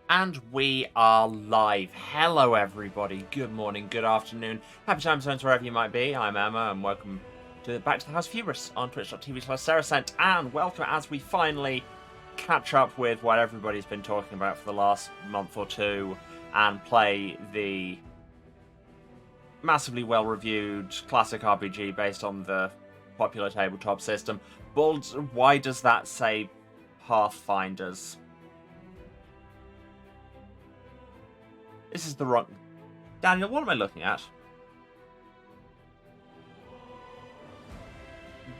And we are live. Hello, everybody. Good morning, good afternoon, happy time zones wherever you might be. I'm Emma, and welcome back to the House of Hubris on twitch.tv/Saracent. And welcome as we finally catch up with what everybody's been talking about for the last month or two and play the massively well-reviewed classic RPG based on the popular tabletop system. But why does that say Pathfinders? This is the wrong... Daniel, what am I looking at?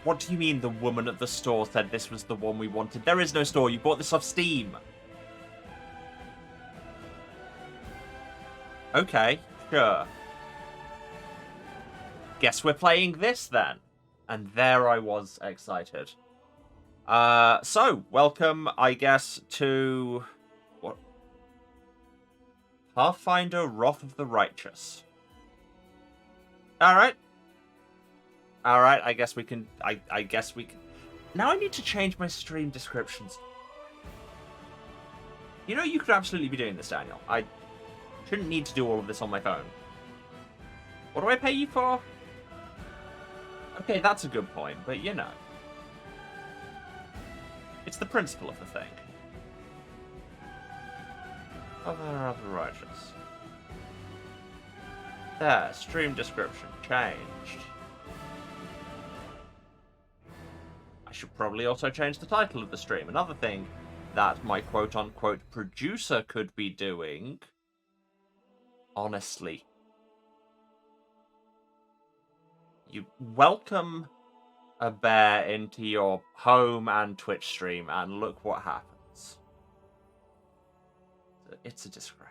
What do you mean the woman at the store said this was the one we wanted? There is no store. You bought this off Steam. Okay, sure. Guess we're playing this then. And there I was excited. So, welcome, I guess, to... Pathfinder, Wrath of the Righteous. Alright, I guess we can... I guess we can... Now I need to change my stream descriptions. You know, you could absolutely be doing this, Daniel. I shouldn't need to do all of this on my phone. What do I pay you for? Okay, that's a good point, but you know. It's the principle of the thing. Other righteous. There, stream description changed. I should probably also change the title of the stream. Another thing that my quote-unquote producer could be doing. Honestly. You welcome a bear into your home and Twitch stream, and look what happens. It's a disgrace.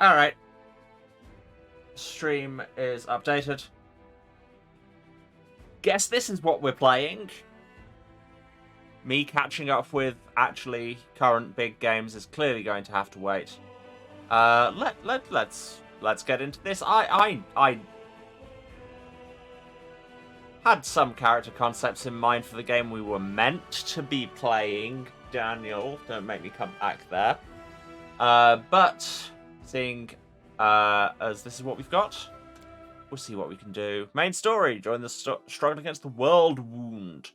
Alright. Stream is updated. Guess this is what we're playing. Me catching up with actually current big games is clearly going to have to wait. Let's get into this. I had some character concepts in mind for the game we were meant to be playing. Daniel, don't make me come back there. But seeing as this is what we've got, we'll see what we can do. Main story: join the struggle against the world wound.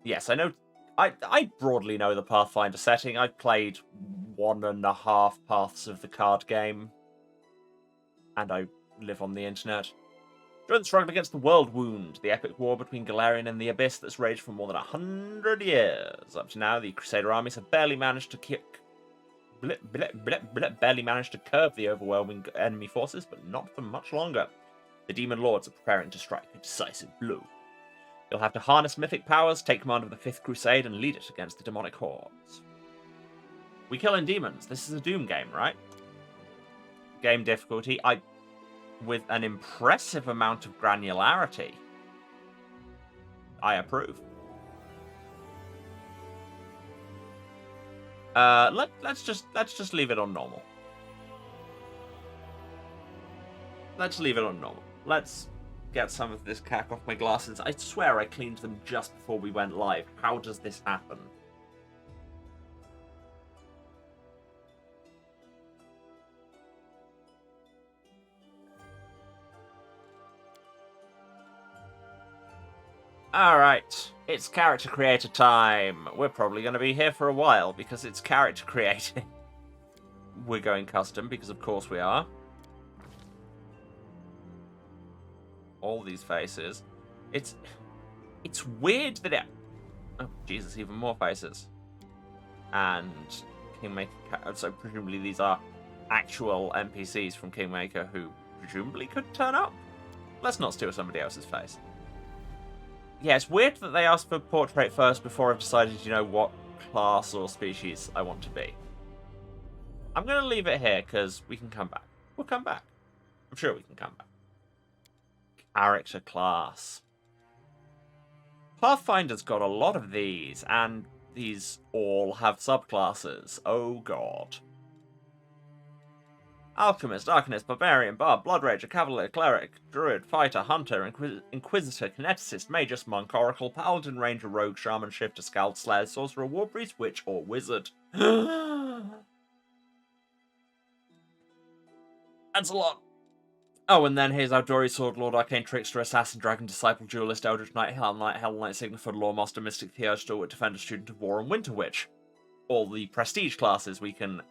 Yes, I know. I broadly know the Pathfinder setting. I've played 1.5 paths of the card game, and I live on the internet. Join the struggle against the world wound, the epic war between Galarian and the Abyss that's raged for more than 100 years. Up to now, the Crusader armies have barely managed to curb the overwhelming enemy forces, but not for much longer. The Demon Lords are preparing to strike a decisive blow. You'll have to harness mythic powers, take command of the 5th Crusade, and lead it against the demonic hordes. We kill in demons. This is a Doom game, right? Game difficulty. With an impressive amount of granularity. I approve. Let's just leave it on normal. Let's leave it on normal. Let's get some of this cack off my glasses. I swear I cleaned them just before we went live. How does this happen? Alright, it's character creator time. We're probably going to be here for a while because it's character creating. We're going custom because of course we are. All these faces. It's weird that it... Oh, Jesus, even more faces. And Kingmaker... So presumably these are actual NPCs from Kingmaker who presumably could turn up. Let's not steal somebody else's face. Yeah, it's weird that they asked for portrait first before I've decided, you know, what class or species I want to be. I'm going to leave it here because we can come back. We'll come back. I'm sure we can come back. Character class. Pathfinder's got a lot of these, and these all have subclasses. Oh god. Alchemist, Arcanist, Barbarian, Bard, Blood Rager, Cavalier, Cleric, Druid, Fighter, Hunter, Inquisitor, Kineticist, Magus, Monk, Oracle, Paladin, Ranger, Rogue, Shaman, Shifter, Scout, Slayer, Sorcerer, Warpriest, Witch, or Wizard. That's a lot. Oh, and then here's Outdoory, Sword Lord, Arcane Trickster, Assassin, Dragon, Disciple, Duelist, Eldritch Knight, Hell Knight, Signified, Lawmaster, Mystic, Theo, Stalwart, Defender, Student of War, and Winter Witch. All the prestige classes we can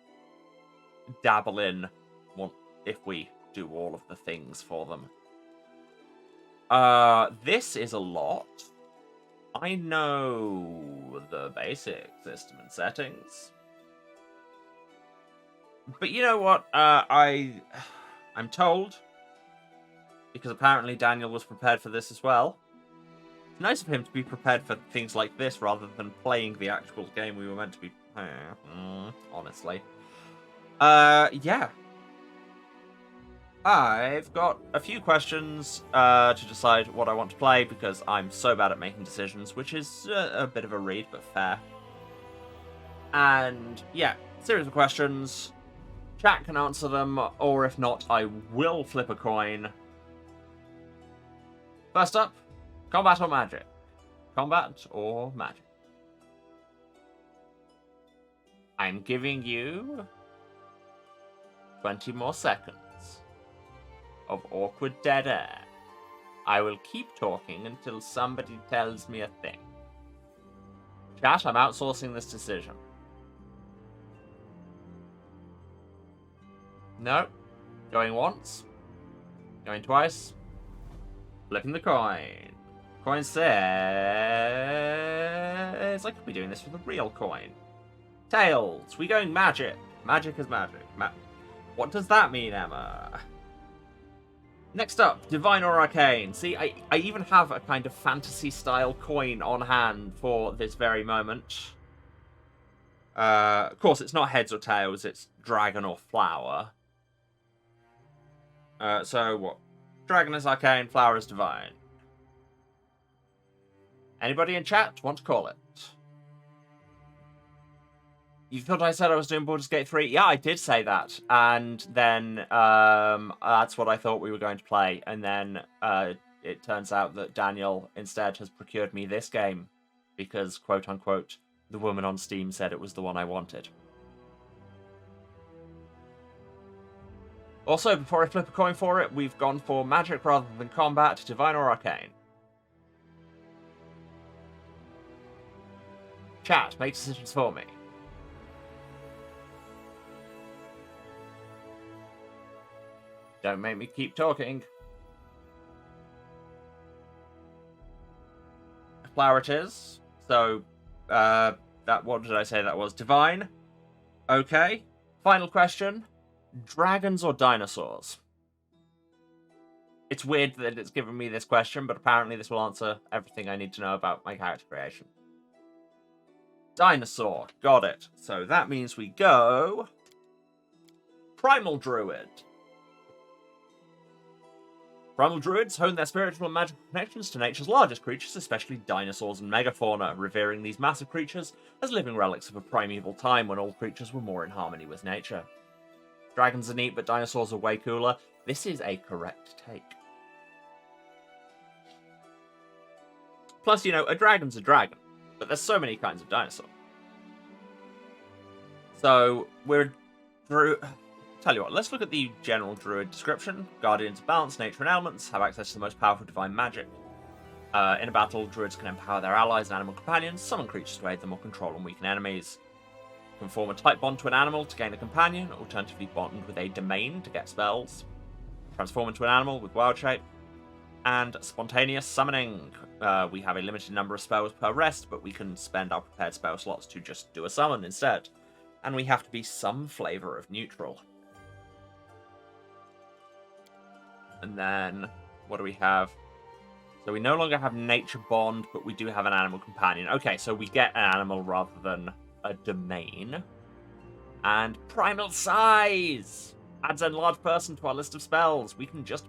dabble in if we do all of the things for them. This is a lot. I know the basic system and settings. But you know what? I'm told, because apparently Daniel was prepared for this as well. It's nice of him to be prepared for things like this rather than playing the actual game we were meant to be... honestly. Yeah. I've got a few questions to decide what I want to play, because I'm so bad at making decisions, which is a bit of a read, but fair. And, yeah, series of questions. Chat can answer them, or if not, I will flip a coin. First up, combat or magic? Combat or magic? I'm giving you 20 more seconds of awkward dead air. I will keep talking until somebody tells me a thing. Chat, I'm outsourcing this decision. No. Going once. Going twice. Flipping the coin. Coin says... I could be doing this with a real coin. Tails. We going magic. Magic is magic. What does that mean, Emma? Next up, Divine or Arcane. See, I even have a kind of fantasy-style coin on hand for this very moment. Of course, it's not heads or tails, it's dragon or flower. So what? Dragon is Arcane, flower is Divine. Anybody in chat want to call it? You thought I said I was doing Baldur's Gate 3? Yeah, I did say that. And then that's what I thought we were going to play. And then it turns out that Daniel instead has procured me this game because, quote-unquote, the woman on Steam said it was the one I wanted. Also, before I flip a coin for it, we've gone for magic rather than combat, Divine or Arcane. Chat, make decisions for me. Don't make me keep talking. Flower it is. So, what did I say that was? Divine? Okay. Final question. Dragons or dinosaurs? It's weird that it's given me this question, but apparently this will answer everything I need to know about my character creation. Dinosaur. Got it. So that means we go... Primal Druid. Primal Druids hone their spiritual and magical connections to nature's largest creatures, especially dinosaurs and megafauna, revering these massive creatures as living relics of a primeval time when all creatures were more in harmony with nature. Dragons are neat, but dinosaurs are way cooler. This is a correct take. Plus, you know, a dragon's a dragon, but there's so many kinds of dinosaur. So, tell you what, let's look at the general druid description. Guardians of balance, nature and elements, have access to the most powerful divine magic. In a battle, druids can empower their allies and animal companions, summon creatures to aid them, or control and weaken enemies. Can form a type bond to an animal to gain a companion, alternatively bond with a domain to get spells. Transform into an animal with wild shape. And spontaneous summoning. We have a limited number of spells per rest, but we can spend our prepared spell slots to just do a summon instead. And we have to be some flavour of neutral. And then, what do we have? So we no longer have nature bond, but we do have an animal companion. Okay, so we get an animal rather than a domain. And primal size! Adds a large person to our list of spells. We can just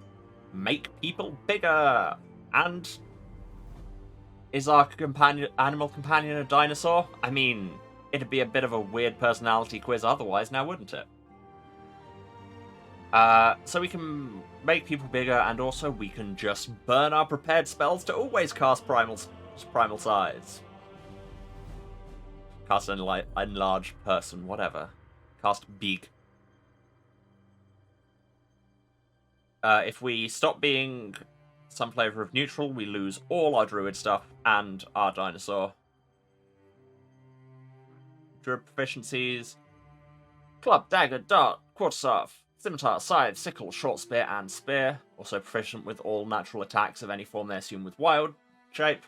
make people bigger. And is our animal companion a dinosaur? I mean, it'd be a bit of a weird personality quiz otherwise, now wouldn't it? So we can make people bigger, and also we can just burn our prepared spells to always cast primal size. Cast an enlarged person, whatever. Cast big. If we stop being some flavor of neutral, we lose all our druid stuff and our dinosaur. Druid proficiencies: club, dagger, dart, quarterstaff, scimitar, scythe, sickle, short spear, and spear. Also proficient with all natural attacks of any form they assume with wild shape.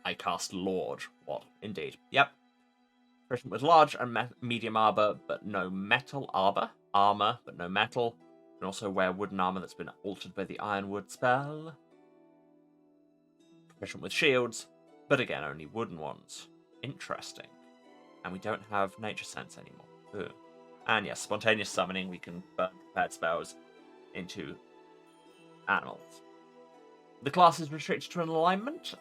I cast Lord. What? Indeed. Yep. Proficient with large and medium armor, but no metal. Armor, but no metal. Can also wear wooden armor that's been altered by the Ironwood spell. Proficient with shields, but again, only wooden ones. Interesting. And we don't have nature sense anymore. Ugh. And yes, spontaneous summoning, we can burn prepared spells into animals. The class is restricted to an alignment.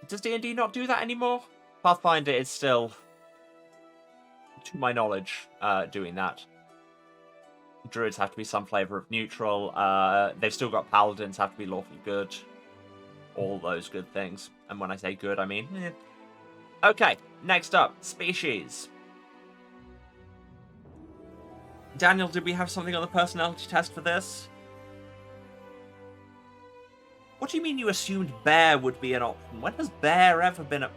Does D&D not do that anymore? Pathfinder is still, to my knowledge, doing that. Druids have to be some flavor of neutral. They've still got paladins, have to be lawfully good. All those good things. And when I say good, I mean... Okay, next up, species. Daniel, did we have something on the personality test for this? What do you mean you assumed bear would be an option? When has bear ever been a...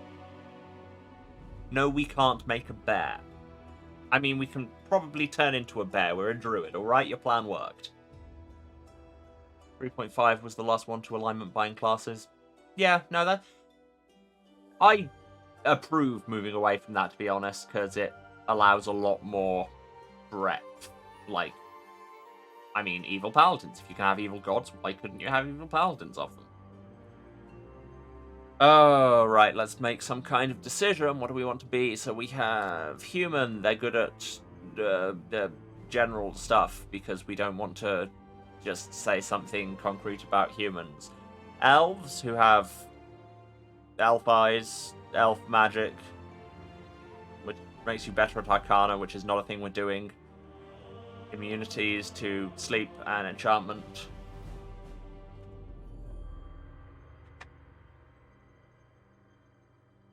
No, we can't make a bear. I mean, we can probably turn into a bear. We're a druid, alright? Your plan worked. 3.5 was the last one to alignment buying classes. Yeah, no, that... I approve moving away from that, to be honest, because it allows a lot more breadth. Like, I mean, evil paladins. If you can have evil gods, why couldn't you have evil paladins of them? Oh, right, let's make some kind of decision. What do we want to be? So we have human. They're good at the general stuff because we don't want to just say something concrete about humans. Elves, who have elf eyes, elf magic, which makes you better at Arcana, which is not a thing we're doing. Immunities to sleep and enchantment.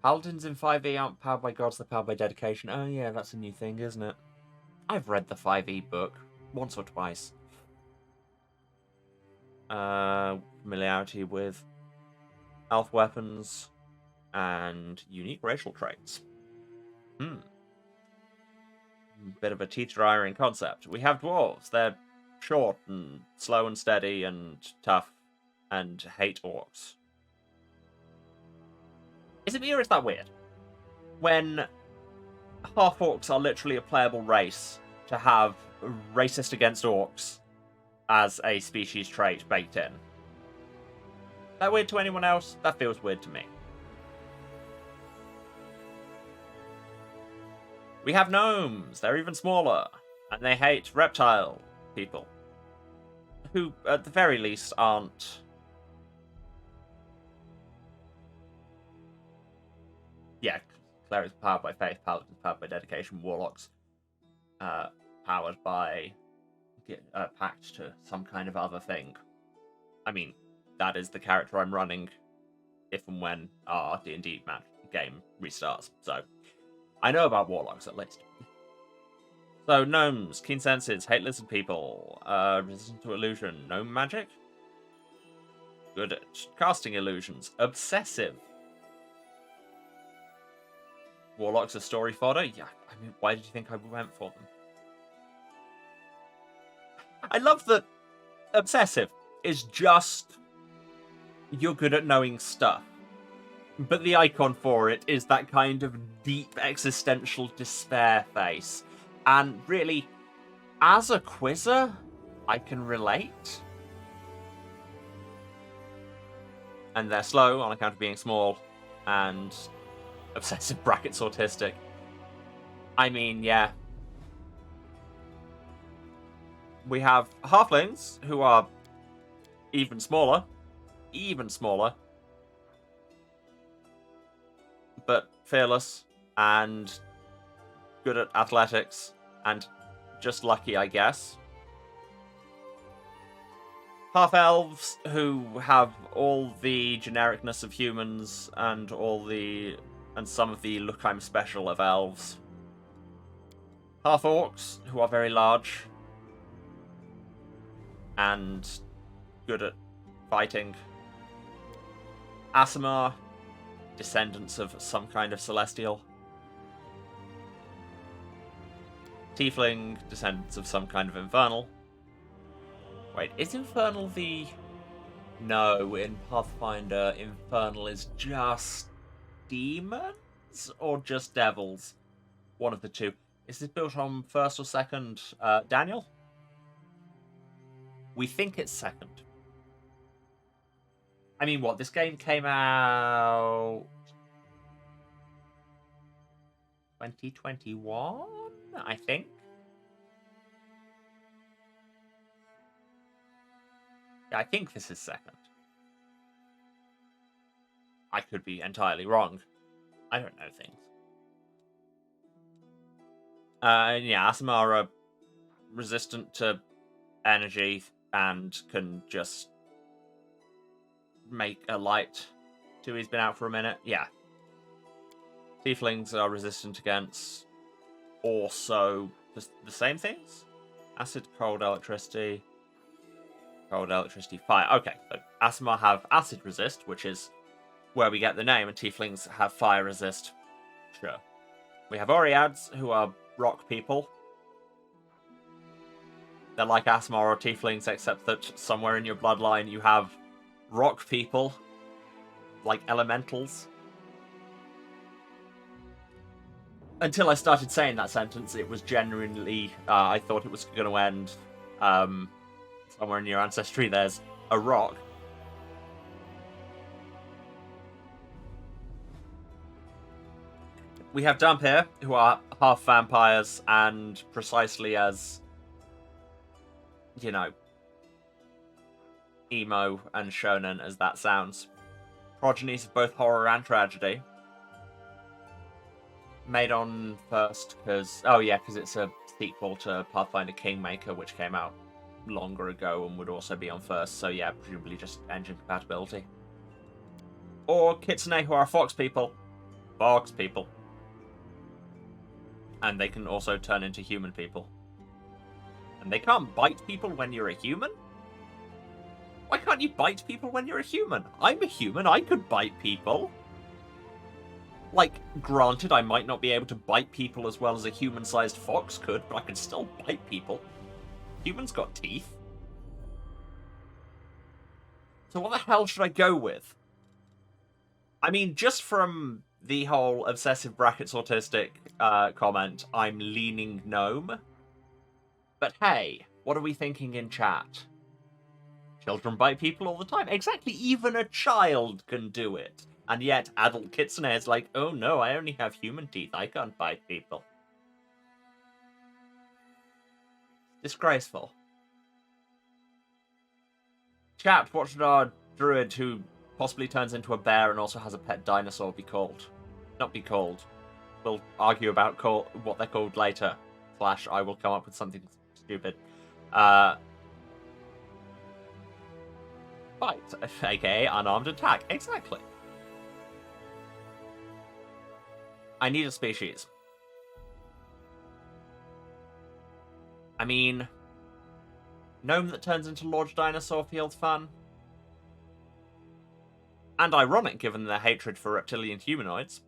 Paladins in 5e aren't powered by gods, they're powered by dedication. Oh yeah, that's a new thing, isn't it? I've read the 5e book once or twice. Familiarity with elf weapons and unique racial traits. Bit of a teeter-iron concept. We have dwarves. They're short and slow and steady and tough and hate orcs. Is it me or is that weird? When half-orcs are literally a playable race, to have racist against orcs as a species trait baked in. That weird to anyone else? That feels weird to me. We have gnomes. They're even smaller. And they hate reptile people. Who, at the very least, aren't... Yeah, clerics powered by faith, paladins powered by dedication, warlocks powered by pact to some kind of other thing. I mean, that is the character I'm running if and when our D&D game restarts. So, I know about warlocks at least. So, gnomes, keen senses, hate lizard people, resistant to illusion, gnome magic, good at casting illusions, obsessive. Warlocks are story fodder? Yeah, I mean, why did you think I went for them? I love that obsessive is just you're good at knowing stuff. But the icon for it is that kind of deep existential despair face. And really, as a quizzer, I can relate. And they're slow on account of being small and obsessive brackets autistic. I mean, yeah. We have halflings who are even smaller. But fearless and good at athletics and just lucky, I guess. Half-elves, who have all the genericness of humans and some of the look I'm special of elves. Half-orcs, who are very large and good at fighting. Aasimar, descendants of some kind of celestial. Tiefling, descendants of some kind of infernal. Wait, is infernal the... No, in Pathfinder, infernal is just demons? Or just devils? One of the two. Is this built on first or second? Daniel? We think it's second. I mean, what? This game came out... 2021, I think? Yeah, I think this is second. I could be entirely wrong. I don't know things. Yeah, Aasimar are resistant to energy and can just make a light till he's been out for a minute. Yeah. Tieflings are resistant against also the same things? Acid, cold, electricity. Cold, electricity, fire. Okay, so Aasimar have acid resist, which is where we get the name, and Tieflings have fire resist. Sure. We have Oreads, who are rock people. They're like Aasimar or Tieflings, except that somewhere in your bloodline you have rock people, like elementals. Until I started saying that sentence, it was genuinely, I thought it was going to end, somewhere in your ancestry there's a rock. We have Dhampir, who are half vampires, and precisely as, you know, emo and shonen as that sounds. Progenies of both horror and tragedy. Made on first because... Oh yeah, because it's a sequel to Pathfinder Kingmaker, which came out longer ago and would also be on first. So yeah, presumably just engine compatibility. Or Kitsune, who are fox people. Fox people. And they can also turn into human people. And they can't bite people when you're a human? Why can't you bite people when you're a human? I'm a human, I could bite people. Like, granted, I might not be able to bite people as well as a human-sized fox could, but I could still bite people. Humans got teeth. So what the hell should I go with? I mean, just from the whole obsessive brackets autistic comment, I'm leaning gnome. But hey, what are we thinking in chat? Children bite people all the time. Exactly, even a child can do it. And yet, adult Kitsune is like, oh no, I only have human teeth. I can't bite people. Disgraceful. Chat, what should our druid who possibly turns into a bear and also has a pet dinosaur be called? Not be called. We'll argue about what they're called later. / I will come up with something stupid. Fight, aka unarmed attack. Exactly. I need a species. I mean, gnome that turns into large dinosaur feels fun. And ironic, given their hatred for reptilian humanoids.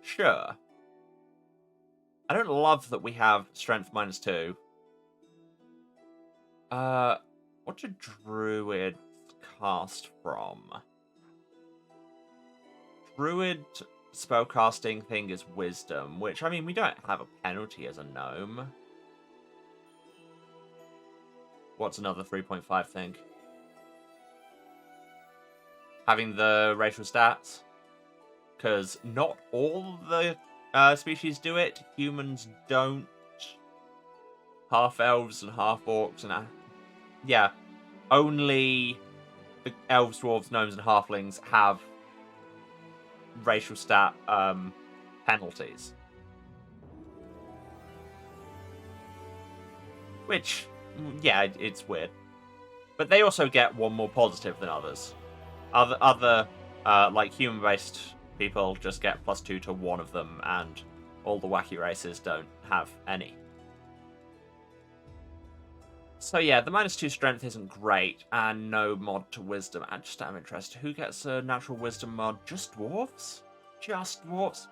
Sure. I don't love that we have strength -2. What do druids cast from? Druid spellcasting thing is wisdom, which, I mean, we don't have a penalty as a gnome. What's another 3.5 thing? Having the racial stats? Because not all the species do it. Humans don't. Half-elves and half-orcs and... yeah. Only the elves, dwarves, gnomes, and halflings have racial stat penalties. Which, yeah, it's weird. But they also get one more positive than others. Other like human-based people just get +2 to one of them, and all the wacky races don't have any. So yeah, the -2 strength isn't great, and no mod to wisdom. And just out of interest, who gets a natural wisdom mod? Just dwarves? Just dwarves?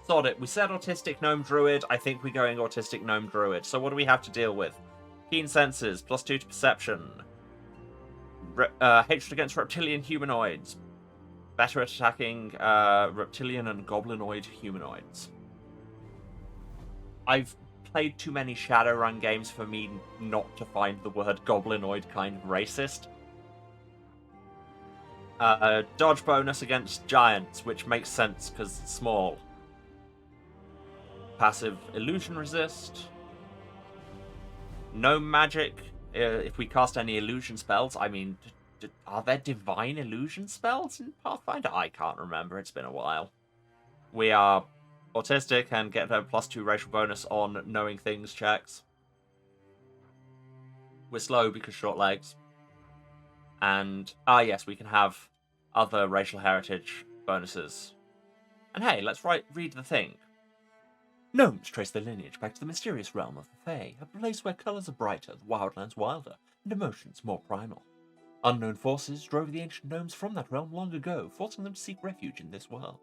Sod it. We said autistic gnome druid. I think we're going autistic gnome druid. So what do we have to deal with? Keen senses, +2 to perception. Hatred against reptilian humanoids. Better at attacking reptilian and goblinoid humanoids. I've played too many Shadowrun games for me not to find the word goblinoid kind of racist. Dodge bonus against giants, which makes sense because it's small. Passive illusion resist. No magic if we cast any illusion spells. I mean, are there divine illusion spells in Pathfinder? I can't remember. It's been a while. We are autistic and get a +2 racial bonus on knowing things checks. We're slow because short legs. And, yes, we can have other racial heritage bonuses. And hey, let's read the thing. Gnomes trace their lineage back to the mysterious realm of the Fae, a place where colours are brighter, the wildlands wilder, and emotions more primal. Unknown forces drove the ancient gnomes from that realm long ago, forcing them to seek refuge in this world.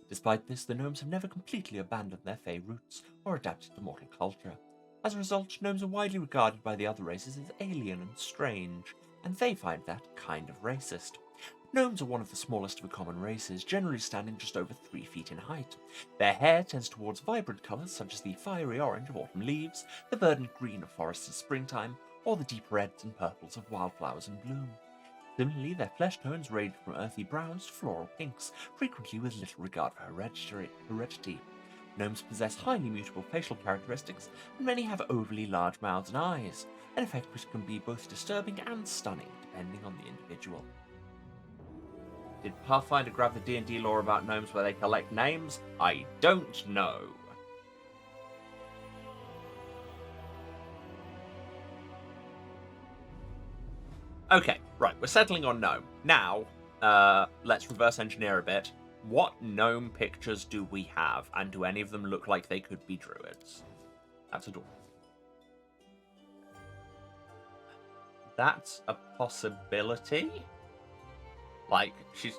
Despite this, the gnomes have never completely abandoned their Fae roots or adapted to mortal culture. As a result, gnomes are widely regarded by the other races as alien and strange, and they find that kind of racist. Gnomes are one of the smallest of the common races, generally standing just over 3 feet in height. Their hair tends towards vibrant colours such as the fiery orange of autumn leaves, the verdant green of forests in springtime, or the deep reds and purples of wildflowers in bloom. Similarly, their flesh tones range from earthy browns to floral pinks, frequently with little regard for heredity. Gnomes possess highly mutable facial characteristics, and many have overly large mouths and eyes, an effect which can be both disturbing and stunning depending on the individual. Did Pathfinder grab the D&D lore about gnomes where they collect names? I don't know. Okay, right, we're settling on gnome. Now, let's reverse engineer a bit. What gnome pictures do we have, and do any of them look like they could be druids? That's a dwarf. That's a possibility. Like, she's,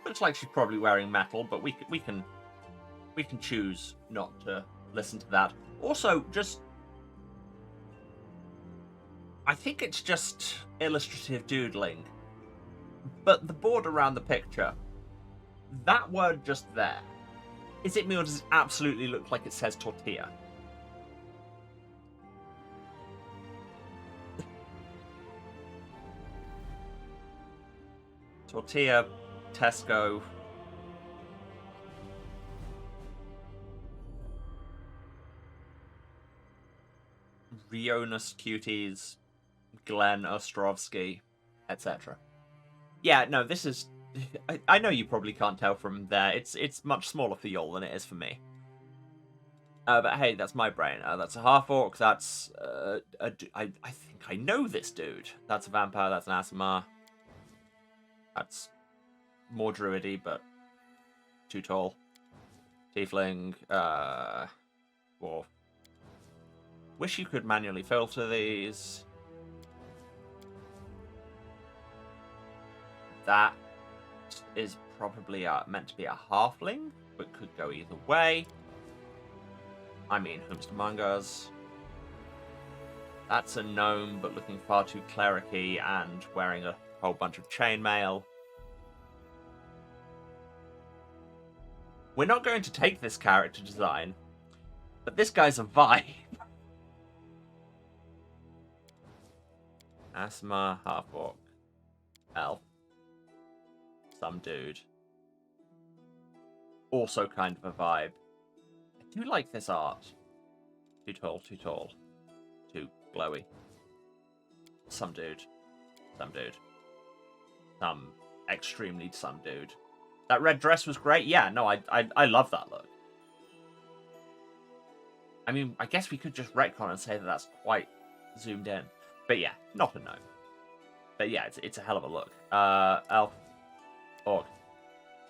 looks like she's probably wearing metal, but we can choose not to listen to that. Also, I think it's just illustrative doodling, but the board around the picture, that word just there, is it me or does it absolutely look like it says tortilla? Tortilla, Tesco. Rionas Cuties, Glenn Ostrovsky, etc. Yeah, no, this is... I know you probably can't tell from there. It's much smaller for y'all than it is for me. But hey, that's my brain. That's a half-orc. That's... I think I know this dude. That's a vampire. That's an Aasimar. That's more druidy, but too tall. Tiefling, dwarf. Wish you could manually filter these. That is probably meant to be a halfling, but could go either way. I mean, whom's among us? That's a gnome, but looking far too clericy and wearing a whole bunch of chainmail. We're not going to take this character design, but this guy's a vibe. Aasimar, half-orc, elf, some dude. Also kind of a vibe. I do like this art. Too tall, too tall. Too glowy. Some dude. Some dude. Some extremely some dude. That red dress was great. Yeah, no, I love that look. I mean, I guess we could just retcon and say that that's quite zoomed in. But yeah, not a no. But yeah, it's a hell of a look. Elf. Orc.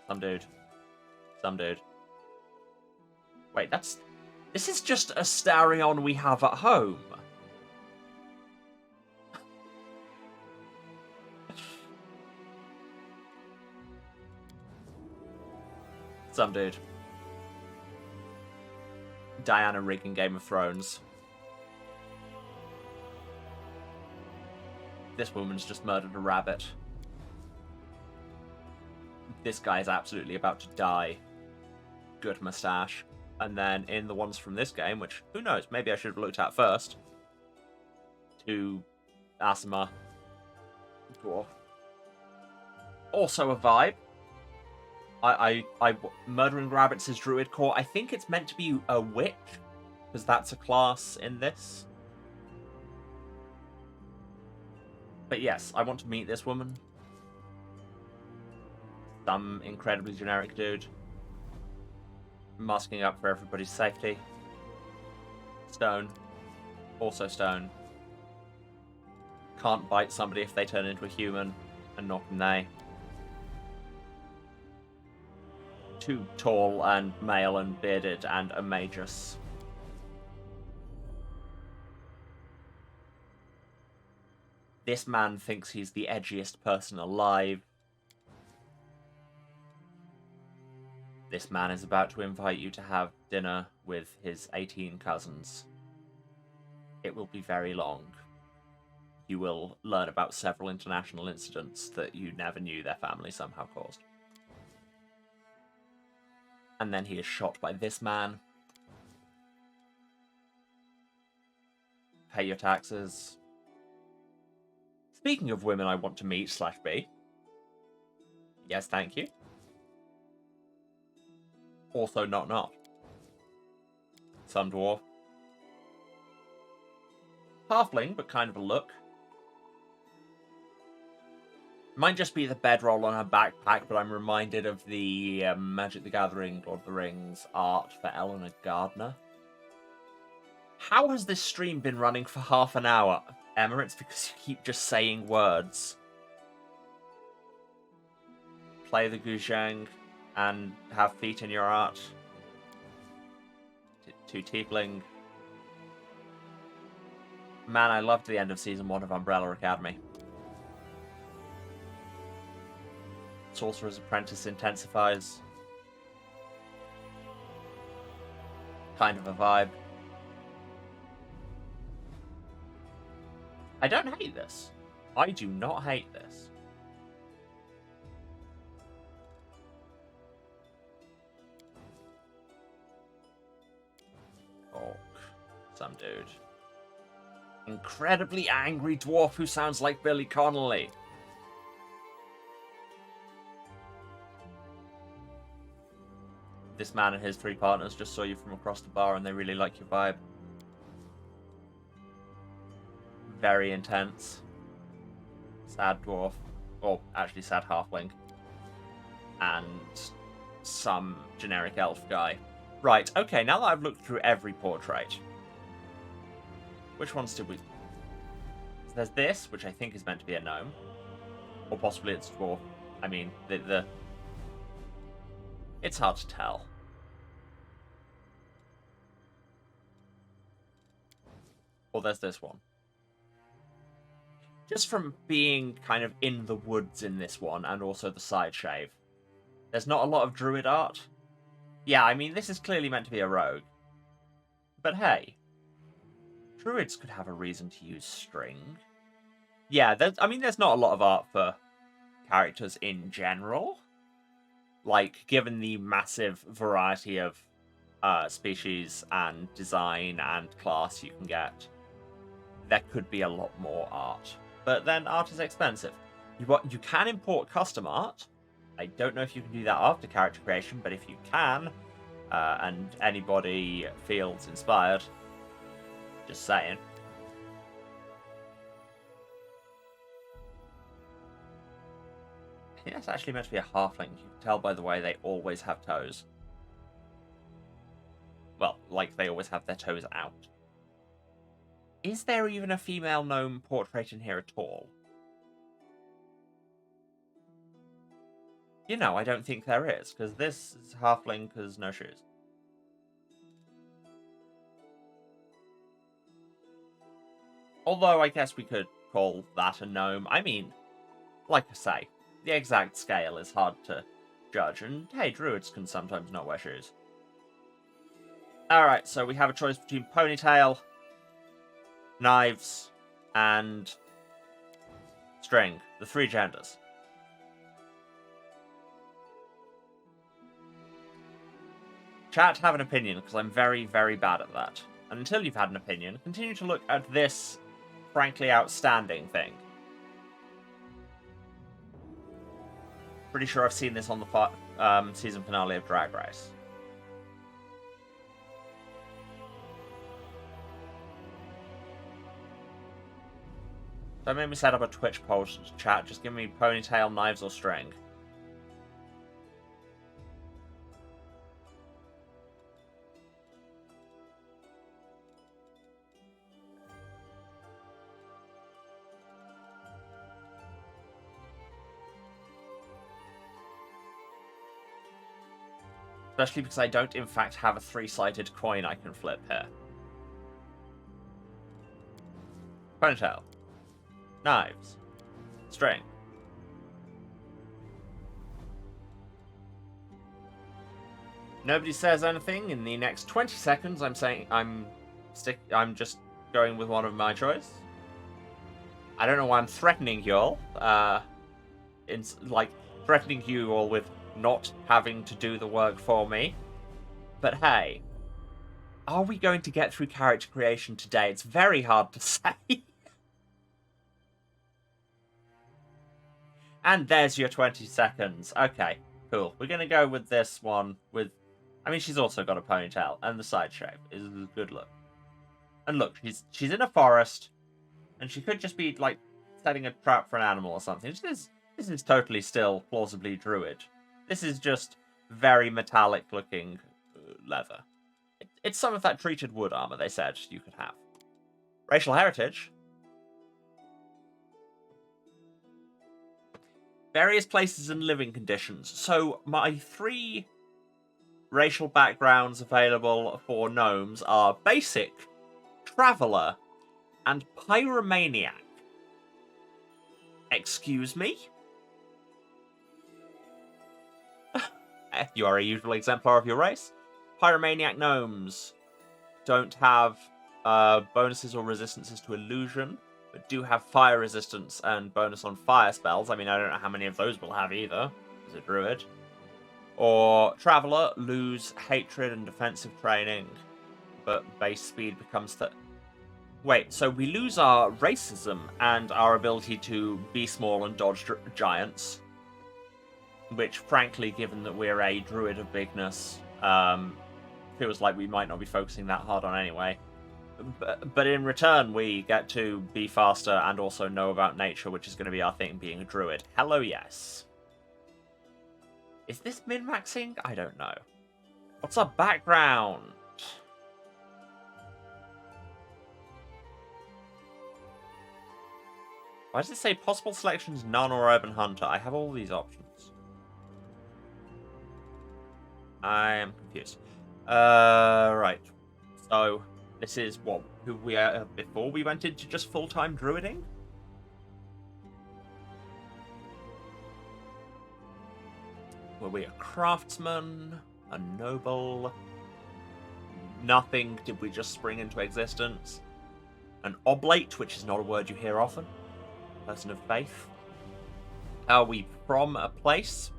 Some dude. Some dude. Wait, this is just a Starion we have at home. Some dude. Diana Rigg in Game of Thrones. This woman's just murdered a rabbit. This guy is absolutely about to die. Good moustache. And then in the ones from this game, which, who knows, maybe I should have looked at first. To Asima. Dwarf. Also a vibe. Murdering Rabbits is Druid Core. I think it's meant to be a witch, because that's a class in this. But yes, I want to meet this woman. Some incredibly generic dude. Masking up for everybody's safety. Stone. Also stone. Can't bite somebody if they turn into a human, and nor can they. Too tall and male and bearded and a magus. This man thinks he's the edgiest person alive. This man is about to invite you to have dinner with his 18 cousins. It will be very long. You will learn about several international incidents that you never knew their family somehow caused. And then he is shot by this man. Pay your taxes. Speaking of women I want to meet / be. Yes, thank you. Also not. Some dwarf. Halfling, but kind of a look. Might just be the bedroll on her backpack, but I'm reminded of the Magic the Gathering, Lord of the Rings art for Eleanor Gardner. How has this stream been running for half an hour? Emma, it's because you keep just saying words. Play the Guzheng and have feet in your art. To Tiefling. Man, I loved the end of Season 1 of Umbrella Academy. Sorcerer's Apprentice intensifies. Kind of a vibe. I don't hate this. I do not hate this. Orc. Some dude. Incredibly angry dwarf who sounds like Billy Connolly. This man and his 3 partners just saw you from across the bar and they really like your vibe. Very intense. Sad dwarf. Or actually sad halfling. And some generic elf guy. Right, okay, now that I've looked through every portrait. Which ones did we... So there's this, which I think is meant to be a gnome. Or possibly it's dwarf. I mean, the... It's hard to tell. Or there's this one. Just from being kind of in the woods in this one, and also the side shave. There's not a lot of druid art. Yeah, I mean, this is clearly meant to be a rogue. But hey, druids could have a reason to use string. Yeah, there's not a lot of art for characters in general. Like, given the massive variety of species and design and class you can get, there could be a lot more art. But then art is expensive. You can import custom art. I don't know if you can do that after character creation, but if you can, and anybody feels inspired, just saying. I think that's actually meant to be a halfling. You can tell by the way they always have toes. well, like they always have their toes out. Is there even a female gnome portrait in here at all? You know, I don't think there is, because this is halfling has no shoes. Although I guess we could call that a gnome. I mean, like I say, the exact scale is hard to judge, and hey, druids can sometimes not wear shoes. Alright, so we have a choice between ponytail, knives, and string. The three genders. Chat, have an opinion, because I'm very, very bad at that. And until you've had an opinion, continue to look at this frankly outstanding thing. Pretty sure I've seen this on the season finale of Drag Race. Don't make me set up a Twitch poll to chat. Just give me ponytail, knives, or string. Especially because I don't, in fact, have a three-sided coin I can flip here. Ponytail. Knives. String. Nobody says anything in the next 20 seconds. I'm just going with one of my choice. I don't know why I'm threatening you all. Threatening you all with not having to do the work for me. But hey, are we going to get through character creation today? It's very hard to say. And there's your 20 seconds. Okay, cool. We're going to go with this one with... I mean, she's also got a ponytail, and the side shape is a good look. And look, she's in a forest, and she could just be, like, setting a trap for an animal or something. This is totally still plausibly druid. This is just very metallic-looking leather. It's some of that treated wood armor they said you could have. Racial heritage. Various places and living conditions. So my 3 racial backgrounds available for gnomes are basic, traveler, and pyromaniac. Excuse me? You are a usual exemplar of your race. Pyromaniac gnomes don't have bonuses or resistances to illusion, but do have fire resistance and bonus on fire spells. I mean, I don't know how many of those we'll have either, as a druid. Or Traveller, lose hatred and defensive training, but base speed becomes... Wait, so we lose our racism and our ability to be small and dodge giants, which, frankly, given that we're a druid of bigness, feels like we might not be focusing that hard on anyway. But in return, we get to be faster and also know about nature, which is going to be our thing being a druid. Hello, yes. Is this min-maxing? I don't know. What's our background? Why does it say possible selections, none, or urban hunter? I have all these options. I am confused. Right. So, this is what, who we are before we went into just full-time druiding? Were we a craftsman? A noble? Nothing did we just spring into existence? An oblate, which is not a word you hear often. Person of faith. Are we from a place?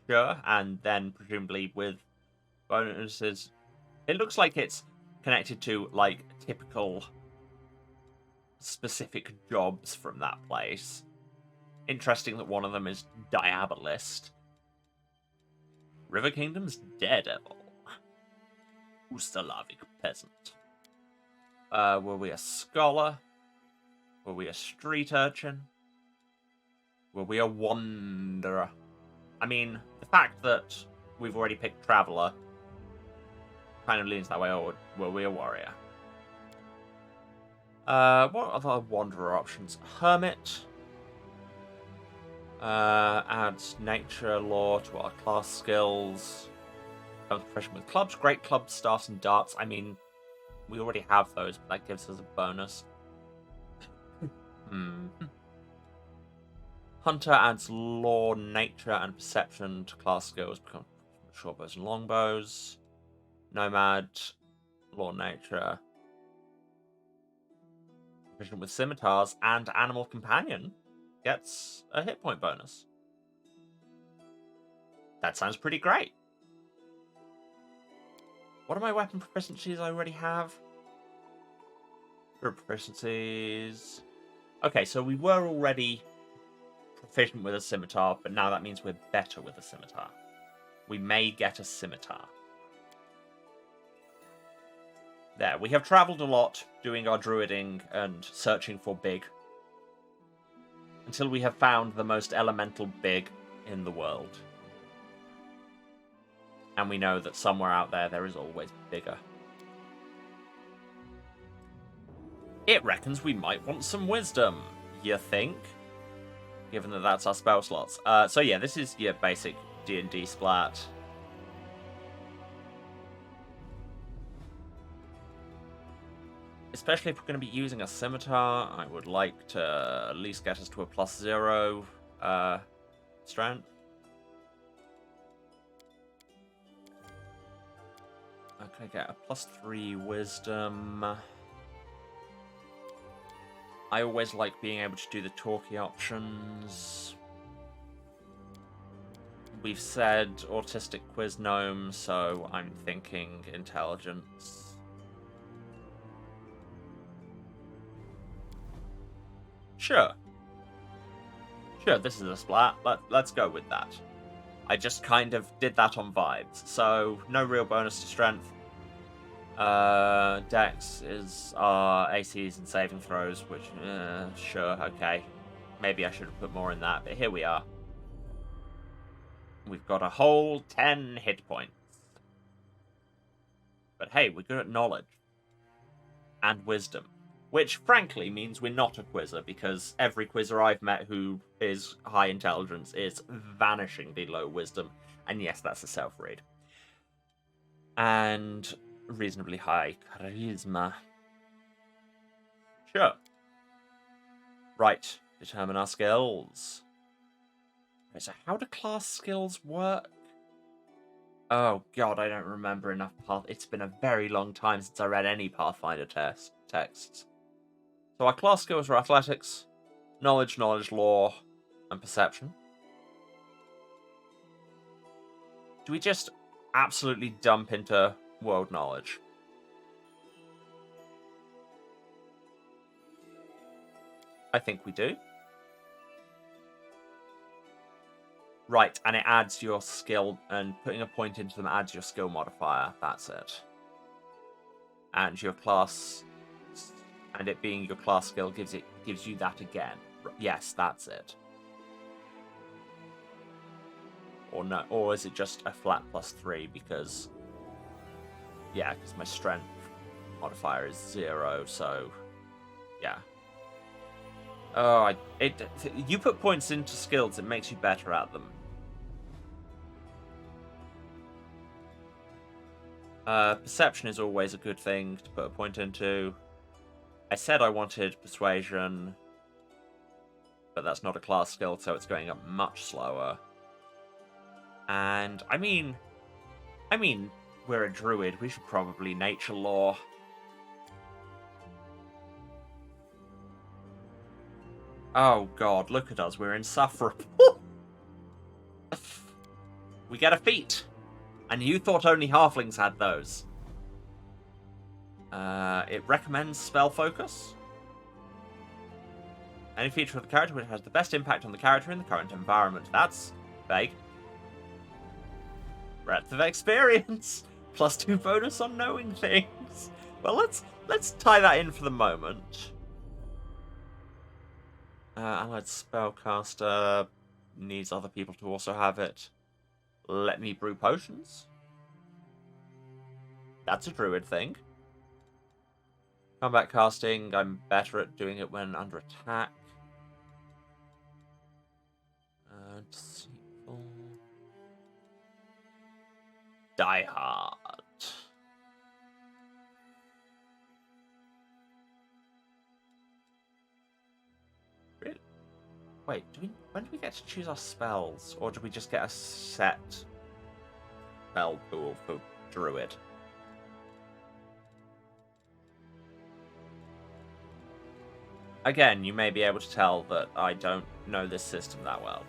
Sure, and then presumably with bonuses. It looks like it's connected to, like, typical specific jobs from that place. Interesting that one of them is Diabolist. River Kingdom's Daredevil. Ustalavic peasant. Were we a scholar? Were we a street urchin? Were we a wanderer? I mean, the fact that we've already picked Traveler. Kind of leans that way, or were we a warrior? What other wanderer options? Hermit. Adds nature lore to our class skills. Becomes proficient with clubs, great clubs, staffs, and darts. I mean, we already have those, but that gives us a bonus. Hunter adds lore, nature, and perception to class skills. Become short bows and long bows. Nomad, lore, nature. Proficient with scimitars, and animal companion gets a hit point bonus. That sounds pretty great. What are my weapon proficiencies I already have? Proficiencies. Okay, so we were already proficient with a scimitar, but now that means we're better with a scimitar. We may get a scimitar. There, we have travelled a lot, doing our druiding and searching for big. Until we have found the most elemental big in the world. And we know that somewhere out there is always bigger. It reckons we might want some wisdom, you think? Given that that's our spell slots. So yeah, this is your basic D&D splat. Especially if we're going to be using a scimitar, I would like to at least get us to a +0 strength. Okay, get a +3 wisdom. I always like being able to do the talkie options. We've said autistic quiz gnome, so I'm thinking intelligence. Sure. Sure, this is a splat. Let's go with that. I just kind of did that on vibes. So, no real bonus to strength. Dex is our ACs and saving throws, which, sure, okay. Maybe I should have put more in that, but here we are. We've got a whole 10 hit points. But hey, we're good at knowledge. And wisdom. Which, frankly, means we're not a quizzer, because every quizzer I've met who is high intelligence is vanishingly low wisdom. And yes, that's a self-read. And reasonably high charisma. Sure. Right, determine our skills. Okay, so how do class skills work? Oh god, I don't remember enough It's been a very long time since I read any Pathfinder texts. So our class skills are athletics, knowledge, lore, and perception. Do we just absolutely dump into world knowledge? I think we do. Right, and it adds your skill, and putting a point into them adds your skill modifier. That's it. And your class, and it being your class skill gives you that again. Yes, that's it. Or no, or is it just a flat +3 because? Yeah, because my strength modifier is 0, so yeah. Oh, you put points into skills, it makes you better at them. Perception is always a good thing to put a point into. I said I wanted persuasion, but that's not a class skill, so it's going up much slower. And I mean, we're a druid. We should probably nature lore. Oh god, look at us. We're insufferable. We get a feat. And you thought only halflings had those. It recommends spell focus. Any feature of the character which has the best impact on the character in the current environment. That's vague. Breadth of experience. +2 bonus on knowing things. Well, let's tie that in for the moment. Allied spellcaster needs other people to also have it. let me brew potions. That's a druid thing. Combat casting, I'm better at doing it when under attack. Deceitful. Die Hard. Really? Wait, when do we get to choose our spells? Or do we just get a set spell pool for druid? Again, you may be able to tell that I don't know this system that well.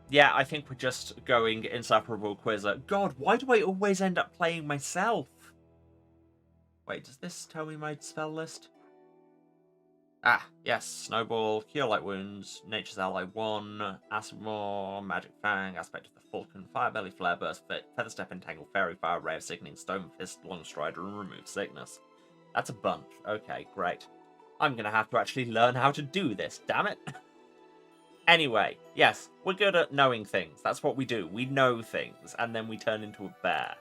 Yeah, I think we're just going Insufferable Quizzer. God, why do I always end up playing myself? Wait, does this tell me my spell list? Ah, yes. Snowball, Cure Light Wounds, Nature's Ally 1, Acid Maw, Magic Fang, Aspect of the Falcon, Firebelly, Flare Burst, Featherstep, Entangle, Fairy Fire, Ray of Sickening, Stone Fist, Long Strider, and Remove Sickness. That's a bunch. Okay, great. I'm gonna have to actually learn how to do this, damn it. Anyway, yes, we're good at knowing things. That's what we do. We know things, and then we turn into a bear.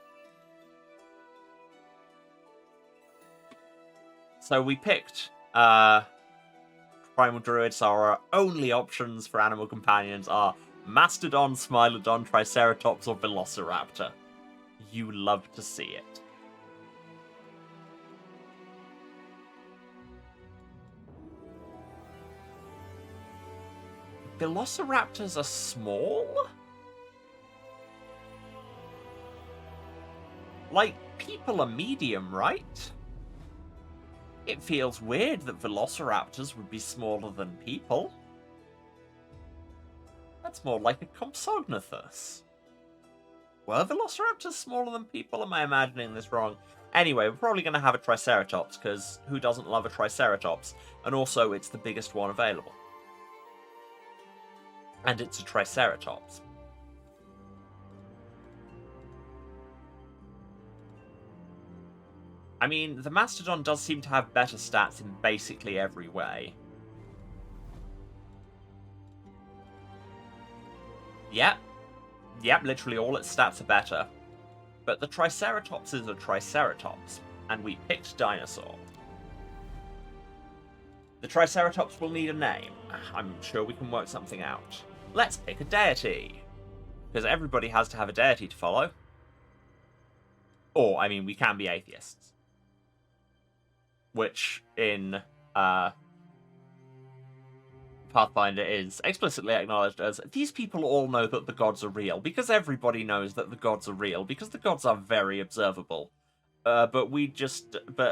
So we picked Primal Druids, so our only options for animal companions are Mastodon, Smilodon, Triceratops, or Velociraptor. You love to see it. Velociraptors are small? Like, people are medium, right? It feels weird that Velociraptors would be smaller than people. That's more like a Compsognathus. Were Velociraptors smaller than people? Am I imagining this wrong? Anyway, we're probably going to have a Triceratops, because who doesn't love a Triceratops? And also, it's the biggest one available. And it's a Triceratops. I mean, the Mastodon does seem to have better stats in basically every way. Yep. Yep, literally all its stats are better. But the Triceratops is a Triceratops, and we picked Dinosaur. The Triceratops will need a name. I'm sure we can work something out. Let's pick a deity. Because everybody has to have a deity to follow. Or, I mean, we can be atheists. Which, in Pathfinder, is explicitly acknowledged as, these people all know that the gods are real, because everybody knows that the gods are real, because the gods are very observable. But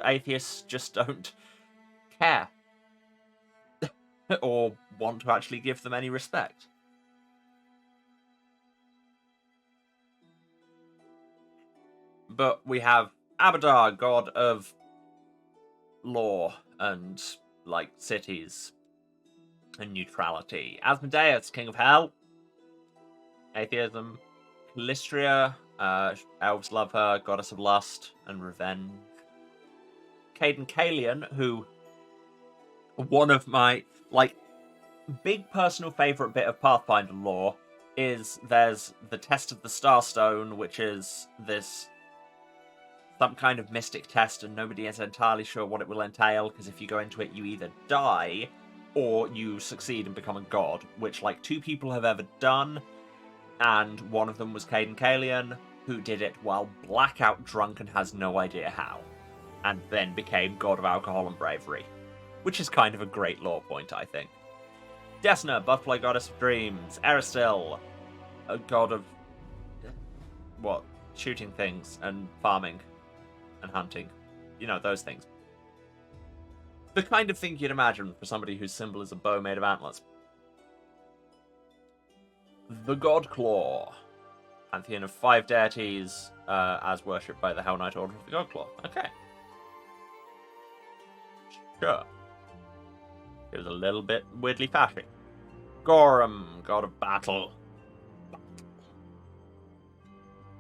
atheists just don't care. Or want to actually give them any respect. But we have Abadar, god of law and, like, cities and neutrality. Asmodeus, king of hell. Atheism. Calistria, elves love her, goddess of lust and revenge. Caden Kalian, who, one of my, like, big personal favourite bit of Pathfinder lore is there's the Test of the Starstone, which is this some kind of mystic test, and nobody is entirely sure what it will entail, because if you go into it, you either die, or you succeed and become a god, which, like, 2 people have ever done, and one of them was Caden Kalian, who did it while blackout drunk and has no idea how, and then became god of alcohol and bravery, which is kind of a great lore point, I think. Desna, butterfly goddess of dreams. Eristil, a god of, what, shooting things and farming and hunting. You know, those things. The kind of thing you'd imagine for somebody whose symbol is a bow made of antlers. The God Claw. Pantheon of 5 deities, as worshipped by the Hell Knight Order of the God Claw. Okay. Sure. It was a little bit weirdly fashy. Gorum, god of battle.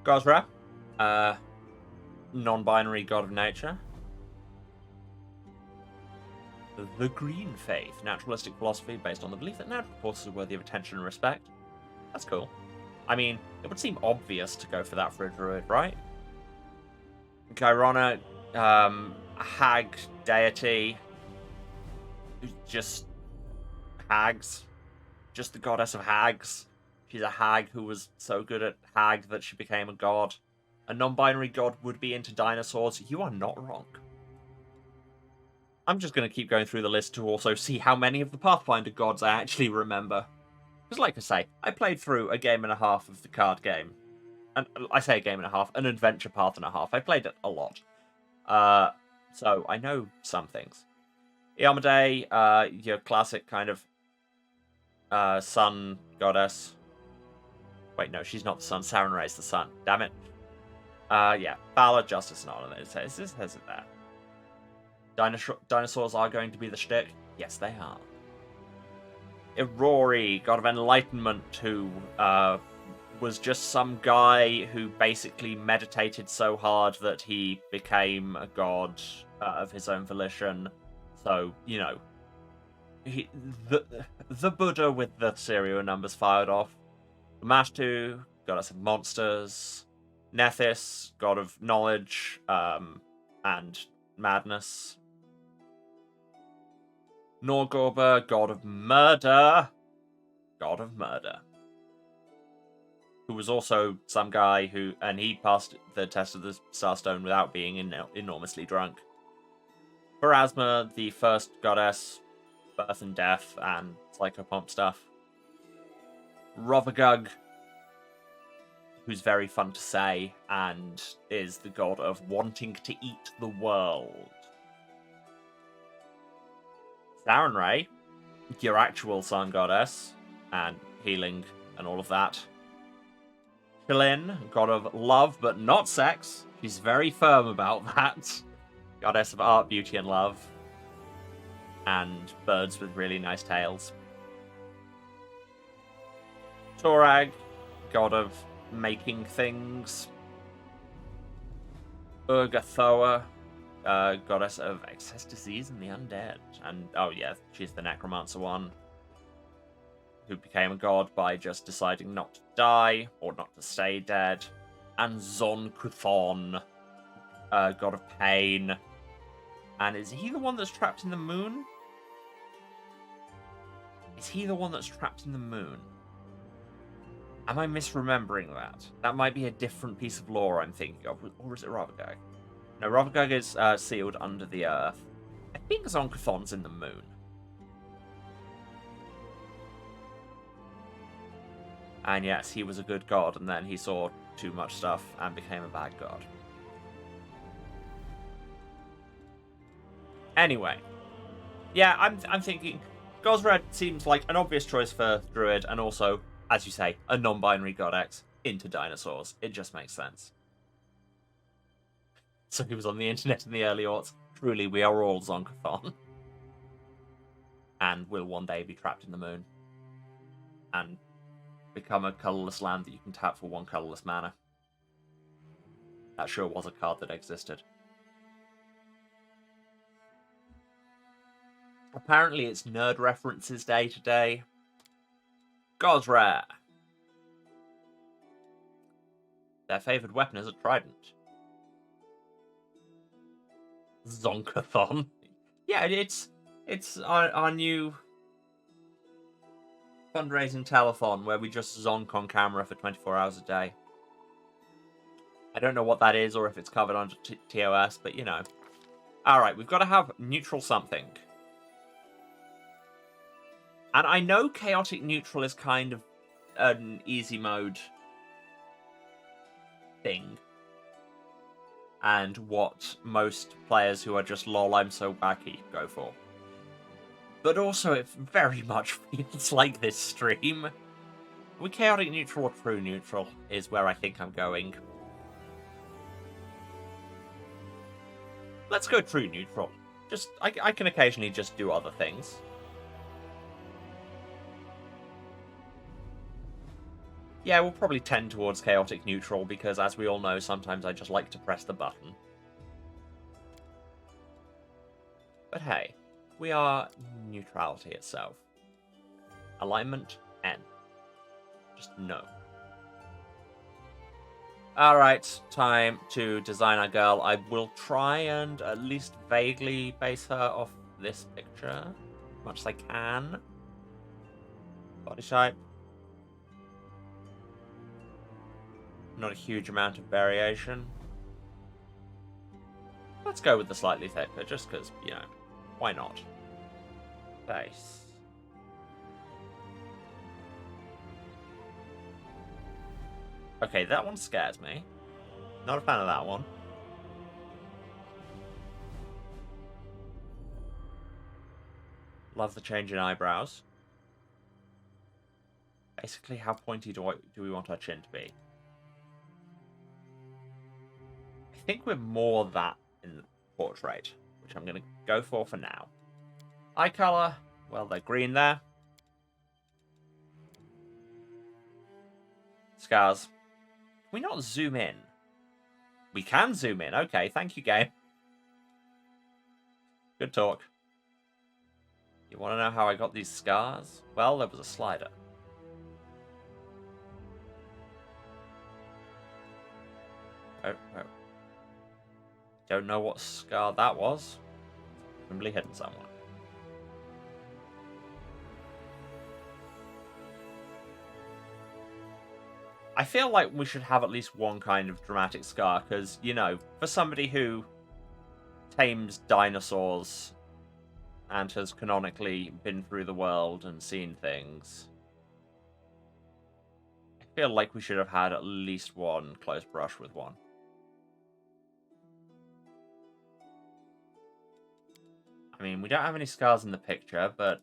Gosra. non-binary god of nature. The Green Faith, naturalistic philosophy based on the belief that natural forces are worthy of attention and respect. That's cool. I mean, it would seem obvious to go for that for a druid, right? Gyrona, hag deity, just hags, just the goddess of hags. She's a hag who was so good at hag that she became a god. A non-binary god would be into dinosaurs. You are not wrong. I'm just going to keep going through the list to also see how many of the Pathfinder gods I actually remember. Because like I say, I played through a game and a half of the card game. And I say a game and a half, an adventure path and a half. I played it a lot. So I know some things. Iomedae, your classic kind of sun goddess. Wait, no, she's not the sun. Sarenrae's the sun. Damn it. Yeah, valor, justice, and honor. It says it there. Dinosaurs are going to be the shtick. Yes, they are. Irori, god of enlightenment, who was just some guy who basically meditated so hard that he became a god of his own volition. So, you know, the Buddha with the serial numbers fired off. Mashtu, goddess of monsters. Nethys, god of knowledge and madness. Norgorber, god of murder. God of murder. Who was also some guy who, and he passed the test of the Starstone without being enormously drunk. Pharasma, the first goddess, birth and death, and psychopomp stuff. Rovagug, who's very fun to say, and is the god of wanting to eat the world. Sarenrae, your actual sun goddess, and healing and all of that. Shalyn, god of love but not sex. She's very firm about that. Goddess of art, beauty, and love. And birds with really nice tails. Torag, god of making things. Urgathoa, goddess of excess disease and the undead. And, oh yeah, she's the necromancer one, who became a god by just deciding not to die, or not to stay dead. And Zon-Kuthon, god of pain. And is he the one that's trapped in the moon? Is he the one that's trapped in the moon? Am I misremembering that? That might be a different piece of lore I'm thinking of. Or is it Rovagug? No, Rovagug is sealed under the earth. I think Zon-Kuthon's in the moon. And yes, he was a good god, and then he saw too much stuff and became a bad god. Anyway. Yeah, I'm thinking Gosred seems like an obvious choice for Druid, and also, as you say, a non-binary godex into dinosaurs. It just makes sense. So he was on the internet in the early aughts. Truly, we are all Zon-Kuthon. And will one day be trapped in the moon. And become a colourless land that you can tap for one colourless mana. That sure was a card that existed. Apparently it's Nerd References Day today. Gosrare. Their favoured weapon is a trident. Zon-Kuthon. Yeah, it's our new fundraising telethon where we just zonk on camera for 24 hours a day. I don't know what that is or if it's covered under TOS, but you know. Alright, we've got to have neutral something. And I know chaotic neutral is kind of an easy mode thing. And what most players who are just lol, I'm so wacky go for. But also it very much feels like this stream. We chaotic neutral or true neutral is where I think I'm going. Let's go true neutral. Just I can occasionally just do other things. Yeah, we'll probably tend towards chaotic neutral, because as we all know, sometimes I just like to press the button. But hey, we are neutrality itself. Alignment, N. Just no. Alright, time to design our girl. I will try and at least vaguely base her off this picture, as much as I can. Body type. Not a huge amount of variation. Let's go with the slightly thicker, just because, you know, why not? Face. Okay, that one scares me. Not a fan of that one. Love the change in eyebrows. Basically, how pointy do we want our chin to be? I think we're more that in the portrait, which I'm going to go for now. Eye color, well, they're green there. Scars. Can we not zoom in? We can zoom in. Okay, thank you, game. Good talk. You want to know how I got these scars? Well, there was a slider. Oh. Don't know what scar that was. Probably hidden somewhere. I feel like we should have at least one kind of dramatic scar, because, you know, for somebody who tames dinosaurs and has canonically been through the world and seen things, I feel like we should have had at least one close brush with one. I mean, we don't have any scars in the picture, but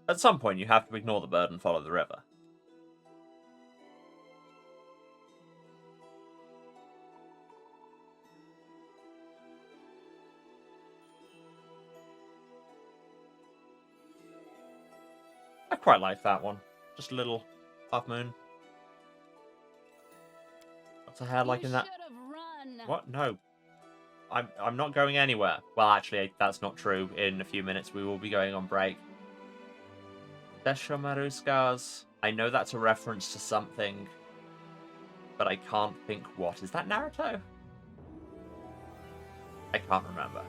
at some point you have to ignore the bird and follow the river. I quite like that one. Just a little half moon. What's the hair like in that? What? No. I'm not going anywhere. Well, actually, that's not true. In a few minutes, we will be going on break. Deshomaru scars. I know that's a reference to something, but I can't think what. Is that Naruto? I can't remember.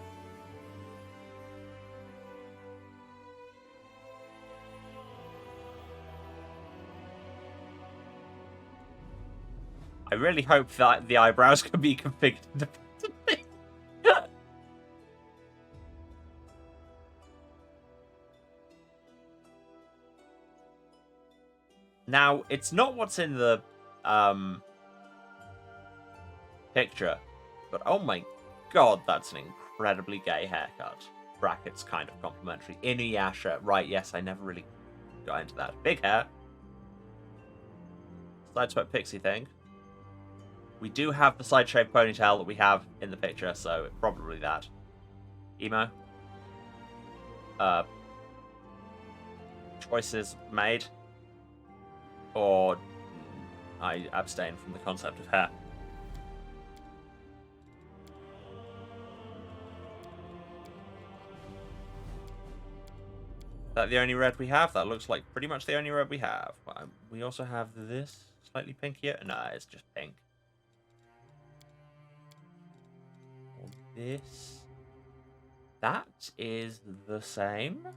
I really hope that the eyebrows can be configured independently. Now, it's not what's in the picture, but oh my god, that's an incredibly gay haircut. Brackets kind of complimentary. Inuyasha. Right, yes, I never really got into that. Big hair. Sideswipe pixie thing. We do have the side-shaped ponytail that we have in the picture, so probably that. Emo. Choices made. Or I abstain from the concept of hair. Is that the only red we have? That looks like pretty much the only red we have. We also have this slightly pinkier. No, it's just pink. Or this. That is the same.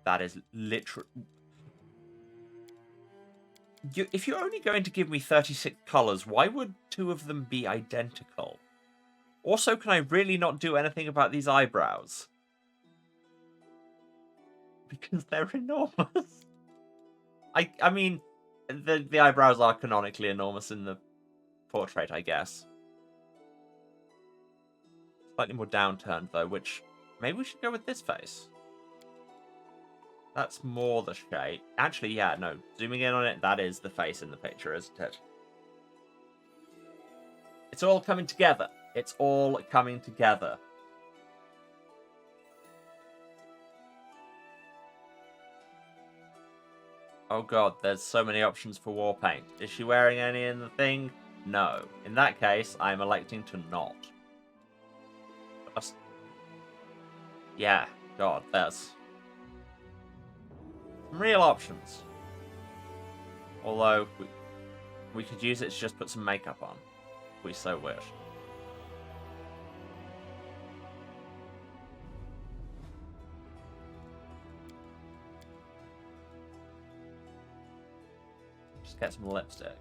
That is literally... If you're only going to give me 36 colours, why would 2 of them be identical? Also, can I really not do anything about these eyebrows? Because they're enormous. I mean, the eyebrows are canonically enormous in the portrait, I guess. Slightly more downturned, though, which... Maybe we should go with this face. That's more the shape. Actually, yeah, no. Zooming in on it, that is the face in the picture, isn't it? It's all coming together. It's all coming together. Oh god, there's so many options for war paint. Is she wearing any in the thing? No. In that case, I'm electing to not. Yeah, god, there's some real options. Although, we could use it to just put some makeup on, if we so wish. Just get some lipstick.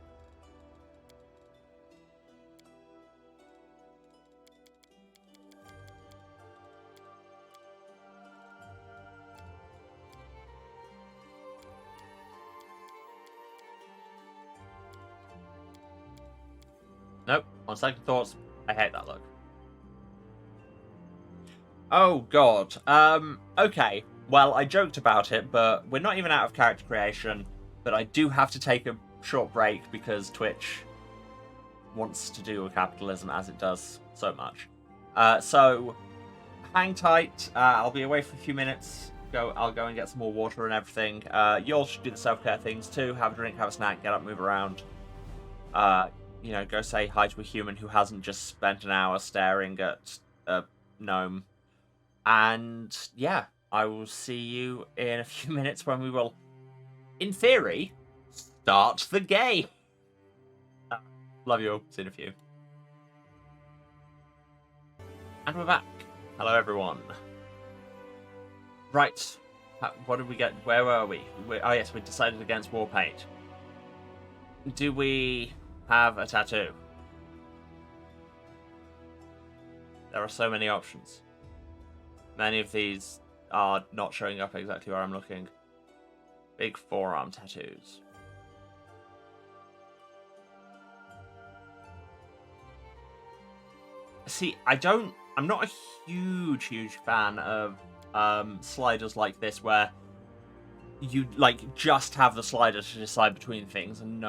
Nope, on second thoughts, I hate that look. Oh god, okay. Well, I joked about it, but we're not even out of character creation, but I do have to take a short break because Twitch wants to do a capitalism as it does so much. So, hang tight, I'll be away for a few minutes. I'll go and get some more water and everything. You all should do the self-care things too. Have a drink, have a snack, get up, move around. You know, go say hi to a human who hasn't just spent an hour staring at a gnome. And yeah, I will see you in a few minutes when we will, in theory, start the game. Love you all. See you in a few. And we're back. Hello, everyone. Right. What did we get? Where were we? Oh, yes, we decided against war paint. Do we have a tattoo? There are so many options. Many of these are not showing up exactly where I'm looking. Big forearm tattoos. See, I'm not a huge fan of sliders like this where you just have the slider to decide between things and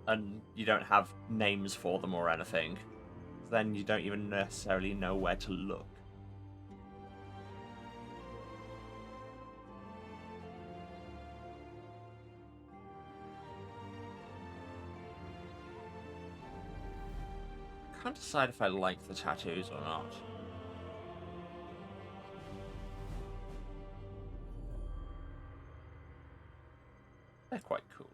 and you don't have names for them or anything. Then you don't even necessarily know where to look. I can't decide if I like the tattoos or not. They're quite cool.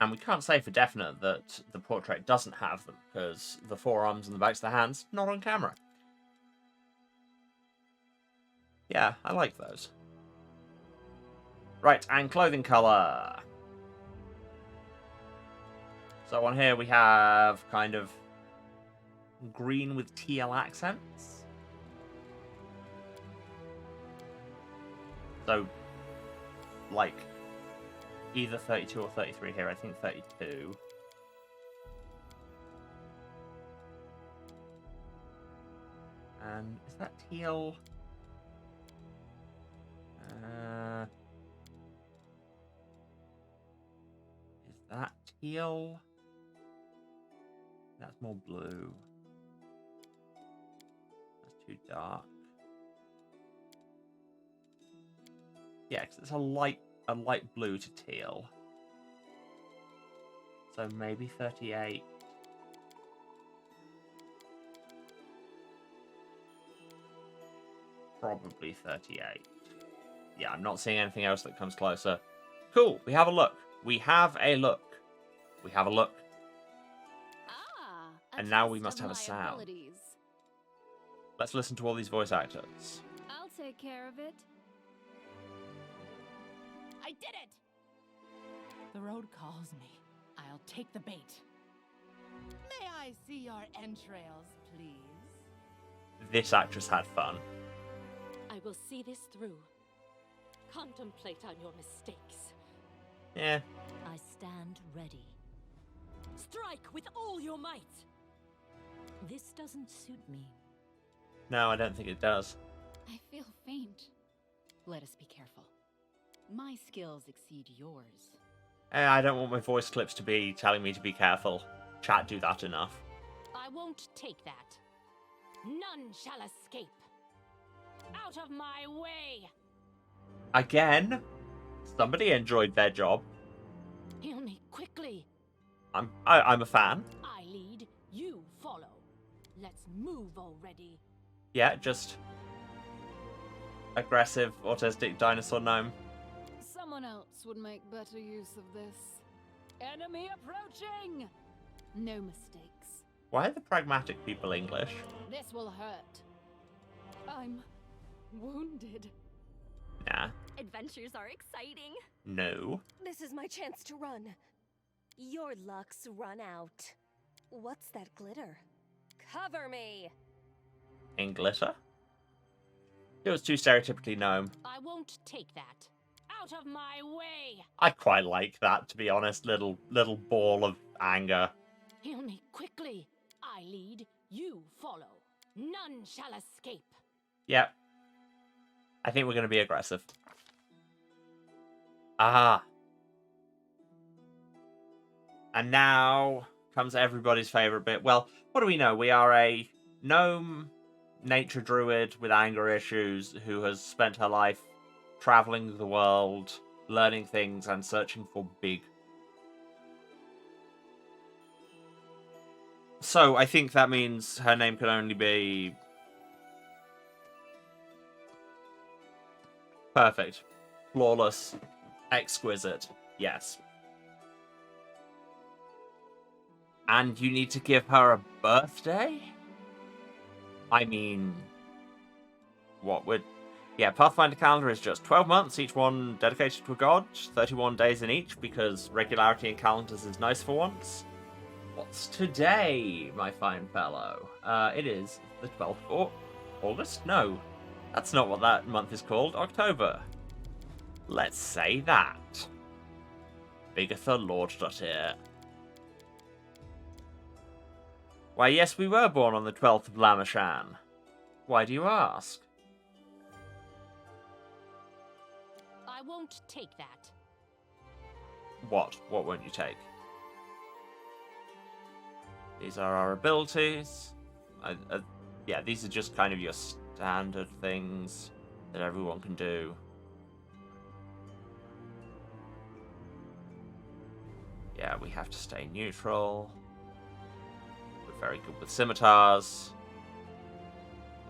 And we can't say for definite that the portrait doesn't have them, because the forearms and the backs of the hands, not on camera. Yeah, I like those. Right, and clothing colour. So on here we have kind of green with teal accents. So, like, either 32 or 33 here. I think 32. And is that teal? Is that teal? That's more blue. That's too dark. Yeah, because it's a light blue to teal. So maybe 38. Probably 38. Yeah, I'm not seeing anything else that comes closer. Cool, we have a look. We have a look. We have a look. And now we must have a sound. Let's listen to all these voice actors. I'll take care of it. I did it! The road calls me. I'll take the bait. May I see your entrails, please? This actress had fun. I will see this through. Contemplate on your mistakes. Yeah. I stand ready. Strike with all your might. This doesn't suit me. No, I don't think it does. I feel faint. Let us be careful. My skills exceed yours. I don't want my voice clips to be telling me to be careful. Chat do that enough. I won't take that. None shall escape. Out of my way! Again? Somebody enjoyed their job. Heal me quickly. I'm a fan. I lead, you follow. Let's move already. Yeah, just aggressive autistic dinosaur gnome. Someone else would make better use of this. Enemy approaching! No mistakes. Why are the pragmatic people English? This will hurt. I'm wounded. Nah. Adventures are exciting. No. This is my chance to run. Your luck's run out. What's that glitter? Cover me! In glitter? It was too stereotypically gnome. I won't take that. Out of my way! I quite like that, to be honest. Little ball of anger. Heal me quickly. I lead, you follow. None shall escape. Yep. I think we're going to be aggressive. Ah. And now comes everybody's favourite bit. Well, what do we know? We are a gnome nature druid with anger issues who has spent her life travelling the world, learning things, and searching for big. So I think that means her name can only be... perfect. Flawless. Exquisite. Yes. And you need to give her a birthday? I mean... what would... yeah, Pathfinder calendar is just 12 months, each one dedicated to a god, 31 days in each, because regularity in calendars is nice for once. What's today, my fine fellow? It is the 12th of August? No, that's not what that month is called. October. Let's say that. Bigitha Lord.here. Why, yes, we were born on the 12th of Lamashan. Why do you ask? I won't take that. What? What won't you take? These are our abilities. Yeah, these are just kind of your standard things that everyone can do. Yeah, we have to stay neutral. We're very good with scimitars.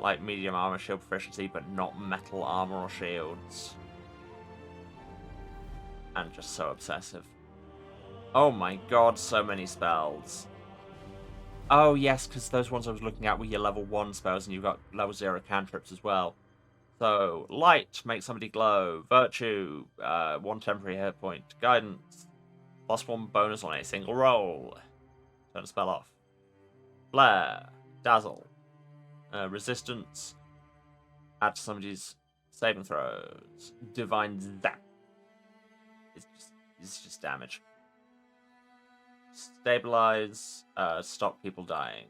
Light, medium armor, shield proficiency, but not metal armor or shields. And just so obsessive. Oh my god, so many spells. Oh yes, because those ones I was looking at were your level 1 spells, and you've got level 0 cantrips as well. So, light, make somebody glow. Virtue, 1 temporary hit point. Guidance, +1 bonus on a single roll. Turn a spell off. Flare, dazzle. Resistance, add to somebody's saving throws. Divine zap. It's just damage. Stabilize, stop people dying.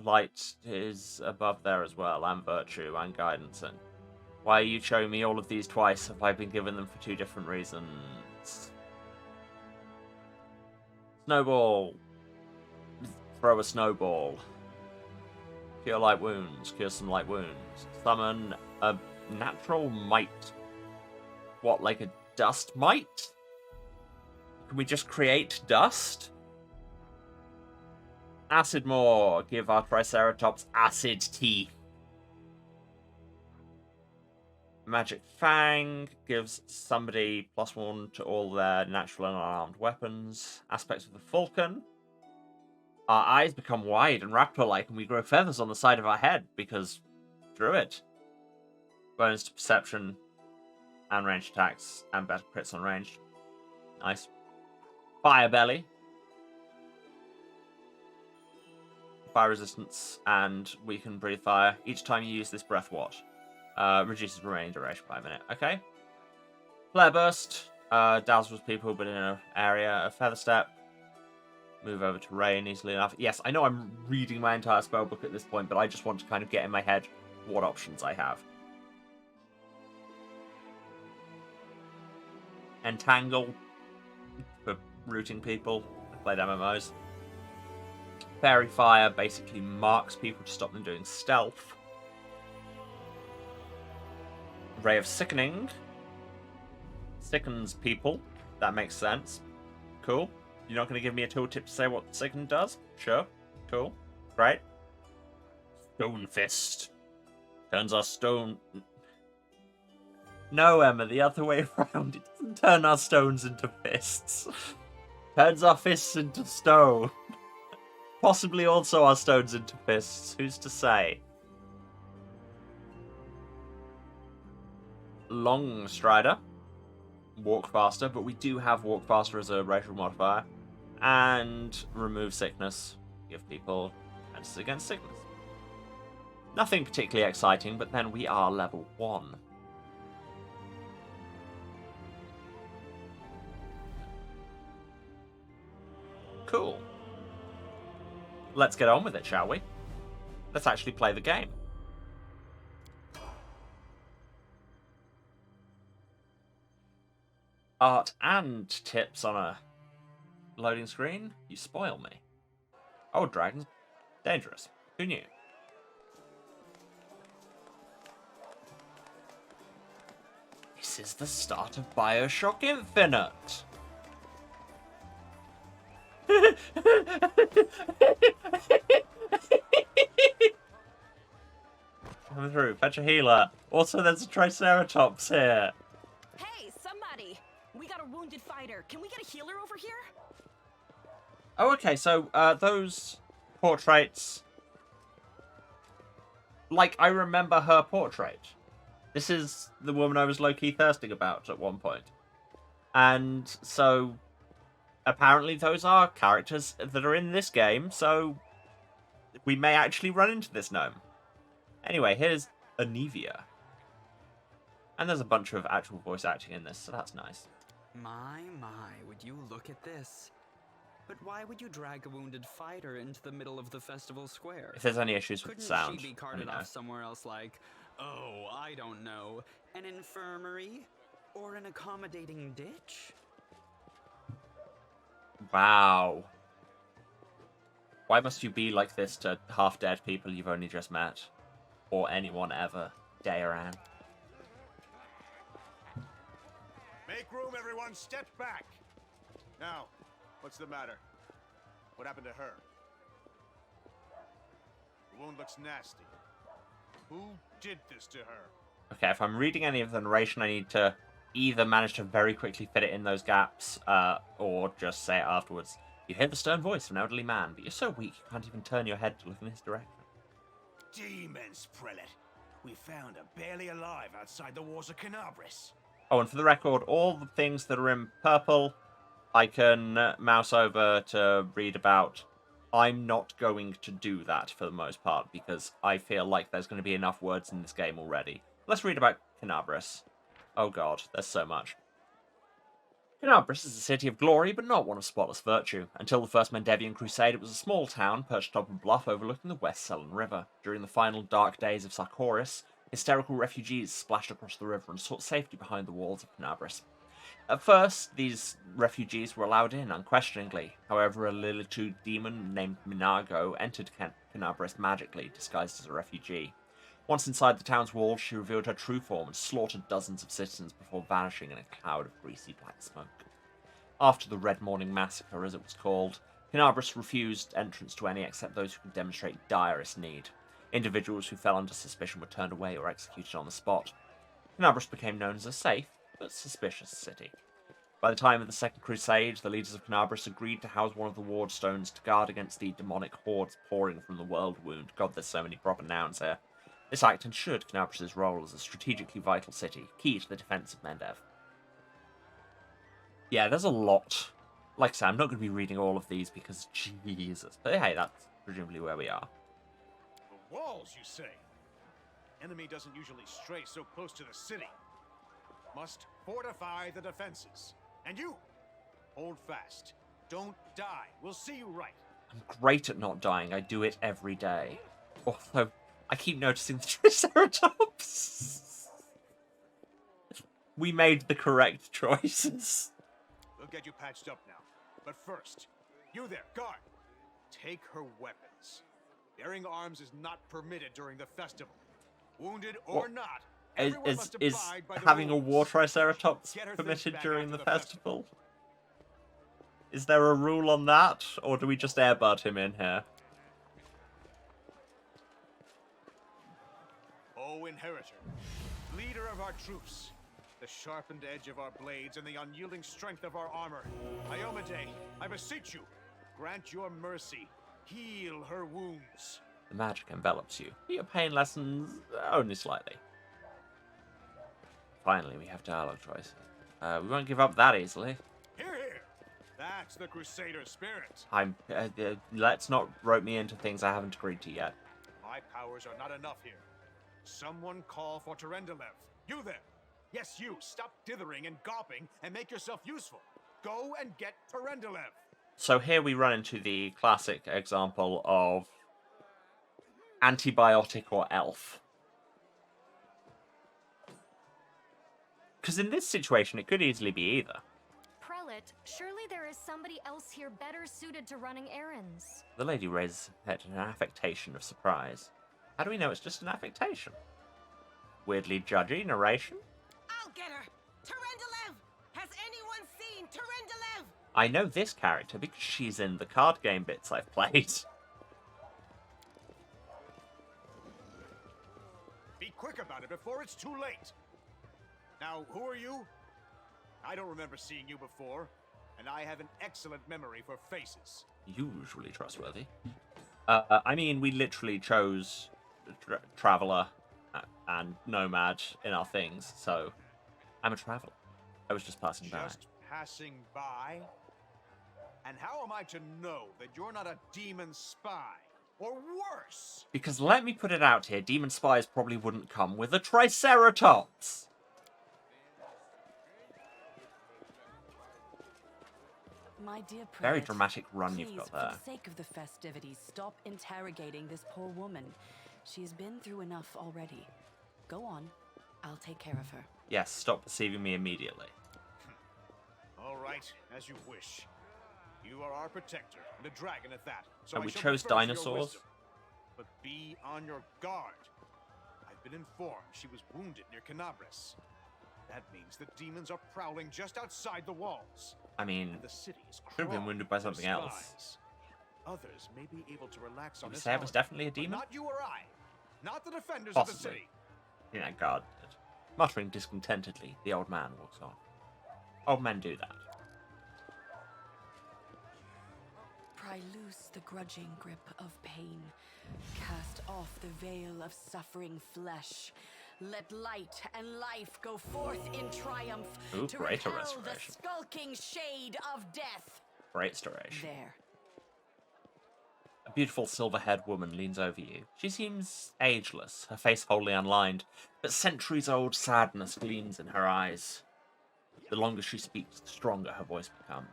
Light is above there as well, and virtue, and guidance. And why are you showing me all of these twice? Have I been given them for 2 different reasons? Snowball. Throw a snowball. Cure light wounds. Cure some light wounds. Summon a natural might. What, like a dust might? Can we just create dust? Acid Maw. Give our Triceratops acid teeth. Magic Fang gives somebody +1 to all their natural and unarmed weapons. Aspects of the Falcon. Our eyes become wide and raptor-like, and we grow feathers on the side of our head because Druid. Bonus to perception and ranged attacks, and better crits on ranged. Nice. Fire Belly. Fire resistance, and we can breathe fire. Each time you use this breath, what? Reduces remaining duration by a minute. Okay. Flare Burst. Dazzles people, but in an area. A Feather Step. Move over to rain easily enough. Yes, I know I'm reading my entire spellbook at this point, but I just want to kind of get in my head what options I have. Entangle for rooting people. I played MMOs. Fairy Fire basically marks people to stop them doing stealth. Ray of Sickening sickens people. That makes sense. Cool. You're not going to give me a tooltip to say what Sicken does? Sure. Cool. Great. Stone Fist. Turns our stone... No, Emma, the other way around. It doesn't turn our stones into fists. Turns our fists into stone. Possibly also our stones into fists. Who's to say? Long Strider. Walk faster, but we do have walk faster as a racial modifier. And remove sickness. Give people defenses against sickness. Nothing particularly exciting, but then we are level 1. Cool. Let's get on with it, shall we? Let's actually play the game. Art and tips on a loading screen? You spoil me. Oh, dragons. Dangerous. Who knew? This is the start of BioShock Infinite. Come through, fetch a healer. Also, there's a Triceratops here. Hey, somebody! We got a wounded fighter. Can we get a healer over here? Oh, okay, so those portraits... Like, I remember her portrait. This is the woman I was low-key thirsting about at one point. And so, apparently those are characters that are in this game, so we may actually run into this gnome. Anyway, here's Anivia. And there's a bunch of actual voice acting in this, so that's nice. My, would you look at this? But why would you drag a wounded fighter into the middle of the festival square? If there's any issues with the Couldn't sound, she be carted off somewhere else like, oh, I don't know, an infirmary? Or an accommodating ditch? Wow. Why must you be like this to half-dead people you've only just met? Or anyone ever, Dayaran? Make room, everyone. Step back. Now, what's the matter? What happened to her? The wound looks nasty. Who did this to her? Okay, if I'm reading any of the narration, I need to either manage to very quickly fit it in those gaps, or just say it afterwards. You hear the stern voice of an elderly man, but you're so weak you can't even turn your head to look in his direction. Demons, Prelate. We found her barely alive outside the walls of Canabris. Oh, and for the record, all the things that are in purple, I can mouse over to read about. I'm not going to do that for the most part, because I feel like there's going to be enough words in this game already. Let's read about Canabris. Oh god, there's so much. Canabris is a city of glory, but not one of spotless virtue. Until the First Mendevian Crusade, it was a small town perched atop a bluff overlooking the West Selyn River. During the final dark days of Sarkoris, hysterical refugees splashed across the river and sought safety behind the walls of Canabris. At first, these refugees were allowed in unquestioningly. However, a Lilitu demon named Minago entered Canabris magically, disguised as a refugee. Once inside the town's walls, she revealed her true form and slaughtered dozens of citizens before vanishing in a cloud of greasy black smoke. After the Red Morning Massacre, as it was called, Canabris refused entrance to any except those who could demonstrate direst need. Individuals who fell under suspicion were turned away or executed on the spot. Canabris became known as a safe, but suspicious city. By the time of the Second Crusade, the leaders of Canabris agreed to house one of the ward stones to guard against the demonic hordes pouring from the World Wound. God, there's so many proper nouns here. This act ensured Canabris' role as a strategically vital city, key to the defense of Mendev. Yeah, there's a lot. Like I said, I'm not going to be reading all of these because, Jesus. But hey, that's presumably where we are. The walls, you say? Enemy doesn't usually stray so close to the city. Must fortify the defenses. And you, hold fast. Don't die. We'll see you right. I'm great at not dying. I do it every day. Although, I keep noticing the Triceratops. we made the correct choices. We'll get you patched up now. But first, you there, guard. Take her weapons. Bearing arms is not permitted during the festival. Wounded or not, everyone must Is abide by the having a rules. war triceratops Get her things permitted back during after the the festival? Is there a rule on that, or do we just airbud him in here? O Inheritor, leader of our troops, the sharpened edge of our blades and the unyielding strength of our armor, Iomade, I beseech you, grant your mercy, heal her wounds. The magic envelops you. Your pain lessens only slightly. Finally, we have dialogue choices. We won't give up that easily. Hear, hear! That's the Crusader spirit. Let's not rope me into things I haven't agreed to yet. My powers are not enough here. Someone call for Terendelev. You there! Yes, you! Stop dithering and gawping and make yourself useful. Go and get Terendelev! So here we run into the classic example of antibiotic or elf. Because in this situation, it could easily be either. Prelate, surely there is somebody else here better suited to running errands. The lady raises her head in an affectation of surprise. How do we know it's just an affectation? Weirdly judgy narration? I'll get her! Terendelev! Has anyone seen Terendelev? I know this character because she's in the card game bits I've played. Be quick about it before it's too late. Now, who are you? I don't remember seeing you before, and I have an excellent memory for faces. Usually trustworthy. I mean, we literally chose Traveler and Nomad in our things, so I'm a traveler. I was just passing by. Just passing by? And how am I to know that you're not a demon spy? Or worse? Because let me put it out here, demon spies probably wouldn't come with a Triceratops. My dear Prelate, Very dramatic run you've please, got for there. the sake of the festivities, stop interrogating this poor woman. She's been through enough already. Go on. I'll take care of her. Yes, stop deceiving me immediately. All right, as you wish. You are our protector, and a dragon at that. So And I we shall chose defer to your dinosaurs? wisdom. But be on your guard. I've been informed she was wounded near Canabres. That means the demons are prowling just outside the walls. I mean, And the city is could have been wounded by crawling with something else. spies. Others may be able to relax on Did we this say it was holiday, definitely a but demon? not you or I. Not the defenders of the Possibly. city. Yeah, guard did. Muttering discontentedly, the old man walks on. Old men do that. Pry loose the grudging grip of pain. Cast off the veil of suffering flesh. Let light and life go forth in triumph Ooh, to greater repel the restoration. skulking shade of death. Great restoration. There. A beautiful silver-haired woman leans over you. She seems ageless, her face wholly unlined, but centuries-old sadness gleams in her eyes. The longer she speaks, the stronger her voice becomes.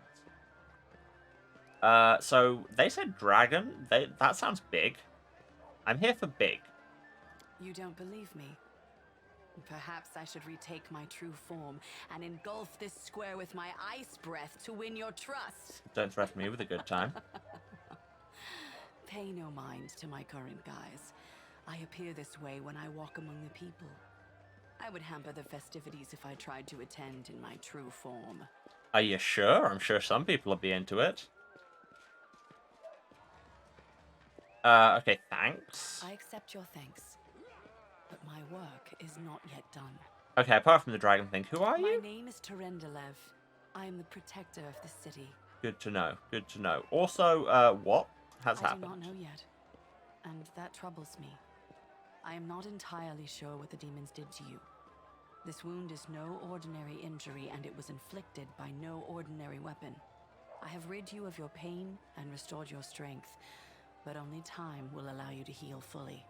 So they said dragon. That sounds big. I'm here for big. You don't believe me? Perhaps I should retake my true form and engulf this square with my ice breath to win your trust. Don't threaten me with a good time. Pay no mind to my current guise. I appear this way when I walk among the people. I would hamper the festivities if I tried to attend in my true form. Are you sure? I'm sure some people will be into it. Okay, thanks. I accept your thanks, but my work is not yet done. Okay, apart from the dragon thing, who are My you? name is Terendelev. I am the protector of the city. Good to know. Good to know. Also, what has I happened? do not know yet, and that troubles me. I am not entirely sure what the demons did to you. This wound is no ordinary injury, and it was inflicted by no ordinary weapon. I have rid you of your pain and restored your strength, but only time will allow you to heal fully.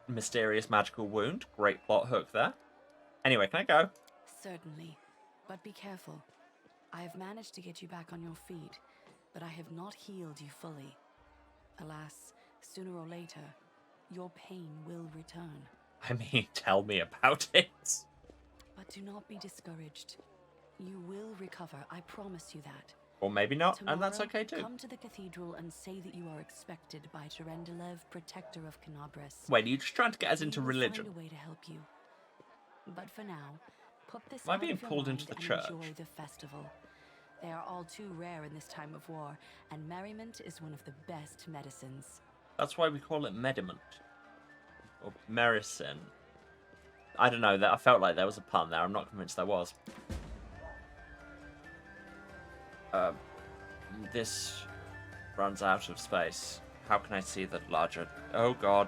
Mysterious magical wound. Great plot hook there. Anyway, can I go? Certainly, but be careful. I have managed to get you back on your feet, but I have not healed you fully. Alas, sooner or later, your pain will return. I mean, tell me about it. But do not be discouraged. You will recover, I promise you that. Or maybe not, and that's Tomorrow, okay too. come to the cathedral and say that you are expected by Terendelev, protector of Canabris. Wait, are you just trying to get us He into will religion? find a way to help you. But for now, put this Am I out being of your pulled mind into the and church? enjoy the festival. They are all too rare in this time of war, and merriment is one of the best medicines. That's why we call it mediment. Or mericin. I don't know, that I felt like there was a pun there. I'm not convinced there was. This runs out of space. How can I see that larger? Oh god.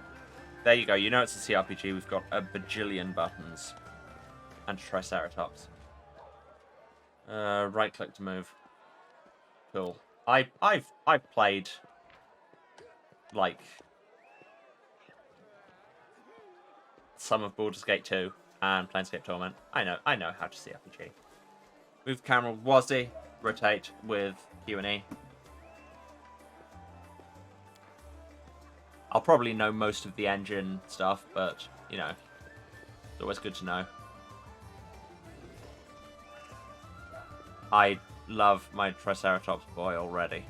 There you go. You know it's a CRPG. We've got a bajillion buttons. And Triceratops. Right click to move. Cool. I've played like some of Baldur's Gate 2 and Planescape Torment. I know how to CRPG. Move camera with WASD, rotate with Q and E. I'll probably know most of the engine stuff, but you know, it's always good to know. I love my Triceratops boy already.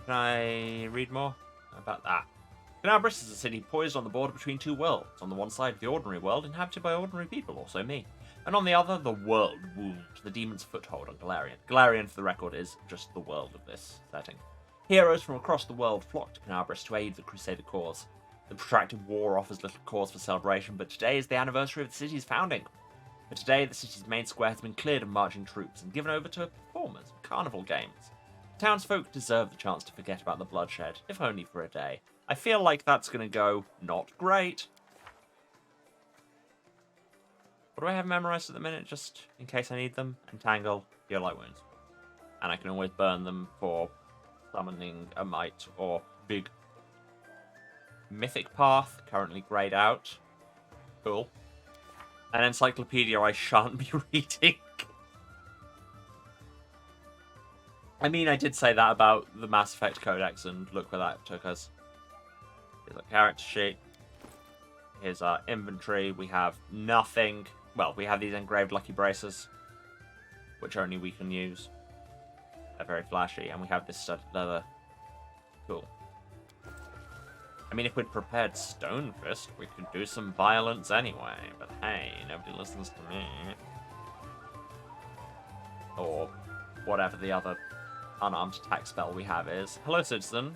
Can I read more about that? Canabris is a city poised on the border between two worlds. On the one side, the ordinary world, inhabited by ordinary people, also me. And on the other, the world wound, the demon's foothold on Galarian. Galarian, for the record, is just the world of this setting. Heroes from across the world flock to Canabris to aid the Crusader cause. The protracted war offers little cause for celebration, but today is the anniversary of the city's founding. For today, the city's main square has been cleared of marching troops and given over to performers and carnival games. Townsfolk deserve the chance to forget about the bloodshed, if only for a day. I feel like that's going to go not great. What do I have memorized at the minute, just in case I need them? Entangle, Heal Light Wounds. And I can always burn them for summoning a Might or big. Mythic Path, currently grayed out. Cool. An encyclopedia I shan't be reading. I mean, I did say that about the Mass Effect Codex, and look where that took us. Here's our character sheet. Here's our inventory. We have nothing. Well, we have these engraved lucky braces, which only we can use. They're very flashy, and we have this studded leather. Cool. I mean, if we'd prepared Stonefist, we could do some violence anyway, but hey, nobody listens to me. Or whatever the other unarmed attack spell we have is. Hello, citizen.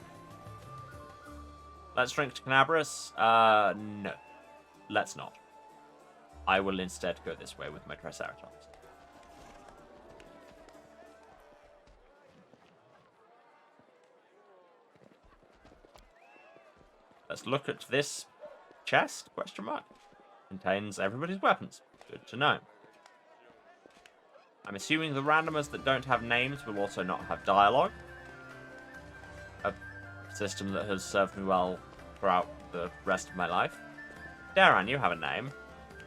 Let's drink to Canabris. No. Let's not. I will instead go this way with my Triceratops. Let's look at this chest, question mark. Contains everybody's weapons. Good to know. I'm assuming the randomers that don't have names will also not have dialogue. A system that has served me well throughout the rest of my life. Darren, you have a name.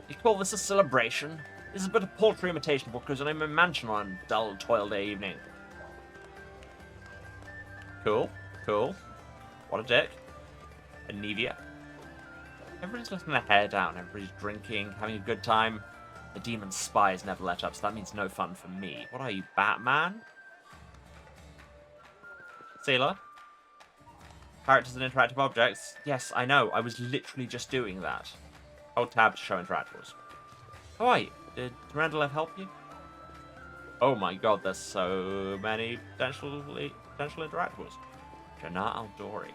You call this a celebration? This is but a paltry imitation of what goes on in my mansion on a dull, toil day evening. Cool, cool. What a dick. Anivia. Everybody's letting their hair down, everybody's drinking, having a good time. The demon's spies never let up, so that means no fun for me. What are you, Batman? Sealer? Characters and interactive objects? Yes, I know, I was literally just doing that. Hold tab to show interactables. How are you? Did Randall help you? Oh my god, there's so many potential interactables. Jana Aldori.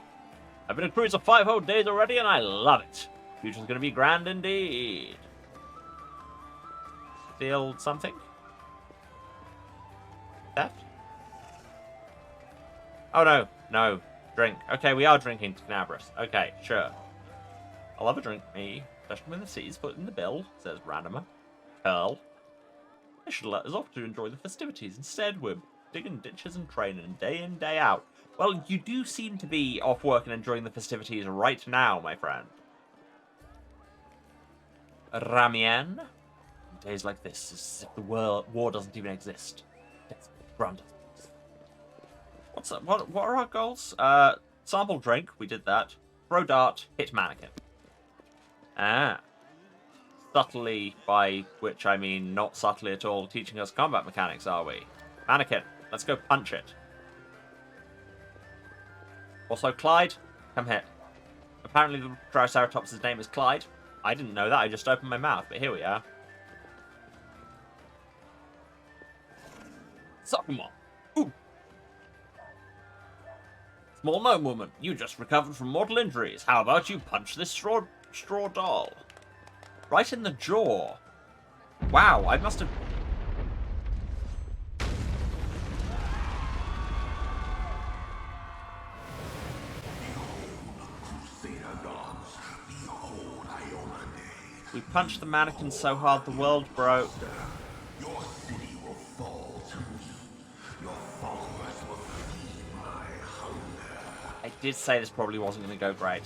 I've been a cruise for 5 whole days already, and I love it. Future's gonna be grand indeed. Feel something? Theft? Oh no, no. Drink. Okay, we are drinking to Canabris. Okay, sure. I'll have a drink, me. Especially when the city's put in the bill, says Randomer. Curl. They should let us off to enjoy the festivities. Instead, we're digging ditches and training day in, day out. Well, you do seem to be off work and enjoying the festivities right now, my friend. Ramien. Days like this, as if the war doesn't even exist. What's up? What are our goals? Sample drink, we did that. Throw dart, hit mannequin. Ah. subtly, by which I mean not subtly at all, teaching us combat mechanics, are we? Mannequin, let's go punch it. Also, Clyde, come here. Apparently the Triceratops' name is Clyde. I didn't know that, I just opened my mouth, but here we are. Sophomore. Ooh. Small gnome woman, you just recovered from mortal injuries. How about you punch this straw doll? Right in the jaw. Wow, I must have... We punched the mannequin so hard the world broke. Your city will fall to me. Your followers will feed my hunger. I did say this probably wasn't going to go great.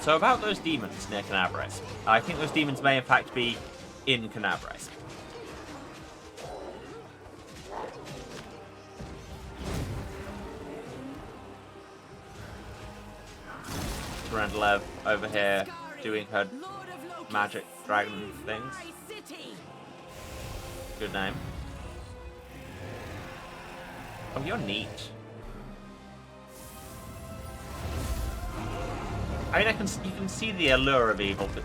So about those demons near Canabres. I think those demons may in fact be in Canabres. Randalev over here doing her magic dragon things. Good name. Oh, you're neat. I mean, you can see the allure of evil, but...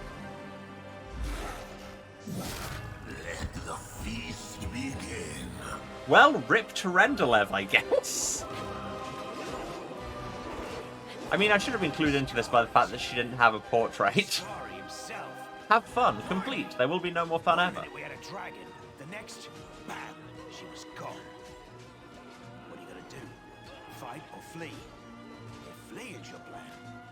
Let the feast begin. Well, rip to Rendelev, I guess. I mean, I should have included into this by the fact that she didn't have a portrait. Have fun, complete. There will be no more fun ever. We had a dragon. The next, bam, she was gone. What are you gonna do? Fight or flee? If flee is your plan,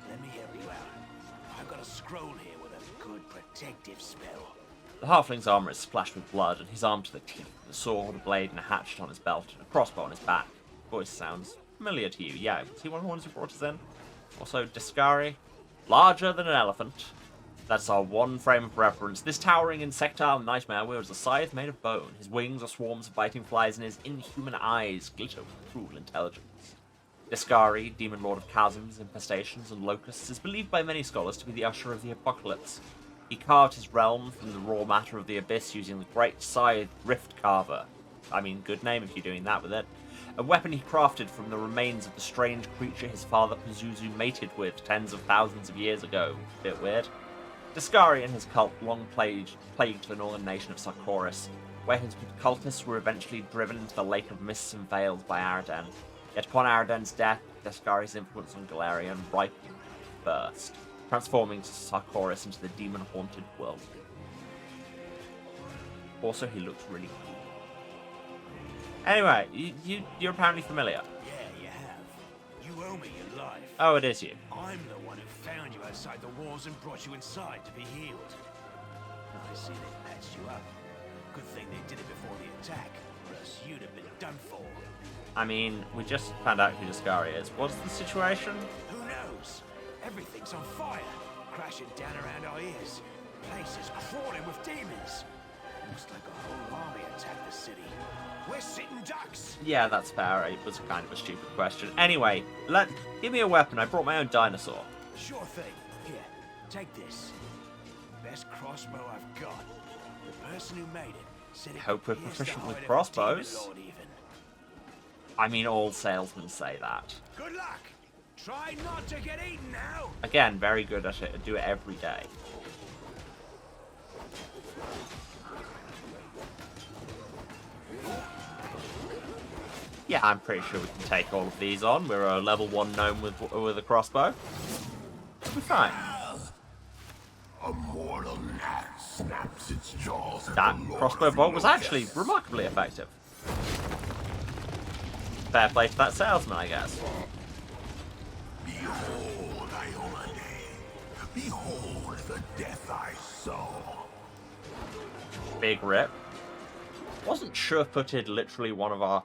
let me help you out. I've got a scroll here with a good protective spell. The halfling's armor is splashed with blood, and he's armed to the teeth, with a sword, a blade, and a hatchet on his belt, and a crossbow on his back. Voice sounds familiar to you. Yeah, is he one of the ones who brought us in? Also, Discari, larger than an elephant. That's our one frame of reference. This towering insectile nightmare wields a scythe made of bone. His wings are swarms of biting flies, and his inhuman eyes glitter with cruel intelligence. Discari, demon lord of chasms, infestations, and locusts, is believed by many scholars to be the usher of the apocalypse. He carved his realm from the raw matter of the abyss using the great scythe Rift Carver. I mean, good name if you're doing that with it. A weapon he crafted from the remains of the strange creature his father Pazuzu mated with tens of thousands of years ago. Bit weird. Discari and his cult long plagued the northern nation of Sarkoris, where his cultists were eventually driven into the Lake of Mists and Veils by Araden. Yet upon Araden's death, Discari's influence on Galarian ripened first, transforming Sarkoris into the demon-haunted world. Also, he looks really cool. Anyway, you're apparently familiar. Yeah, you have. You owe me your life. Oh, it is you. I'm the one who found you outside the walls and brought you inside to be healed. I see they patched you up. Good thing they did it before the attack, or else you'd have been done for. I mean, we just found out who Discari is. What's the situation? Who knows? Everything's on fire, crashing down around our ears. Place is crawling with demons. Looks like a whole army attacked the city. We're sitting ducks. Yeah, that's fair. It was kind of a stupid question. Anyway, give me a weapon. I brought my own dinosaur. Sure thing. Here, take this. Best crossbow I've got. The person who made it said it Hope we're pierced the proficient with hide of a crossbows. demon lord even. I mean, all salesmen say that. Good luck. Try not to get eaten now. Again, very good at it. I do it every day. Yeah, I'm pretty sure we can take all of these on. We're a level 1 gnome with a crossbow. We're fine. A mortal gnat snaps its jaws at That the Lord crossbow of bolt was Locusts. actually remarkably effective. Fair play to that salesman, I guess. Behold, Iolade. Behold the death I sow. Big rip. Wasn't sure-footed literally one of our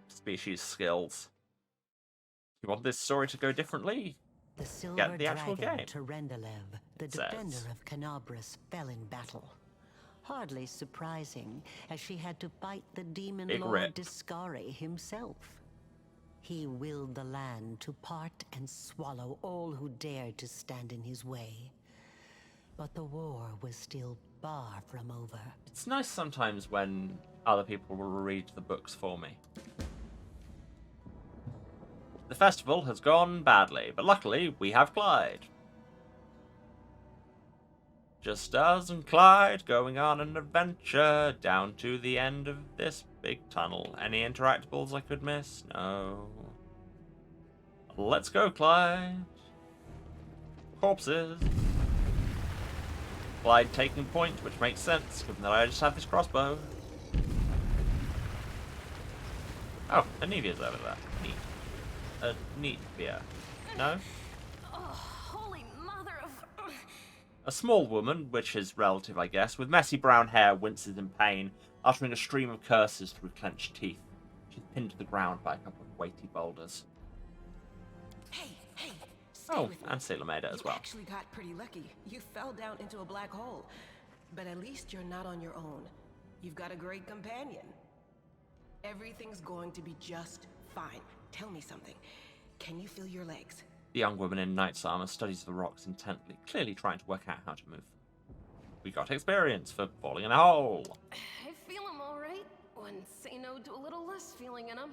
species' skills? You want this story to go differently? The silver Get the actual dragon game. Terendelev, the It defender says. of Canabras, fell in battle. Hardly surprising, as she had to fight the demon Big lord rip. Discari himself. He willed the land to part and swallow all who dared to stand in his way. But the war was still far from over. It's nice sometimes when other people will read the books for me. The festival has gone badly, but luckily we have Clyde. Just us and Clyde going on an adventure down to the end of this big tunnel. Any interactables I could miss? No. Let's go, Clyde. Corpses. Clyde taking point, which makes sense, given that I just have this crossbow. Oh, Anevia's over there. Neat. Neat beer. No? Oh, holy mother of... A small woman, which is relative, I guess, with messy brown hair, winces in pain, uttering a stream of curses through clenched teeth. She's pinned to the ground by a couple of weighty boulders. Hey, stay Oh, with me. and Sailor made it as You well. actually got pretty lucky. You fell down into a black hole. But at least you're not on your own. You've got a great companion. Everything's going to be just fine. Tell me something. Can you feel your legs? The young woman in knight's armor studies the rocks intently, clearly trying to work out how to move. We got experience for falling in a hole. I feel him all right. When say no to a little less feeling in him.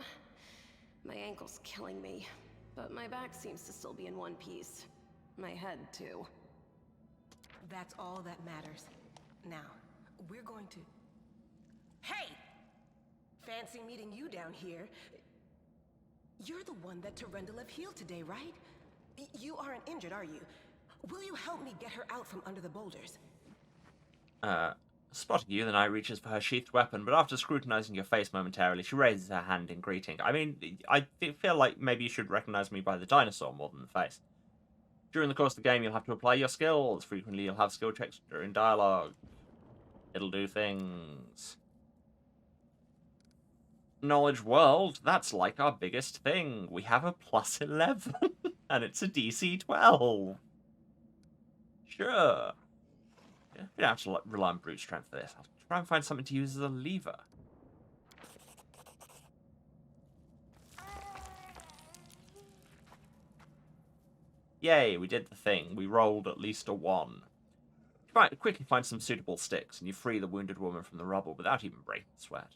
My ankle's killing me, but my back seems to still be in one piece. My head, too. That's all that matters. Now, we're going to... Hey! Fancy meeting you down here. You're the one that Terendelev healed today, right? You aren't injured, are you? Will you help me get her out from under the boulders? Spotting you, the knight reaches for her sheathed weapon, but after scrutinizing your face momentarily, she raises her hand in greeting. I mean, I feel like maybe you should recognize me by the dinosaur more than the face. During the course of the game, you'll have to apply your skills. Frequently, you'll have skill checks during dialogue. It'll do things. Knowledge world, that's like our biggest thing. We have a plus 11, and it's a DC 12. Sure. Yeah, we don't have to rely on brute strength for this. I'll try and find something to use as a lever. Yay, we did the thing. We rolled at least a 1. Quickly find some suitable sticks, and you free the wounded woman from the rubble without even breaking sweat.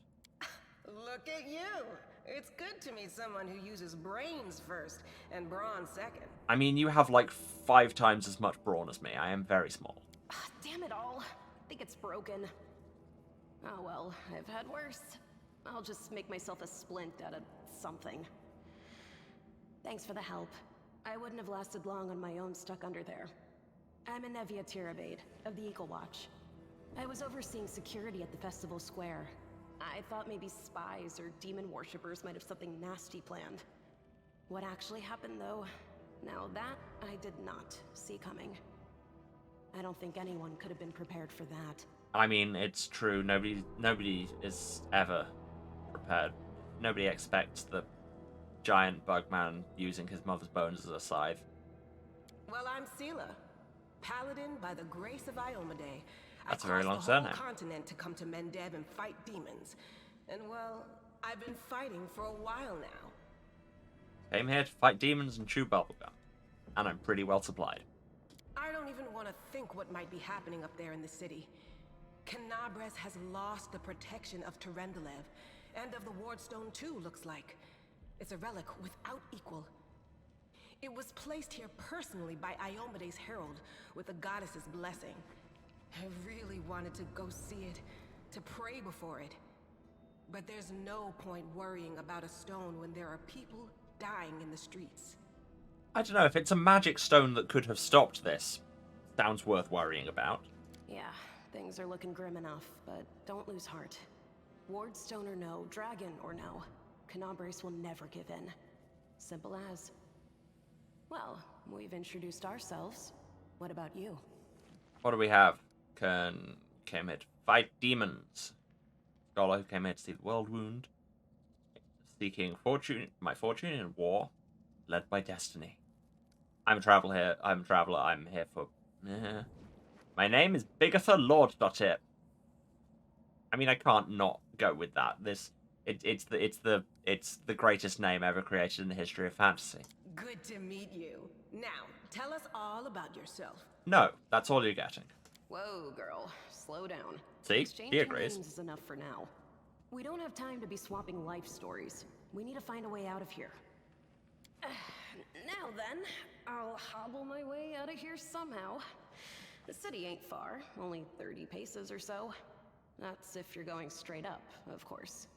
Look at you! It's good to meet someone who uses brains first and brawn second. I mean, you have like 5 times as much brawn as me. I am very small. Damn it all. I think it's broken. Oh well, I've had worse. I'll just make myself a splint out of something. Thanks for the help. I wouldn't have lasted long on my own stuck under there. I'm Anevia Tirabade, of the Eagle Watch. I was overseeing security at the festival square. I thought maybe spies or demon worshippers might have something nasty planned. What actually happened, though, now that I did not see coming. I don't think anyone could have been prepared for that. I mean, it's true. Nobody is ever prepared. Nobody expects the giant bug man using his mother's bones as a scythe. Well, I'm Sela, paladin by the grace of Iomade. That's a very long I crossed the whole surname. continent to come to Mendev and fight demons. And well, I've been fighting for a while now. Came here to fight demons and chew bubblegum. And I'm pretty well supplied. I don't even want to think what might be happening up there in the city. Canabres has lost the protection of Terendelev, and of the Wardstone too, looks like. It's a relic without equal. It was placed here personally by Iomede's herald, with the goddess's blessing. I really wanted to go see it, to pray before it. But there's no point worrying about a stone when there are people dying in the streets. I don't know, if it's a magic stone that could have stopped this, sounds worth worrying about. Yeah, things are looking grim enough, but don't lose heart. Wardstone or no, dragon or no, Canabres will never give in. Simple as. Well, we've introduced ourselves. What about you? What do we have? Came here to fight demons. Scholar who came here to see the world wound. Seeking my fortune in war, led by destiny. I'm a traveler here. I'm here for... My name is Bigitha Lord.tip. I mean, I can't not go with that. This It's the greatest name ever created in the history of fantasy. Good to meet you. Now, tell us all about yourself. No, that's all you're getting. Whoa, girl. Slow down. See? He Exchanging agrees. names is enough for now. We don't have time to be swapping life stories. We need to find a way out of here. Now then, I'll hobble my way out of here somehow. The city ain't far, only 30 paces or so. That's if you're going straight up, of course.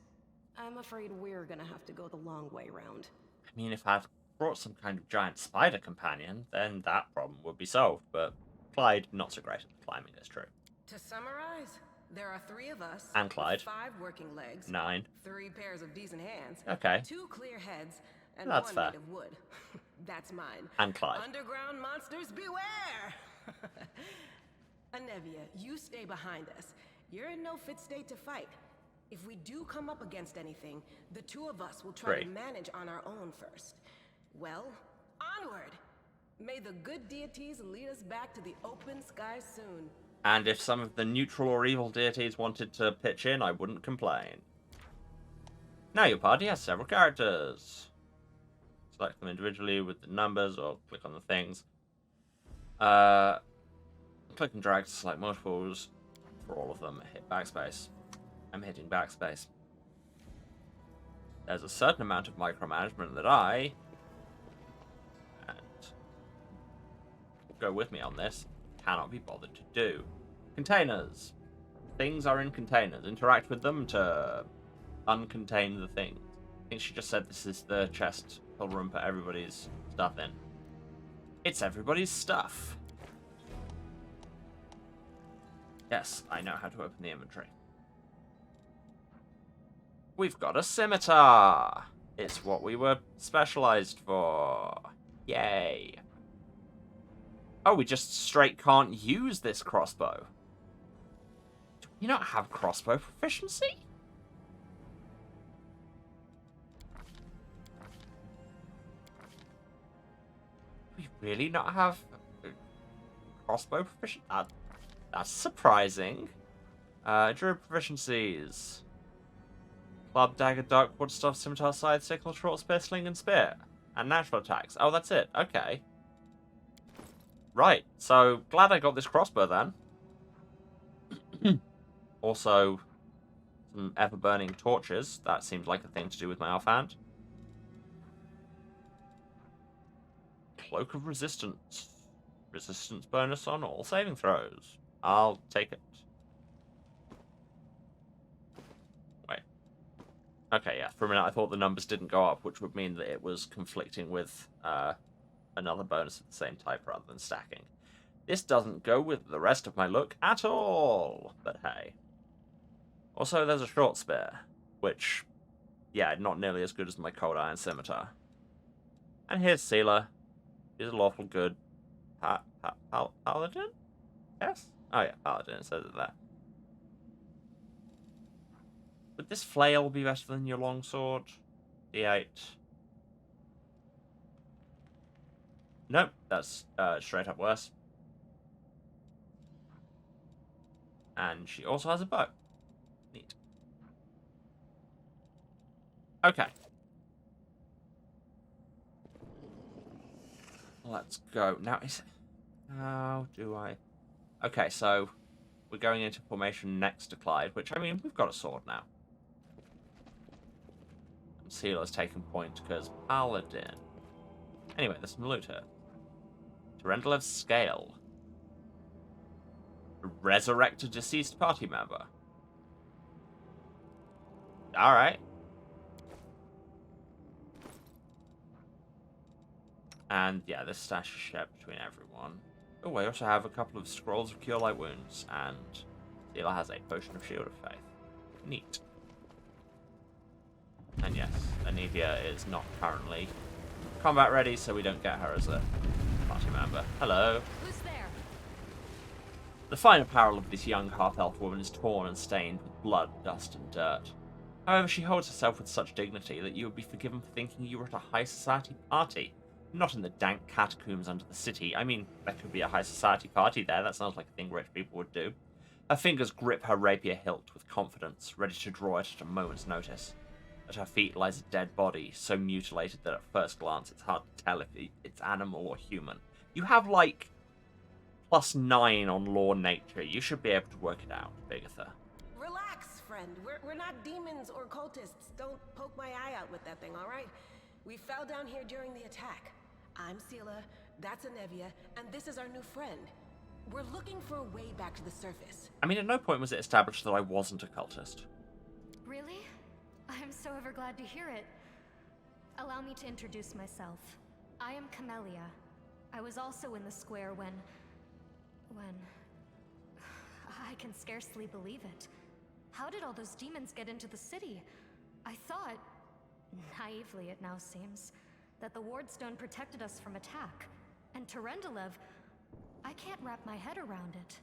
I'm afraid we're gonna have to go the long way round. I mean, if I'd brought some kind of giant spider companion, then that problem would be solved, but Clyde, not so great at climbing, is true. To summarize, there are 3 of us. And Clyde. With 5 working legs. 9. 3 pairs of decent hands. Okay. 2 clear heads. And That's 1 fair. made of wood. That's mine. And Clyde. Underground monsters beware! Anevia, you stay behind us. You're in no fit state to fight. If we do come up against anything, the 2 of us will try to manage on our own first. Well, onward! May the good deities lead us back to the open sky soon. And if some of the neutral or evil deities wanted to pitch in, I wouldn't complain. Now your party has several characters. Select them individually with the numbers or click on the things. Click and drag to select multiples. For all of them, hit backspace. I'm hitting backspace. There's a certain amount of micromanagement that I, and go with me on this, cannot be bothered to do. Containers. Things are in containers. Interact with them to uncontain the things. I think she just said this is the chest or room for everybody's stuff in. It's everybody's stuff. Yes, I know how to open the inventory. We've got a scimitar. It's what we were specialized for. Yay. Oh, we just straight can't use this crossbow. Do we not have crossbow proficiency? Do we really not have crossbow proficiency? That's surprising. Druid proficiencies. Club, dagger, dark quarterstaff, scimitar, scythe, sickle, short spear, sling, and spear. And natural attacks. Oh, that's it. Okay. Right. So, glad I got this crossbow then. Also, some ever-burning torches. That seems like a thing to do with my offhand. Cloak of Resistance. Resistance bonus on all saving throws. I'll take it. Wait. Okay, yeah. For a minute I thought the numbers didn't go up, which would mean that it was conflicting with another bonus of the same type rather than stacking. This doesn't go with the rest of my look at all, but hey. Also, there's a short spear, which, yeah, not nearly as good as my cold iron scimitar. And here's Sealer. She's a lawful good paladin? Yes? Oh yeah, paladin, it says it there. Would this flail be better than your longsword? D8. Nope, that's straight up worse. And she also has a bow. Neat. Okay. Let's go. Now, how do I... Okay, so we're going into formation next to Clyde, which, I mean, we've got a sword now. And Sealer's taking point because Paladin. Anyway, there's some loot here. Terendalev's Scale. Resurrect a deceased party member. Alright. And yeah, this stash is shared between everyone. Oh, I also have a couple of scrolls of Cure Light Wounds, and Sealer has a Potion of Shield of Faith. Neat. And yes, Anevia is not currently combat ready, so we don't get her as a party member. Hello. Who's there? The fine apparel of this young half-elf woman is torn and stained with blood, dust, and dirt. However, she holds herself with such dignity that you would be forgiven for thinking you were at a high society party. Not in the dank catacombs under the city. I mean, there could be a high society party there. That sounds like a thing rich people would do. Her fingers grip her rapier hilt with confidence, ready to draw it at a moment's notice. At her feet lies a dead body, so mutilated that at first glance it's hard to tell if it's animal or human. You have, like, +9 on law nature. You should be able to work it out, Bigitha. Relax, friend. We're not demons or cultists. Don't poke my eye out with that thing, all right? We fell down here during the attack. I'm Sela, that's Anevia, and this is our new friend. We're looking for a way back to the surface. I mean, at no point was it established that I wasn't a cultist. Really? I'm so ever glad to hear it. Allow me to introduce myself. I am Camellia. I was also in the square when... I can scarcely believe it. How did all those demons get into the city? I thought, naively it now seems, that the Wardstone protected us from attack. And Terendelev, I can't wrap my head around it.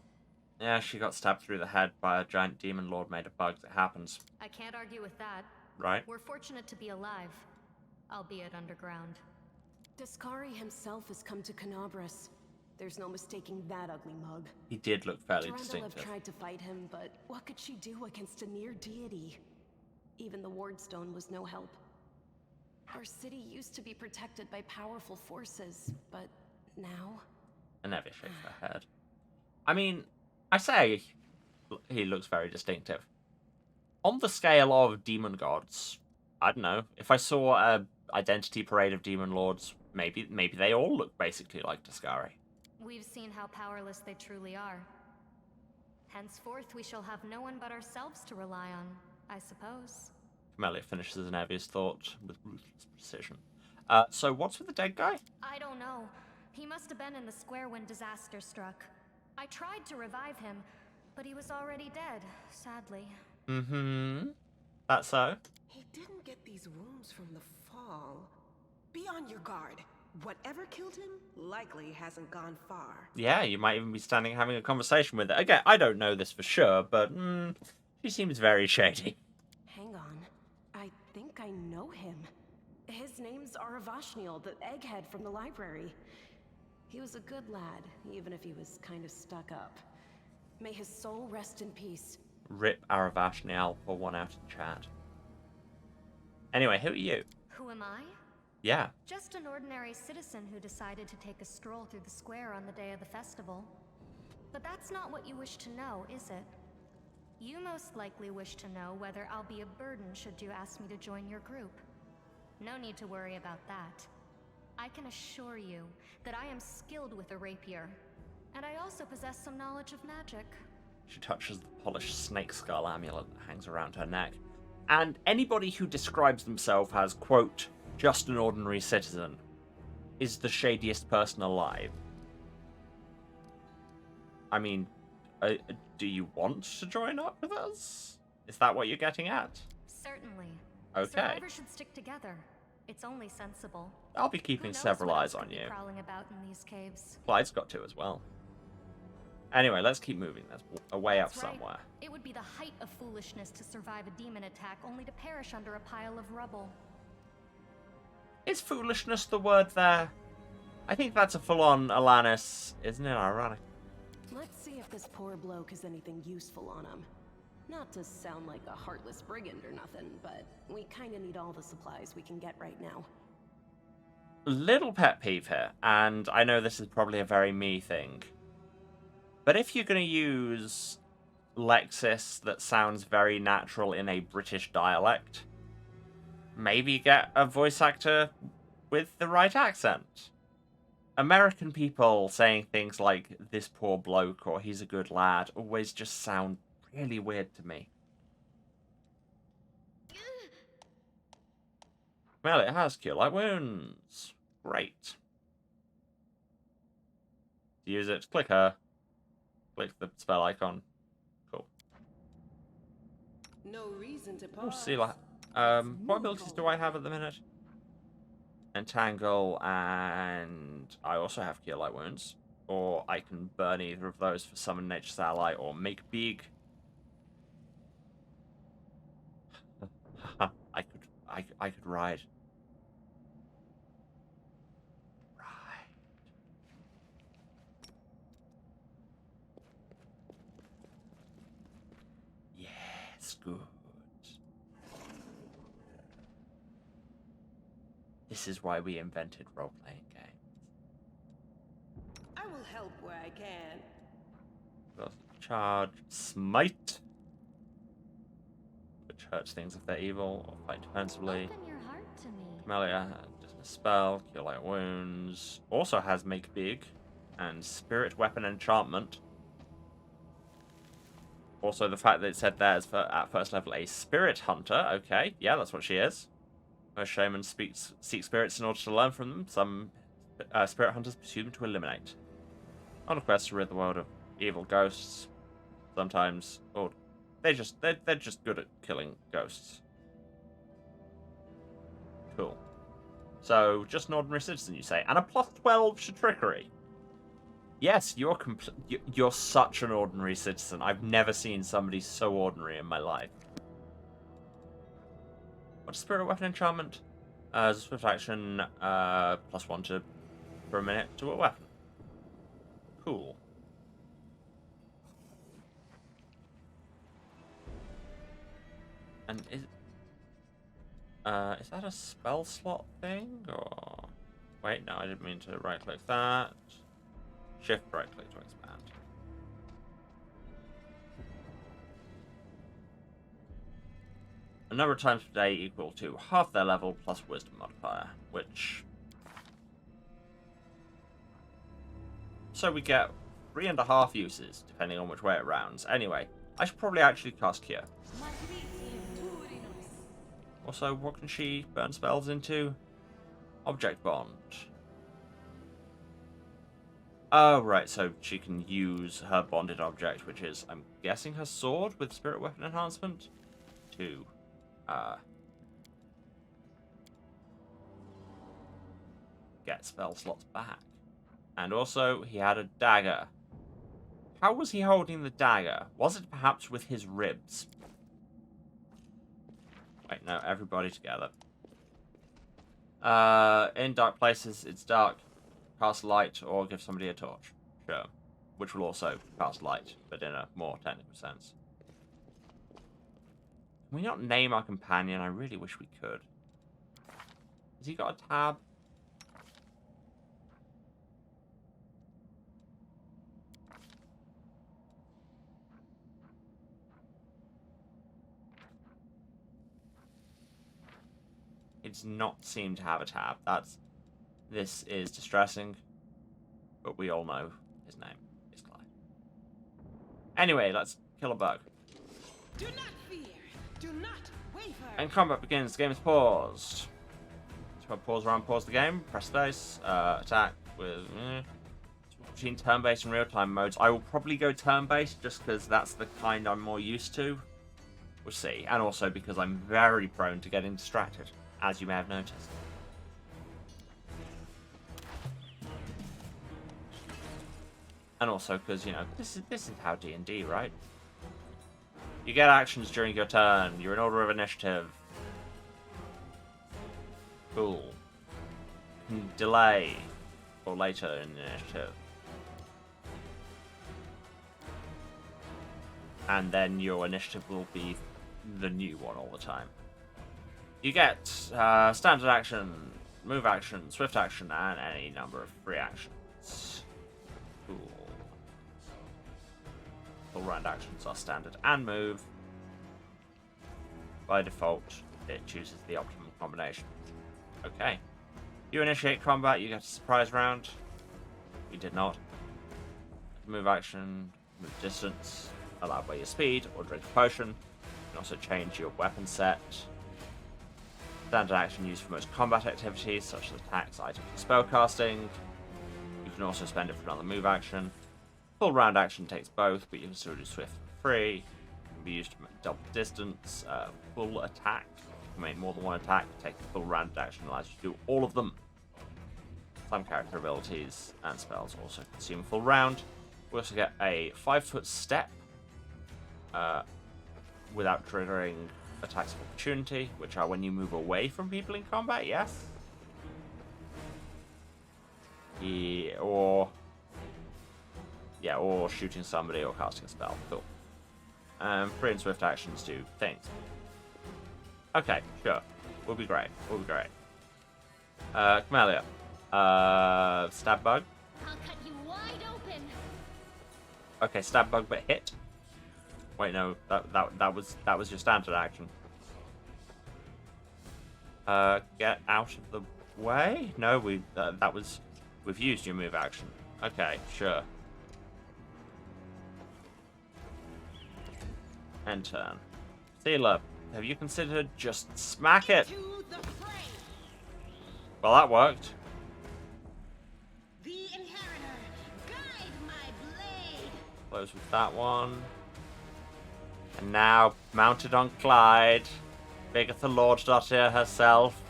Yeah, she got stabbed through the head by a giant demon lord made of bugs. It happens. I can't argue with that. Right? We're fortunate to be alive, albeit underground. Daskari himself has come to Canabras. There's no mistaking that ugly mug. He did look fairly Terendelev distinctive. tried to fight him, but what could she do against a near deity? Even the Wardstone was no help. Our city used to be protected by powerful forces, but now... Anevia shakes her head. I mean, I say he looks very distinctive. On the scale of demon gods, I don't know. If I saw a identity parade of demon lords, maybe they all look basically like Daskari. We've seen how powerless they truly are. Henceforth, we shall have no one but ourselves to rely on, I suppose. Camellia finishes Anevia's thought with ruthless precision. So what's with the dead guy? I don't know. He must have been in the square when disaster struck. I tried to revive him, but he was already dead, sadly. Mm-hmm. That's so? He didn't get these wounds from the fall. Be on your guard. Whatever killed him likely hasn't gone far. Yeah, you might even be standing having a conversation with it. Again, I don't know this for sure, but she seems very shady. Hang on. I think I know him. His name's Aravashniel, the egghead from the library. He was a good lad, even if he was kind of stuck up. May his soul rest in peace. Rip Aravashniel for one out in chat. Anyway, who are you? Who am I? Yeah. Just an ordinary citizen who decided to take a stroll through the square on the day of the festival. But that's not what you wish to know, is it? You most likely wish to know whether I'll be a burden should you ask me to join your group. No need to worry about that. I can assure you that I am skilled with a rapier, and I also possess some knowledge of magic. She touches the polished snake skull amulet that hangs around her neck. And anybody who describes themselves as, quote, just an ordinary citizen, is the shadiest person alive. I mean, do you want to join up with us? Is that what you're getting at? Certainly. Okay. Survivors should stick together. It's only sensible. I'll be keeping several eyes on you. Prowling about in these caves. Clyde's got to as well. Anyway, let's keep moving. There's a way up That's right. somewhere. It would be the height of foolishness to survive a demon attack only to perish under a pile of rubble. Is foolishness the word there? I think that's a full-on Alanis, isn't it? Ironic. Let's see if this poor bloke has anything useful on him. Not to sound like a heartless brigand or nothing, but we kinda need all the supplies we can get right now. Little pet peeve here, and I know this is probably a very me thing, but if you're going to use Lexis that sounds very natural in a British dialect, maybe get a voice actor with the right accent. American people saying things like, this poor bloke, or he's a good lad, always just sound really weird to me. Well, it has Cure Light Wounds. Great. To use it, click her. Click the spell icon. Cool. No reason to Oh, pause. see, what abilities do I have at the minute? Entangle, and I also have Cure Light Wounds. Or I can burn either of those for Summon Nature's Ally or Make Big. I could ride. Yes, good. This is why we invented role-playing games. I will help where I can. Charge Smite, which hurts things if they're evil, or fight defensively. Open your heart to me. Camellia does a spell, cure light wounds. Also has Make Big and Spirit Weapon Enchantment. Also, the fact that it said there is at first level a Spirit Hunter. Okay, yeah, that's what she is. Her shaman seek spirits in order to learn from them. Some Spirit Hunters pursue them to eliminate. On a quest to rid the world of evil ghosts. Sometimes, or they're just good at killing ghosts. Cool. So just an ordinary citizen, you say, and a +12 to trickery. Yes, you're such an ordinary citizen. I've never seen somebody so ordinary in my life. What's Spirit Weapon Enchantment? As a swift action, +1 for a minute to a weapon. Cool. And is that a spell slot thing, or... Wait, no, I didn't mean to right-click that. Shift right-click to expand. A number of times per day equal to half their level plus wisdom modifier, which... So we get 3.5 uses, depending on which way it rounds. Anyway, I should probably actually cast Cure. Also, what can she burn spells into? Object Bond. Oh, right, so she can use her bonded object, which is, I'm guessing, her sword with Spirit Weapon Enhancement, to, get spell slots back. And also, he had a dagger. How was he holding the dagger? Was it perhaps with his ribs? Wait, no, everybody together. In dark places, it's dark. Cast light or give somebody a torch. Sure. Which will also cast light, but in a more technical sense. Can we not name our companion? I really wish we could. Has he got a tab? It does not seem to have a tab. This is distressing, but we all know his name is Clyde. Anyway, let's kill a bug. Do not fear. Do not waver. And combat begins. The game is paused. So pause around, pause the game. Press space. Attack with between turn-based and real-time modes. I will probably go turn-based just because that's the kind I'm more used to. We'll see. And also because I'm very prone to getting distracted, as you may have noticed. And also because, you know, this is how D&D, right? You get actions during your turn. You're in order of initiative. Cool. You can delay for later in the initiative. And then your initiative will be the new one all the time. You get standard action, move action, swift action, and any number of free actions. Cool. All round actions are standard and move. By default, it chooses the optimum combination. Okay. You initiate combat, you get a surprise round. We did not. Move action, move distance, allowed by your speed, or drink a potion. You can also change your weapon set. Standard action used for most combat activities, such as attacks, items, and spellcasting. You can also spend it for another move action. Full round action takes both, but you can still do swift and free. It can be used to make double distance, full attack. You can make more than one attack. Take the full round action allows you to do all of them. Some character abilities and spells also consume full round. We also get a 5-foot step without triggering attacks of opportunity, which are when you move away from people in combat, yes? Or shooting somebody or casting a spell. Cool. Free and swift actions do things. Okay, sure. Will be great. Will be great. Camellia. Stab bug. I'll cut you wide open. Okay, stab bug, but hit. Wait, no, that was your standard action. Get out of the way? No, we've used your move action. Okay, sure. End turn. Sealer, have you considered just smack it? Well, that worked. The Inheritor, guide my blade. Close with that one. And now, mounted on Clyde, Bigitha Lorddottir herself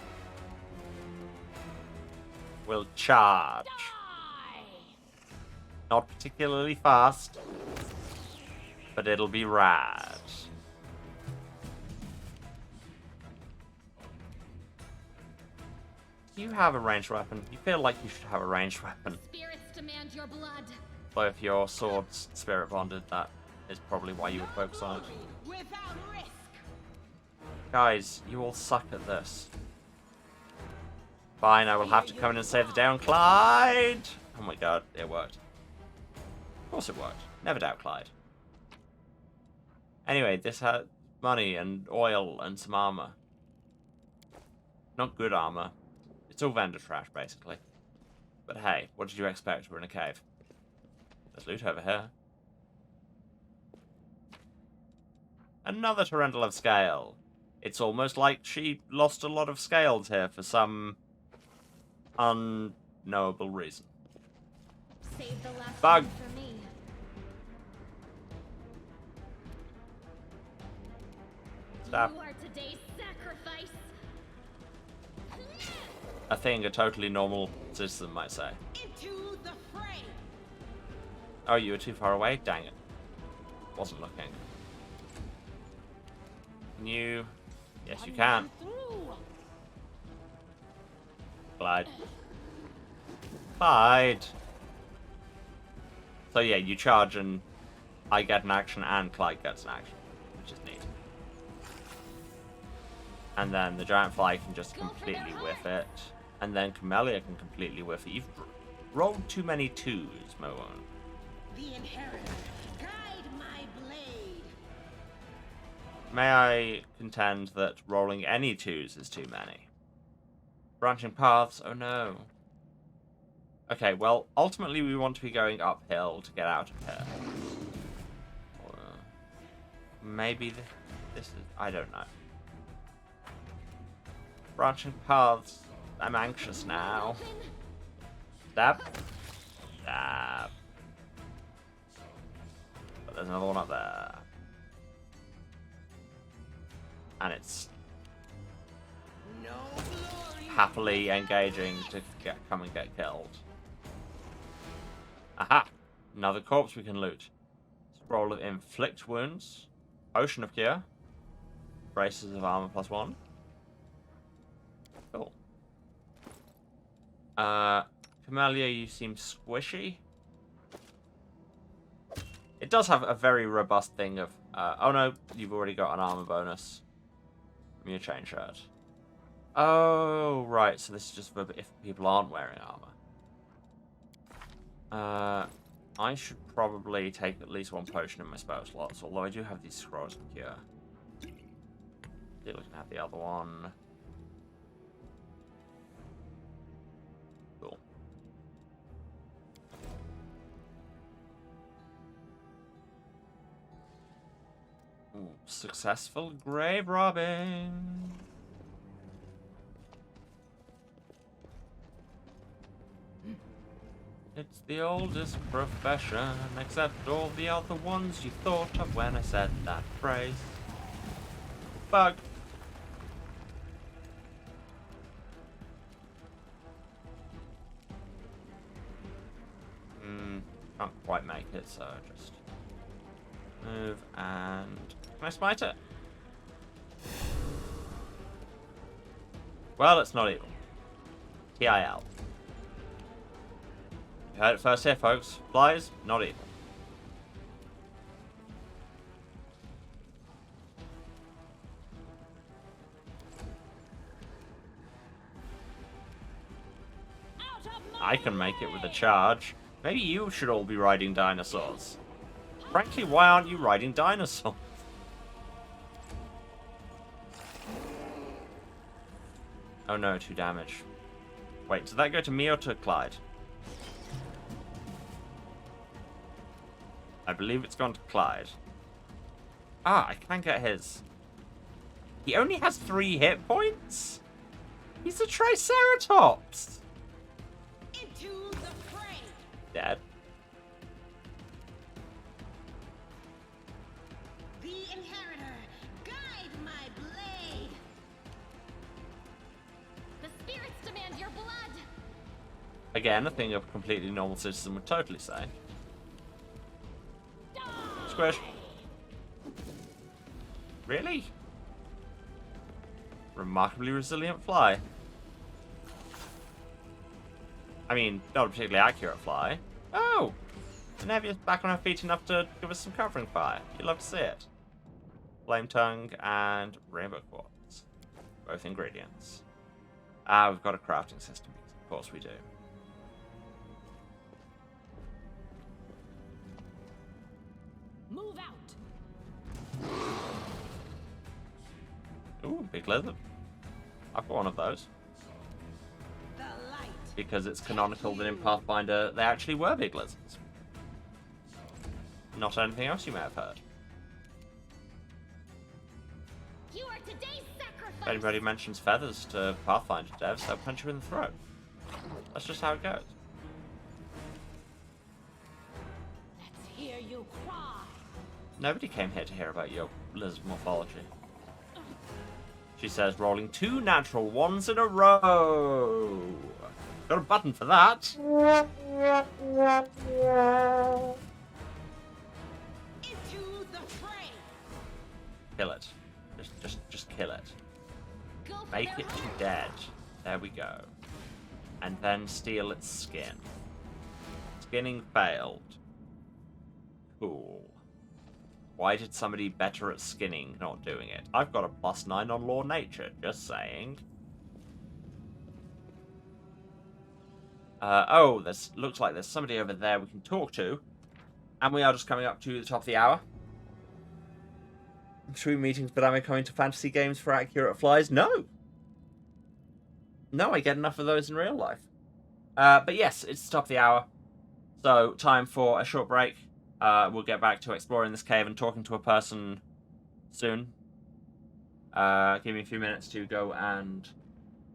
will charge. Not particularly fast, but it'll be rad. Do you have a ranged weapon? You feel like you should have a ranged weapon. Spirits demand your blood. But if your sword's spirit bonded, that is probably why you would focus on it. Without risk. Guys, you all suck at this. Fine, I will have to come in and save the day on Clyde. Oh my god, it worked. Of course it worked. Never doubt Clyde. Anyway, this had money and oil and some armor. Not good armor. It's all vendor trash, basically. But hey, what did you expect? We're in a cave. There's loot over here. Another Torrential of Scale. It's almost like she lost a lot of scales here for some unknowable reason. Save the last Bug. one for me. Stab. You are today's sacrifice. A thing a totally normal citizen might say. Into the fray. Oh, you were too far away? Dang it. Wasn't looking. Can you? Yes, you can. Glide. Clyde. So yeah, you charge and I get an action and Clyde gets an action, which is neat. And then the giant fly can just completely whiff it. And then Camellia can completely whiff it. You've rolled too many twos, Moon. The Inheritor, guide my blade. May I contend that rolling any twos is too many? Branching paths? Oh no. Okay, well, ultimately we want to be going uphill to get out of here. Or maybe this is... I don't know. Branching paths. I'm anxious now. Stab. Stab. But there's another one up there. And it's happily engaging to come and get killed. Aha! Another corpse we can loot. Scroll of inflict wounds. Potion of cure. Braces of armor +1. Cool. Camellia, you seem squishy. It does have a very robust thing of... oh no, you've already got an armor bonus from your chain shirt. Oh, right, so this is just for if people aren't wearing armor. I should probably take at least one potion in my spell slots, although I do have these scrolls of cure. Still looking at the other one. Cool. Ooh, successful grave robbing. It's the oldest profession, except all the other ones you thought of when I said that phrase. Bug. Can't quite make it, so just move and... Can I smite it? Well, it's not evil. TIL. You heard it first here, folks. Flies, not evil. I can make it with a charge. Maybe you should all be riding dinosaurs. Frankly, why aren't you riding dinosaurs? Oh no, 2 damage. Wait, did that go to me or to Clyde? I believe it's gone to Clyde. Ah, I can't get his. He only has 3 hit points? He's a Triceratops! Into the fray! Dead. The inheritor, guide my blade! The spirits demand your blood! Again, a thing a completely normal citizen would totally say. Squish. Really? Remarkably resilient fly. I mean, not a particularly accurate fly. Oh! Nevia's back on her feet enough to give us some covering fire. You'd love to see it. Flame tongue and rainbow quartz. Both ingredients. Ah, we've got a crafting system. Of course we do. Move out! Ooh, big lizard. I've got one of those. The light! Because it's canonical that in Pathfinder they actually were big lizards. Not anything else you may have heard. You are today's sacrifice! If anybody mentions feathers to Pathfinder devs, they'll punch you in the throat. That's just how it goes. Let's hear you cry! Nobody came here to hear about your lizard morphology. She says, rolling 2 natural 1s in a row. Got a button for that. Into the fray! Kill it. Just kill it. Go for Make their it to dead. There we go. And then steal its skin. Skinning failed. Cool. Why did somebody better at skinning not doing it? I've got a +9 on law nature, just saying. Oh, looks like there's somebody over there we can talk to. And we are just coming up to the top of the hour. Between meetings, but am I coming to fantasy games for accurate flies? No! No, I get enough of those in real life. But yes, it's the top of the hour. So, time for a short break. We'll get back to exploring this cave and talking to a person soon. Give me a few minutes to go and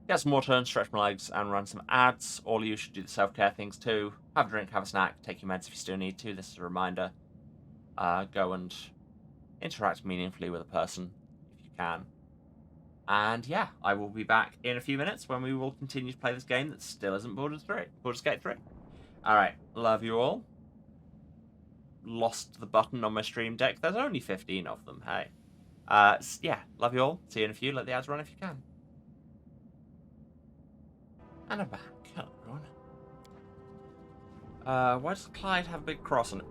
get some water and stretch my legs and run some ads. All of you should do the self-care things too. Have a drink, have a snack, take your meds if you still need to. This is a reminder. Go and interact meaningfully with a person if you can. And yeah, I will be back in a few minutes when we will continue to play this game that still isn't Baldur's Gate 3. Alright, love you all. Lost the button on my stream deck. There's only 15 of them, hey. Yeah, love you all. See you in a few. Let the ads run if you can. And I'm back. Hello, everyone. Why does Clyde have a big cross on it?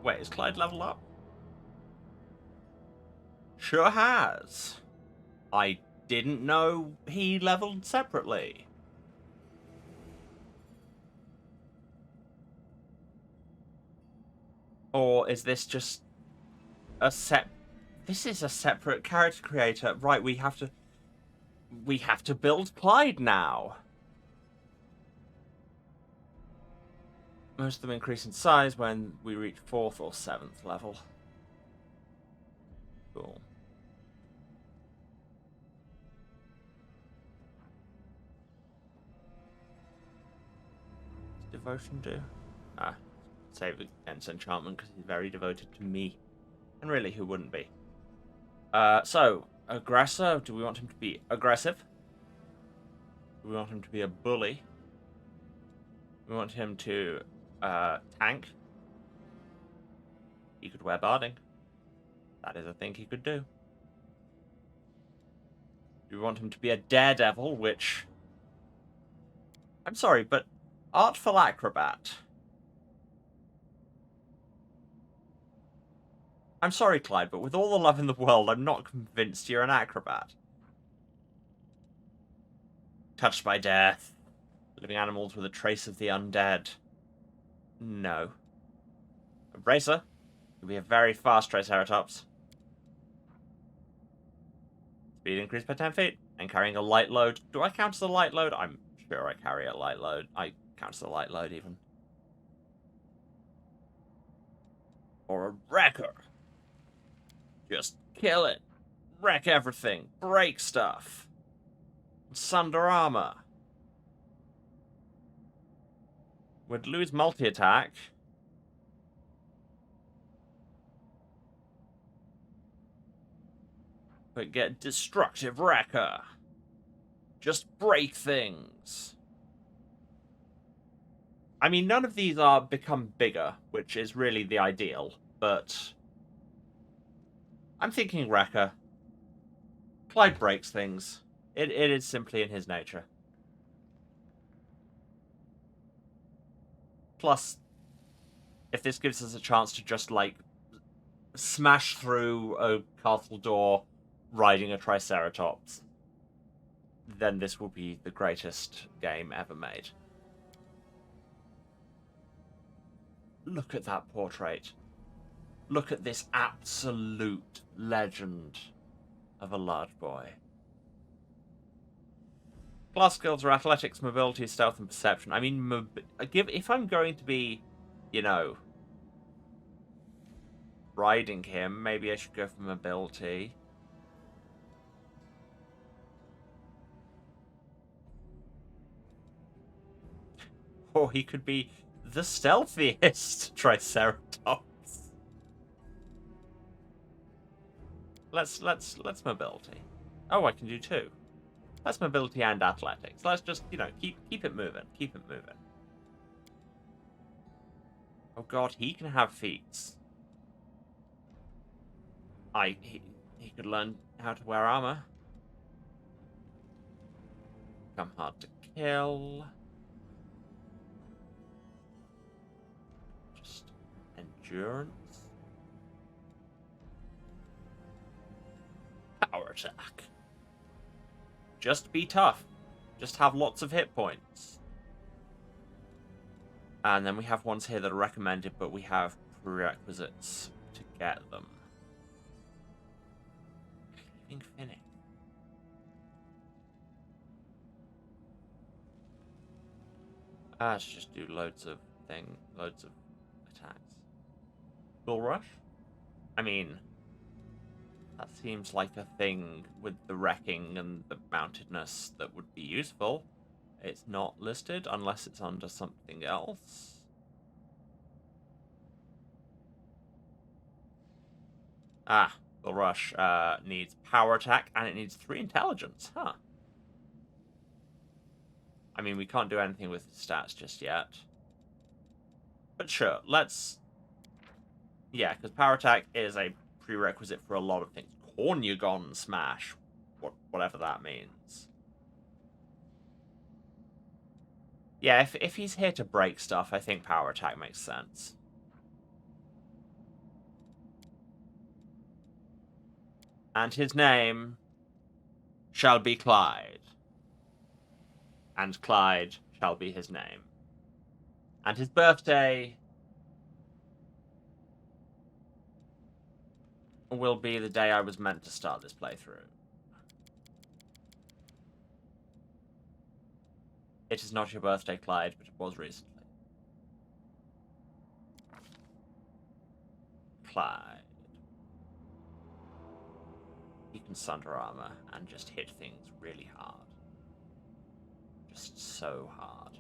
Wait, is Clyde leveled up? Sure has. I didn't know he leveled separately. Or is this just a This is a separate character creator. Right, we have to build Clyde now. Most of them increase in size when we reach 4th or 7th level. Cool. What's devotion do? Save against enchantment because he's very devoted to me. And really, who wouldn't be? So, aggressor. Do we want him to be aggressive? Do we want him to be a bully? We want him to tank. He could wear barding. That is a thing he could do. Do we want him to be a daredevil, which... I'm sorry, but artful acrobat. I'm sorry, Clyde, but with all the love in the world, I'm not convinced you're an acrobat. Touched by death. Living animals with a trace of the undead. No. A bracer could be a very fast Triceratops. Speed increased by 10 feet. And carrying a light load. Do I count as a light load? I'm sure I carry a light load. I count as a light load even. Or a wrecker. Just kill it. Wreck everything. Break stuff. Sunder armor. Would lose multi-attack. But get destructive wrecker. Just break things. I mean, none of these are become bigger, which is really the ideal, but I'm thinking wrecker. Clyde breaks things. It is simply in his nature. Plus, if this gives us a chance to just, like, smash through a castle door riding a Triceratops, then this will be the greatest game ever made. Look at that portrait. Look at this absolute legend of a large boy. Class skills are athletics, mobility, stealth, and perception. I mean, if I'm going to be, you know, riding him, maybe I should go for mobility. Or he could be the stealthiest Triceratops. Let's mobility. Oh, I can do two. Let's mobility and athletics. Let's just, you know, keep it moving. Keep it moving. Oh god, he can have feats. He could learn how to wear armor. Become hard to kill. Just endurance. Power attack. Just be tough. Just have lots of hit points. And then we have ones here that are recommended, but we have prerequisites to get them. Leaving Finnick. Let's just do loads of attacks. Bull Rush? I mean, that seems like a thing with the wrecking and the mountedness that would be useful. It's not listed unless it's under something else. Bull Rush needs power attack and it needs 3 intelligence. Huh. I mean, we can't do anything with stats just yet. But sure, let's... Yeah, because power attack is a prerequisite for a lot of things. Cornugon Smash. Whatever that means. Yeah, if he's here to break stuff, I think power attack makes sense. And his name shall be Clyde. And Clyde shall be his name. And his birthday will be the day I was meant to start this playthrough. It is not your birthday, Clyde, but it was recently. Clyde. He can sunder armor and just hit things really hard. Just so hard.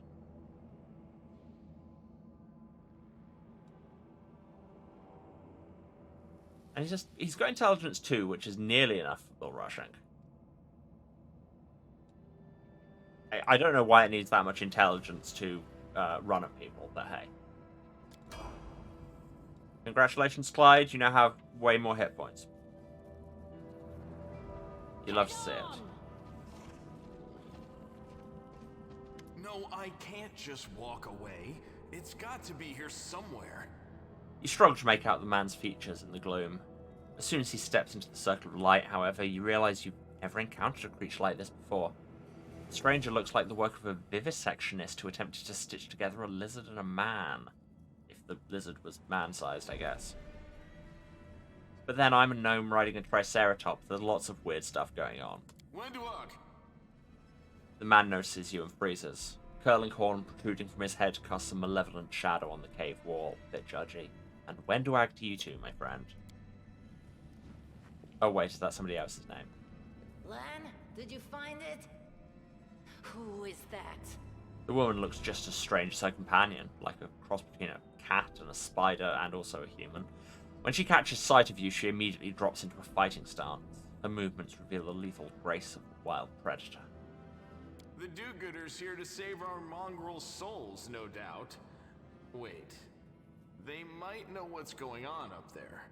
And he's got intelligence 2, which is nearly enough for bull rushing. I don't know why it needs that much intelligence to run at people, but hey. Congratulations, Clyde. You now have way more hit points. You love to see it. No, I can't just walk away. It's got to be here somewhere. You struggle to make out the man's features in the gloom. As soon as he steps into the circle of light, however, you realize you've never encountered a creature like this before. The stranger looks like the work of a vivisectionist who attempted to stitch together a lizard and a man. If the lizard was man-sized, I guess. But then I'm a gnome riding a triceratops. There's lots of weird stuff going on. The man notices you and freezes. Curling horn protruding from his head casts a malevolent shadow on the cave wall. Bit judgy. And Wenduag to you too, my friend. Oh wait, is that somebody else's name? Lan, did you find it? Who is that? The woman looks just as strange as her companion, like a cross between a cat and a spider and also a human. When she catches sight of you, she immediately drops into a fighting stance. Her movements reveal the lethal grace of a wild predator. The do-gooders here to save our mongrel souls, no doubt. Wait. They might know what's going on up there.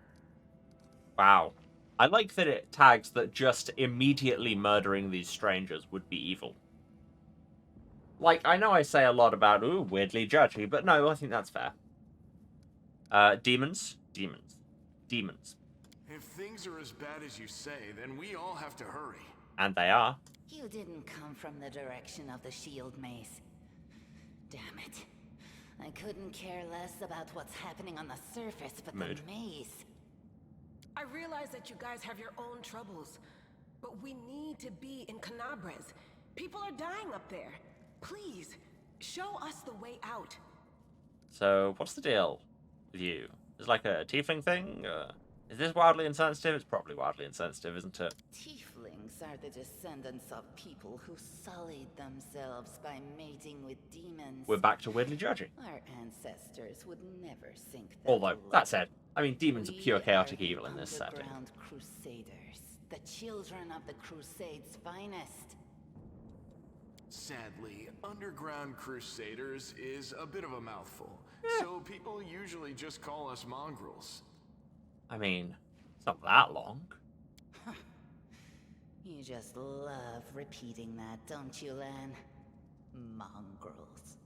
Wow. I like that it tags that just immediately murdering these strangers would be evil. Like, I know I say a lot about, ooh, weirdly judgy, but no, I think that's fair. Demons? Demons. Demons. If things are as bad as you say, then we all have to hurry. And they are. You didn't come from the direction of the shield maze. Damn it. I couldn't care less about what's happening on the surface, but Mood. the maze. I realize that you guys have your own troubles, but we need to be in Canabres. People are dying up there. Please, show us the way out. So, what's the deal with you? Is it like a tiefling thing? Is this wildly insensitive? It's probably wildly insensitive, isn't it? Tieflings are the descendants of people who sullied themselves by mating with demons. We're back to weirdly judgy. Our ancestors would never think that. Although, that said, I mean, demons are pure chaotic evil in this setting. Underground crusaders, the children of the Crusade's finest. Sadly, underground crusaders is a bit of a mouthful, so people usually just call us mongrels. I mean, it's not that long. You just love repeating that, don't you, Lan? Mongrels.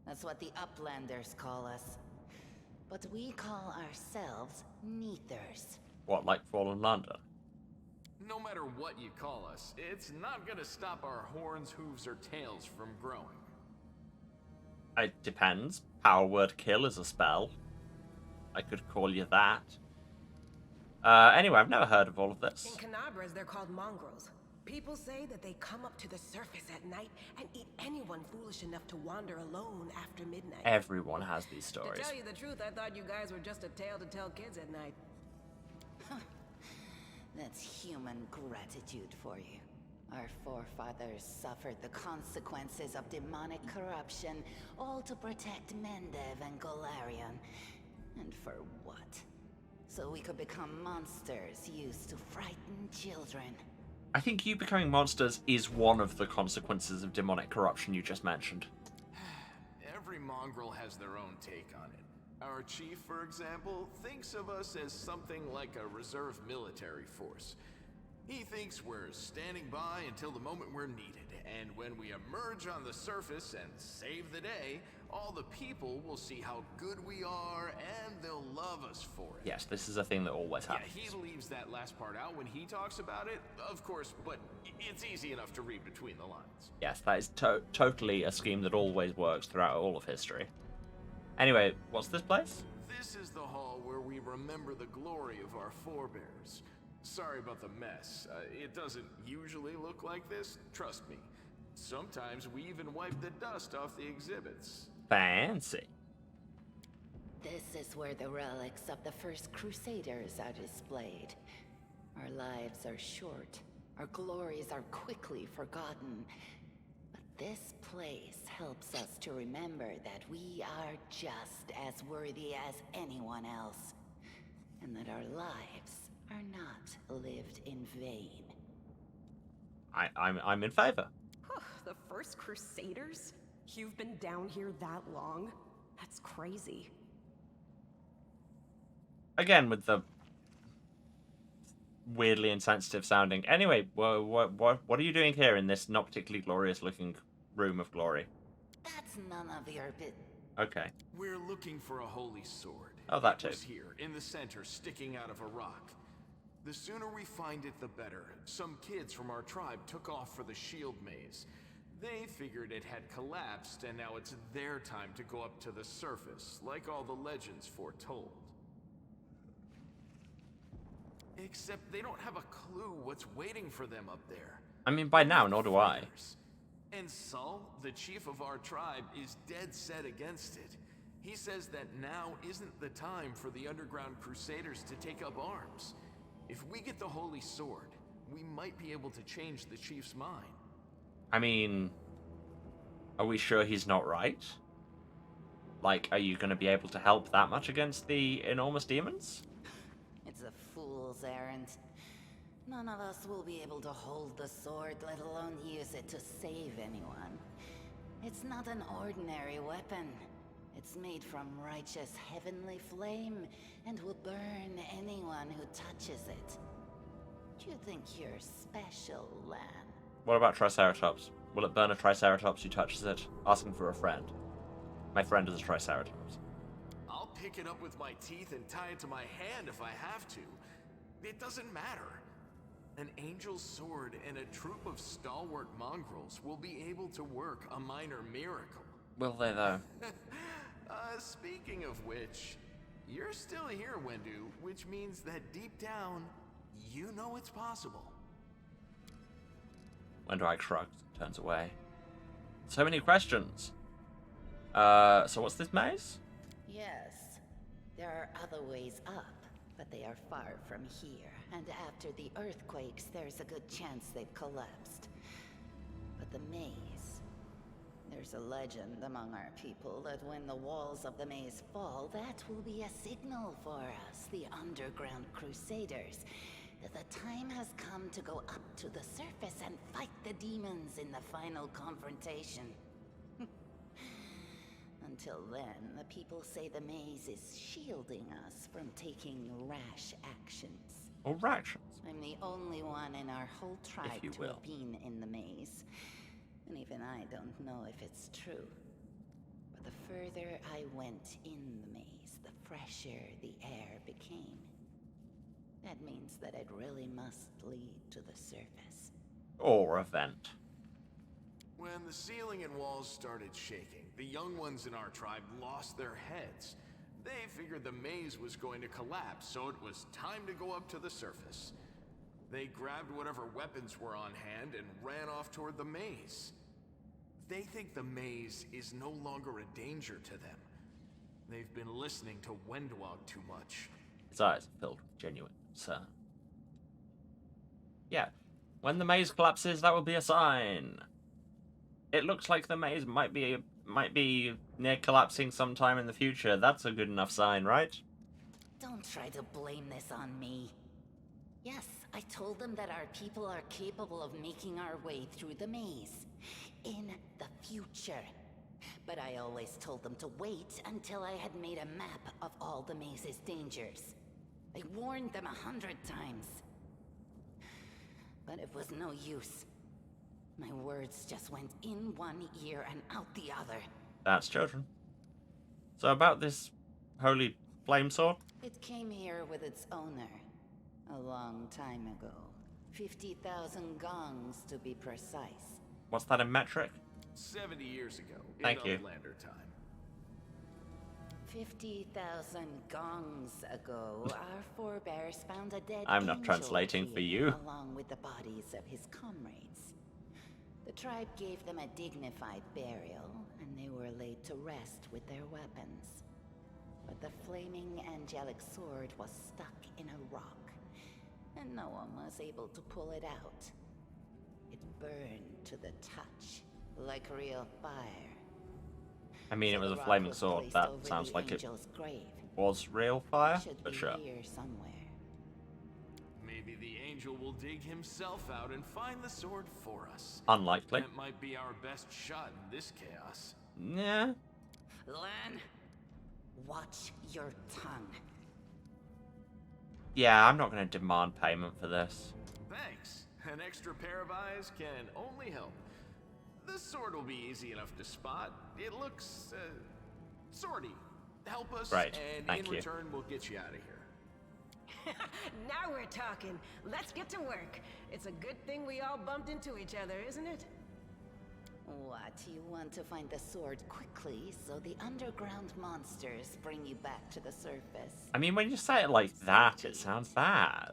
That's what the Uplanders call us. But we call ourselves Neathers. What, like Fallen London? No matter what you call us, it's not gonna stop our horns, hooves, or tails from growing. It depends. Power word kill is a spell. I could call you that. Anyway, I've never heard of all of this. In Canabres, they're called mongrels. People say that they come up to the surface at night and eat anyone foolish enough to wander alone after midnight. Everyone has these stories. To tell you the truth, I thought you guys were just a tale to tell kids at night. That's human gratitude for you. Our forefathers suffered the consequences of demonic corruption, all to protect Mendev and Golarion. And for what? So we could become monsters used to frighten children. I think you becoming monsters is one of the consequences of demonic corruption you just mentioned. Every mongrel has their own take on it. Our chief, for example, thinks of us as something like a reserve military force. He thinks we're standing by until the moment we're needed, and when we emerge on the surface and save the day, all the people will see how good we are, and they'll love us for it. Yes, this is a thing that always happens. Yeah, he leaves that last part out when he talks about it, of course, but it's easy enough to read between the lines. Yes, that is totally a scheme that always works throughout all of history. Anyway, what's this place? This is the hall where we remember the glory of our forebears. Sorry about the mess. It doesn't usually look like this, trust me. Sometimes we even wipe the dust off the exhibits. Fancy. This is where the relics of the first Crusaders are displayed. Our lives are short. Our glories are quickly forgotten. But this place helps us to remember that we are just as worthy as anyone else. And that our lives are not lived in vain. I'm in favor. The first Crusaders? You've been down here that long? That's crazy. Again, with the weirdly insensitive sounding. Anyway, what are you doing here in this not particularly glorious looking room of glory? That's none of your bit. Okay. We're looking for a holy sword. Oh, that too. It was here, in the center, sticking out of a rock. The sooner we find it, the better. Some kids from our tribe took off for the shield maze. They figured it had collapsed, and now it's their time to go up to the surface, like all the legends foretold. Except they don't have a clue what's waiting for them up there. I mean, by now, nor do I. And Saul, the chief of our tribe, is dead set against it. He says that now isn't the time for the underground crusaders to take up arms. If we get the Holy Sword, we might be able to change the chief's mind. I mean, are we sure he's not right? Like, are you going to be able to help that much against the enormous demons? It's a fool's errand. None of us will be able to hold the sword, let alone use it to save anyone. It's not an ordinary weapon. It's made from righteous heavenly flame and will burn anyone who touches it. Do you think you're special, Lan? What about Triceratops? Will it burn a Triceratops who touches it? Asking for a friend. My friend is a Triceratops. I'll pick it up with my teeth and tie it to my hand if I have to. It doesn't matter. An angel's sword and a troop of stalwart mongrels will be able to work a minor miracle. Will they, though? Speaking of which, you're still here, Wendu, which means that deep down, you know it's possible. Wendu shrugs, turns away. So many questions. So what's this maze? Yes. There are other ways up, but they are far from here. And after the earthquakes, there's a good chance they've collapsed. But the maze... There's a legend among our people that when the walls of the maze fall, that will be a signal for us, the underground crusaders, that the time has come to go up to the surface and fight the demons in the final confrontation. Until then, the people say the maze is shielding us from taking rash actions. Or actions? I'm the only one in our whole tribe to will. have been in the maze. And even I don't know if it's true. But the further I went in the maze, the fresher the air became. That means that it really must lead to the surface. Or a vent. When the ceiling and walls started shaking, the young ones in our tribe lost their heads. They figured the maze was going to collapse, so it was time to go up to the surface. They grabbed whatever weapons were on hand and ran off toward the maze. They think the maze is no longer a danger to them. They've been listening to Wendwog too much. His eyes are filled with genuine concern. Yeah, when the maze collapses, that will be a sign. It looks like the maze might be near collapsing sometime in the future. That's a good enough sign, right? Don't try to blame this on me. Yes, I told them that our people are capable of making our way through the maze. In the future. But I always told them to wait until I had made a map of all the maze's dangers. I warned them 100 times. But it was no use. My words just went in one ear and out the other. That's children. So about this holy flame sword? It came here with its owner. A long time ago. 50,000 gongs to be precise. What's that in metric? 70 years ago, Thank in you. Outlander time. 50,000 gongs ago, our forebears found a dead I'm not angel translating for here, you. along with the bodies of his comrades. The tribe gave them a dignified burial, and they were laid to rest with their weapons. But the flaming angelic sword was stuck in a rock, and no one was able to pull it out. It burned to the touch, like real fire. I mean, it was a flaming sword. That sounds like it was real fire, but sure. Here somewhere. Maybe the angel will dig himself out and find the sword for us. Unlikely. That might be our best shot in this chaos. Yeah. Lan, watch your tongue. Yeah, I'm not going to demand payment for this. Thanks. An extra pair of eyes can only help. The sword will be easy enough to spot. It looks, swordy. Help us, Right. and Thank in you. return, we'll get you out of here. Now we're talking. Let's get to work. It's a good thing we all bumped into each other, isn't it? What, you want to find the sword quickly so the underground monsters bring you back to the surface? I mean, when you say it like that, it sounds bad.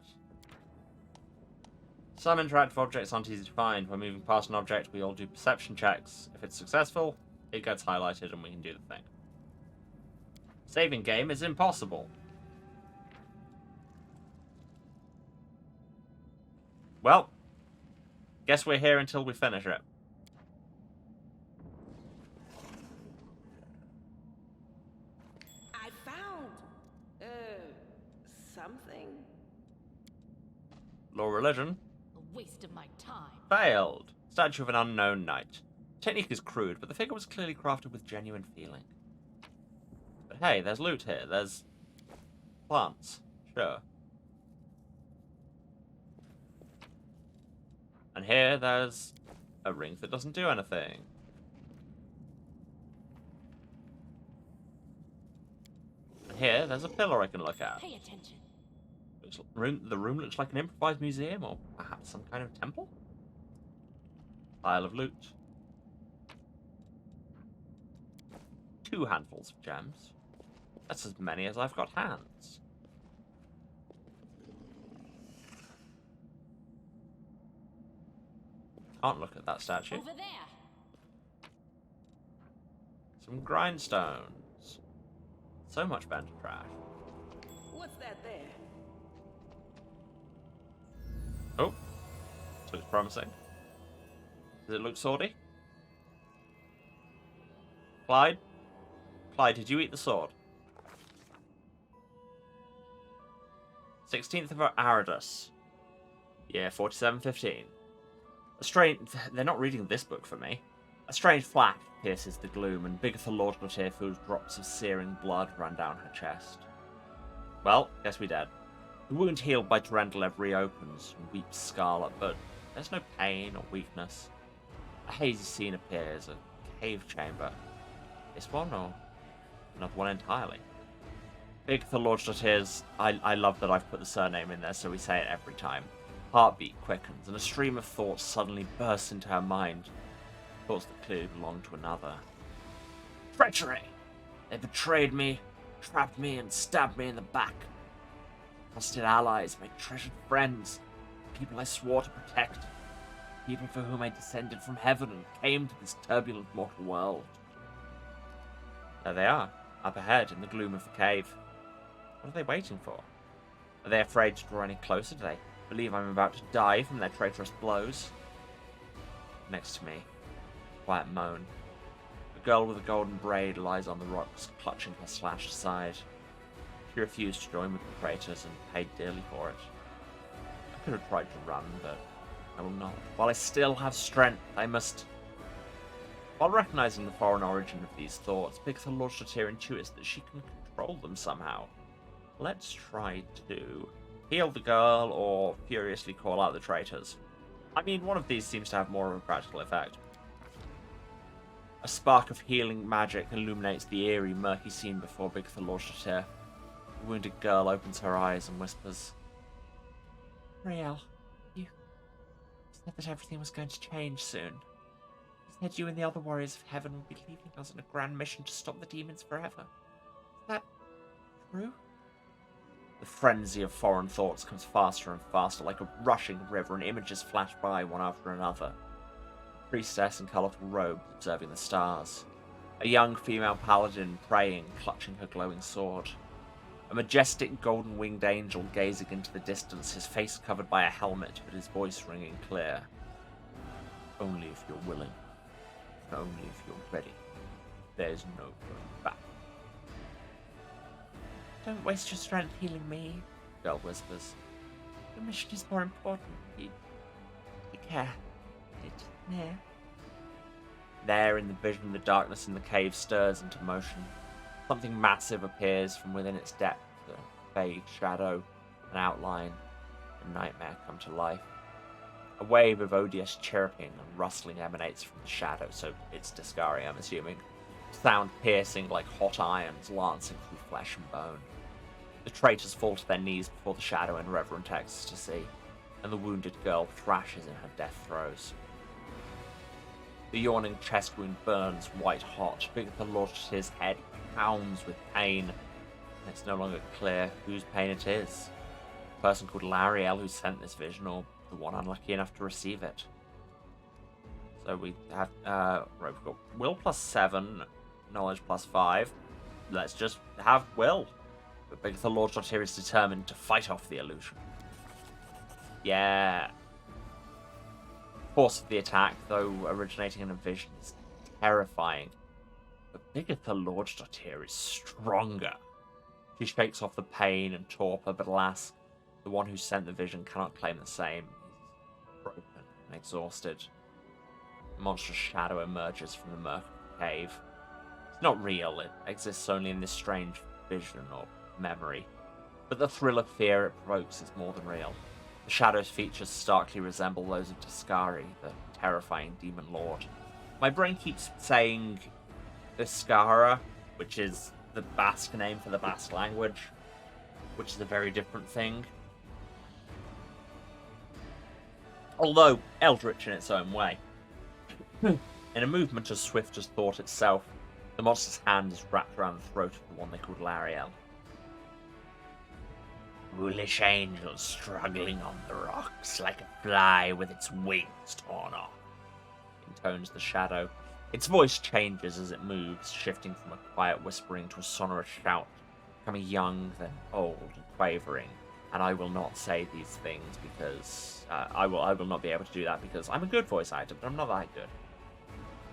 Some interactive objects aren't easy to find. When moving past an object, we all do perception checks. If it's successful, it gets highlighted and we can do the thing. Saving game is impossible. Well, guess we're here until we finish it. I found, something. Law religion. A waste of my time. Failed. Statue of an unknown knight. Technique is crude, but the figure was clearly crafted with genuine feeling. But hey, there's loot here. There's plants. Sure. And here there's a ring that doesn't do anything. And here there's a pillar I can look at. Pay attention. The room looks like an improvised museum, or perhaps some kind of temple? Pile of loot. 2 handfuls of gems. That's as many as I've got hands. Can't look at that statue. Over there. Some grindstones. So much bent trash. What's that there? Oh, looks promising. Does it look swordy? Clyde? Clyde, did you eat the sword? 16th of Aradus. Year 4715. A strange... They're not reading this book for me. A strange flash pierces the gloom, and Bigitha Lordglatir feels drops of searing blood run down her chest. Well, guess we dead. The wound healed by Durendalev reopens and weeps scarlet, but there's no pain or weakness. A hazy scene appears, a cave chamber. This one, or another one entirely? Bigitha Lordglatir's... I love that I've put the surname in there, so we say it every time. Heartbeat quickens, and a stream of thoughts suddenly bursts into her mind. Thoughts that clearly belonged to another. Treachery! They betrayed me, trapped me, and stabbed me in the back. Trusted allies, my treasured friends, people I swore to protect, people for whom I descended from heaven and came to this turbulent mortal world. There they are, up ahead in the gloom of the cave. What are they waiting for? Are they afraid to draw any closer? Do they believe I'm about to die from their traitorous blows? Next to me, quiet moan. A girl with a golden braid lies on the rocks, clutching her slashed side. She refused to join with the traitors and paid dearly for it. I could have tried to run, but I will not. While I still have strength, I must... While recognizing the foreign origin of these thoughts, Bigitha Lordglatir intuits that she can control them somehow. Let's try to heal the girl or furiously call out the traitors. I mean, one of these seems to have more of a practical effect. A spark of healing magic illuminates the eerie, murky scene before Bigitha Lordglatir. The wounded girl opens her eyes and whispers, Riel, you said that everything was going to change soon. You said you and the other warriors of heaven would be leaving us on a grand mission to stop the demons forever. Is that true? The frenzy of foreign thoughts comes faster and faster, like a rushing river, and images flash by one after another. A priestess in colourful robes observing the stars. A young female paladin praying, clutching her glowing sword. A majestic golden-winged angel gazing into the distance, his face covered by a helmet, but his voice ringing clear. Only if you're willing. Only if you're ready. There's no going back. Don't waste your strength healing me, the girl whispers. Your mission is more important. Take care. It's near. There, in the vision, the darkness in the cave stirs into motion. Something massive appears from within its depth, a vague shadow, an outline, a nightmare come to life. A wave of odious chirping and rustling emanates from the shadow, so it's Discari, I'm assuming. Sound piercing like hot irons lancing through flesh and bone. The traitors fall to their knees before the shadow in reverent ecstasy, and the wounded girl thrashes in her death throes. The yawning chest wound burns white hot. Bigitha launches his head, pounds with pain, and it's no longer clear whose pain it is. The person called Lariel who sent this vision, or the one unlucky enough to receive it. So we have, right, we've got will +7, knowledge +5. Let's just have will. But Bigitha Lord here is determined to fight off the illusion. Yeah. Force of the attack, though originating in a vision, is terrifying. But Bigitha Lord here is stronger. She shakes off the pain and torpor, but alas, the one who sent the vision cannot claim the same. He's broken and exhausted. A monstrous shadow emerges from the murk of the cave. It's not real, it exists only in this strange vision or memory. But the thrill of fear it provokes is more than real. The shadow's features starkly resemble those of Tascari, the terrifying demon lord. My brain keeps saying Iskara, which is the Basque name for the Basque language, which is a very different thing. Although eldritch in its own way. In a movement as swift as thought itself, the monster's hand is wrapped around the throat of the one they called Lariel. Foolish angel struggling on the rocks like a fly with its wings torn off, intones the shadow. Its voice changes as it moves, shifting from a quiet whispering to a sonorous shout, becoming young, then old and quavering. And I will not say these things because I will not be able to do that because I'm a good voice actor, but I'm not that good.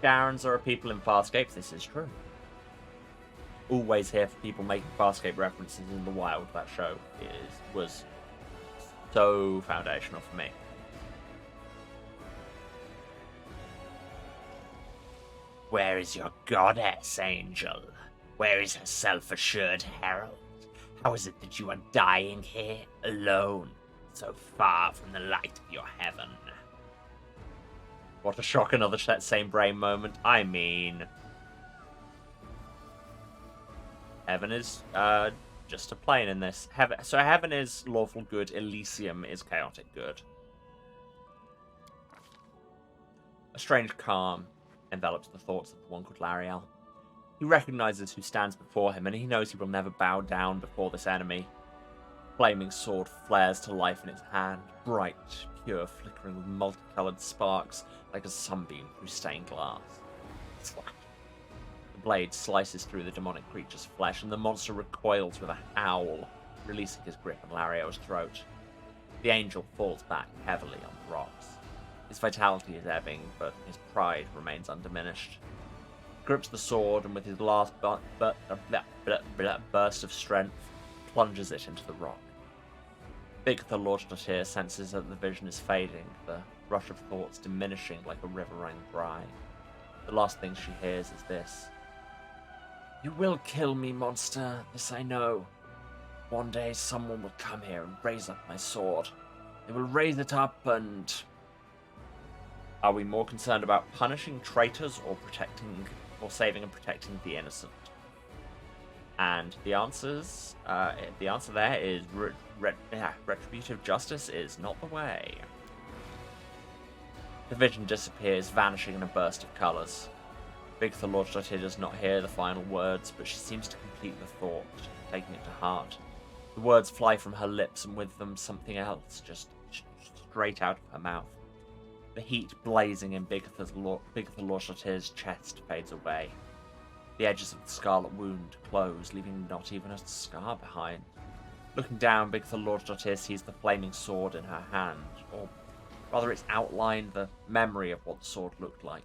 Darrens are people in Farscape, this is true. Always here for people making Farscape references in the wild. That show was so foundational for me. Where is your goddess, Angel? Where is her self-assured herald? How is it that you are dying here, alone, so far from the light of your heaven? What a shock, another same brain moment. I mean, heaven is just a plane in this. So heaven is lawful good, Elysium is chaotic good. A strange calm envelops the thoughts of the one called Lariel. He recognizes who stands before him, and he knows he will never bow down before this enemy. Flaming sword flares to life in its hand, bright, pure, flickering with multicolored sparks like a sunbeam through stained glass. Slack. The blade slices through the demonic creature's flesh, and the monster recoils with a howl, releasing his grip on Lariel's throat. The angel falls back heavily on the rocks. His vitality is ebbing, but his pride remains undiminished. He grips the sword, and with his last burst of strength, plunges it into the rock. Bigitha Lordstotir senses that the vision is fading, the rush of thoughts diminishing like a river running dry. The last thing she hears is this. You will kill me, monster, this I know. One day someone will come here and raise up my sword. They will raise it up and... Are we more concerned about punishing traitors or saving and protecting the innocent? And the answer there is retributive justice is not the way. The vision disappears, vanishing in a burst of colours. Bigitha Lordstotir does not hear the final words, but she seems to complete the thought, taking it to heart. The words fly from her lips, and with them something else, just straight out of her mouth. The heat blazing in Bigitha Lordstotir's chest fades away. The edges of the scarlet wound close, leaving not even a scar behind. Looking down, Bigitha Lordstotir sees the flaming sword in her hand, or rather its outline, the memory of what the sword looked like.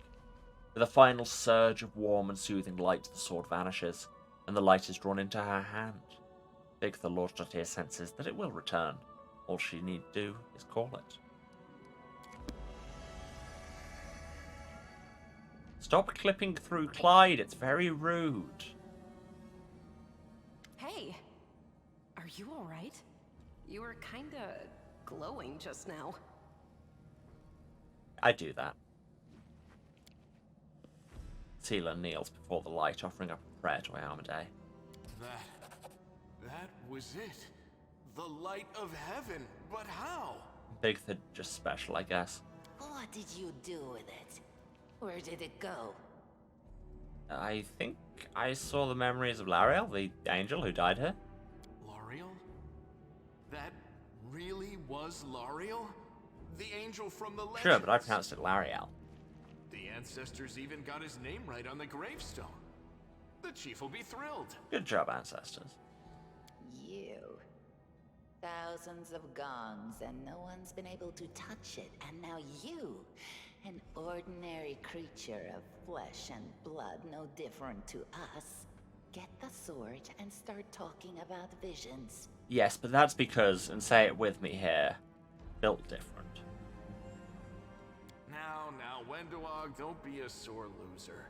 With a final surge of warm and soothing light, the sword vanishes, and the light is drawn into her hand. Bigitha Lordstotir senses that it will return. All she need do is call it. Stop clipping through Clyde, it's very rude. Hey, are you alright? You were kinda glowing just now. I do that. Tila kneels before the light, offering up a prayer to Ayamade. That was it. The light of heaven, but how? Bigitha just special, I guess. What did you do with it? Where did it go? I think I saw the memories of Lariel, the angel who died here. Lariel? That really was Lariel? The angel from the legends? Sure, but I pronounced it Lariel. The ancestors even got his name right on the gravestone. The chief will be thrilled. Good job, ancestors. You. Thousands of gongs and no one's been able to touch it, and now you, an ordinary creature of flesh and blood, no different to us, get the sword and start talking about visions. Yes, but that's because, and say it with me here, built different. Now, Wendoag, don't be a sore loser.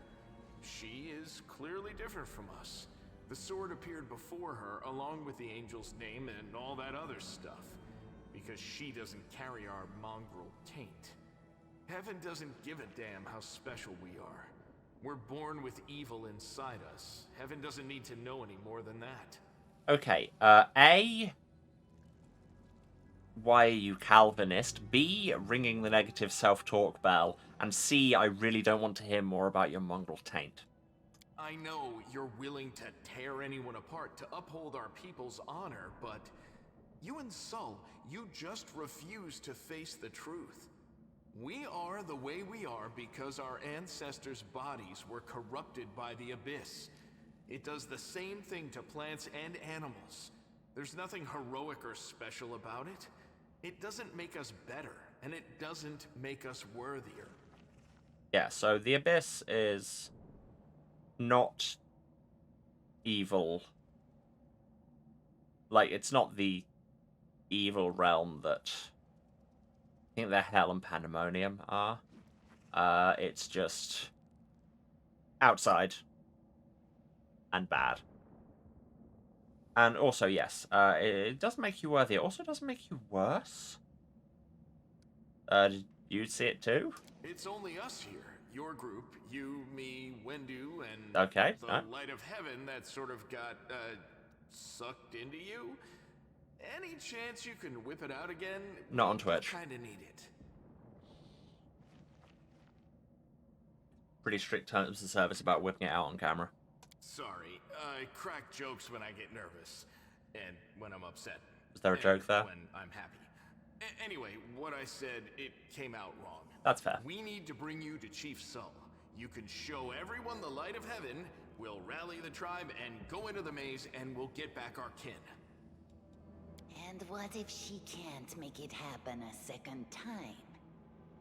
She is clearly different from us. The sword appeared before her, along with the angel's name and all that other stuff, because she doesn't carry our mongrel taint. Heaven doesn't give a damn how special we are. We're born with evil inside us. Heaven doesn't need to know any more than that. Okay, A, why are you Calvinist? B, ringing the negative self-talk bell. And C, I really don't want to hear more about your mongrel taint. I know you're willing to tear anyone apart to uphold our people's honor, but you and Sol, you just refuse to face the truth. We are the way we are because our ancestors' bodies were corrupted by the Abyss. It does the same thing to plants and animals. There's nothing heroic or special about it. It doesn't make us better, and it doesn't make us worthier. Yeah, so the Abyss is not evil. Like, it's not the evil realm that I think that Hell and Pandemonium are. It's just outside and bad. And also, yes, it doesn't make you worthy. It also doesn't make you worse. Did you see it too? It's only us here. Your group, you, me, Wendu, and Okay, the light of heaven that sort of got, sucked into you. Any chance you can whip it out again? Not on Twitch. Kinda need it. Pretty strict terms of service about whipping it out on camera. Sorry, I crack jokes when I get nervous, and when I'm upset. Was there a joke there? When I'm happy. Anyway, what I said, it came out wrong. That's fair. We need to bring you to Chief Sol. You can show everyone the light of heaven, we'll rally the tribe and go into the maze, and we'll get back our kin. And what if she can't make it happen a second time?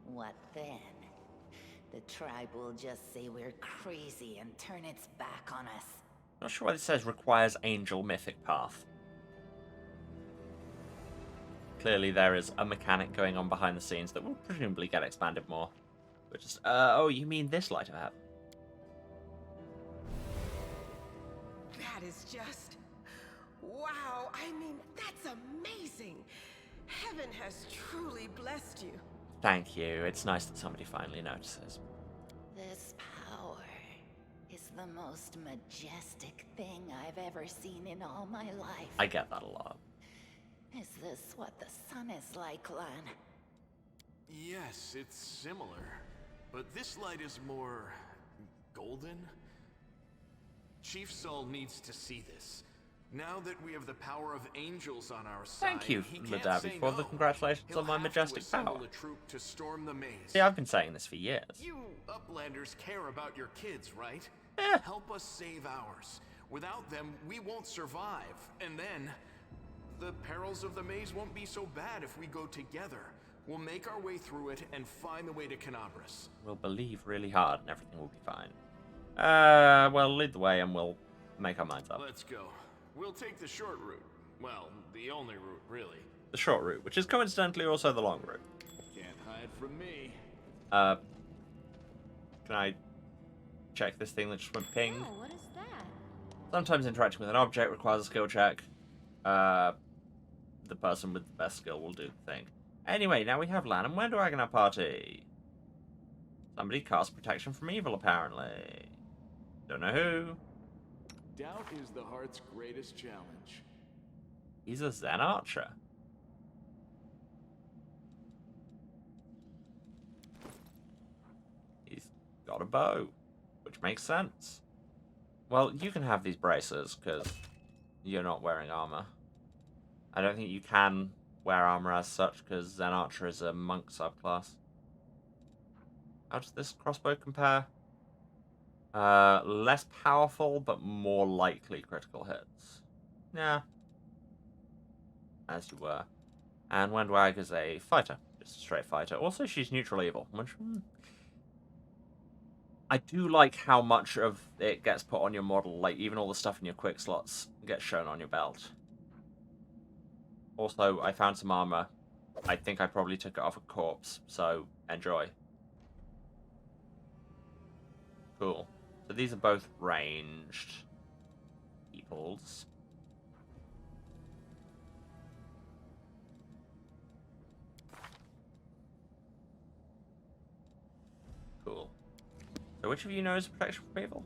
What then? The tribe will just say we're crazy and turn its back on us. Not sure why this says requires angel mythic path. Clearly there is a mechanic going on behind the scenes that will presumably get expanded more. Which is, oh, you mean this light of heaven? That is just... wow, I mean, that's amazing! Heaven has truly blessed you. Thank you. It's nice that somebody finally notices. This power is the most majestic thing I've ever seen in all my life. I get that a lot. Is this what the sun is like, Lan? Yes, it's similar. But this light is more... golden? Chief Sol needs to see this. Now that we have the power of angels on our side, Thank you, he can't Ladavi, say for no. the congratulations He'll on my have to majestic assemble power. a troop to storm the maze. See, I've been saying this for years. You Uplanders care about your kids, right? Eh. Help us save ours. Without them, we won't survive. And then, the perils of the maze won't be so bad if we go together. We'll make our way through it and find the way to Canabras. We'll believe really hard and everything will be fine. Well, lead the way and we'll make our minds up. Let's go. We'll take the short route. Well, the only route, really. The short route, which is coincidentally also the long route. Can't hide from me. Can I check this thing that just went ping? Oh, what is that? Sometimes interacting with an object requires a skill check. The person with the best skill will do the thing. Anyway, now we have Lan and Wendoag in our party. Somebody cast protection from evil, apparently. Don't know who. Doubt is the heart's greatest challenge. He's a Zen archer. He's got a bow, which makes sense. Well, you can have these braces, because you're not wearing armor. I don't think you can wear armor as such, because Zen Archer is a monk subclass. How does this crossbow compare? Less powerful, but more likely critical hits. Yeah. As you were. And Wendwag is a fighter. Just a straight fighter. Also, she's neutral evil, which... I do like how much of it gets put on your model. Like, even all the stuff in your quick slots gets shown on your belt. Also, I found some armor. I think I probably took it off a corpse, so enjoy. Cool. So these are both ranged peoples. Cool. So which of you knows protection from evil?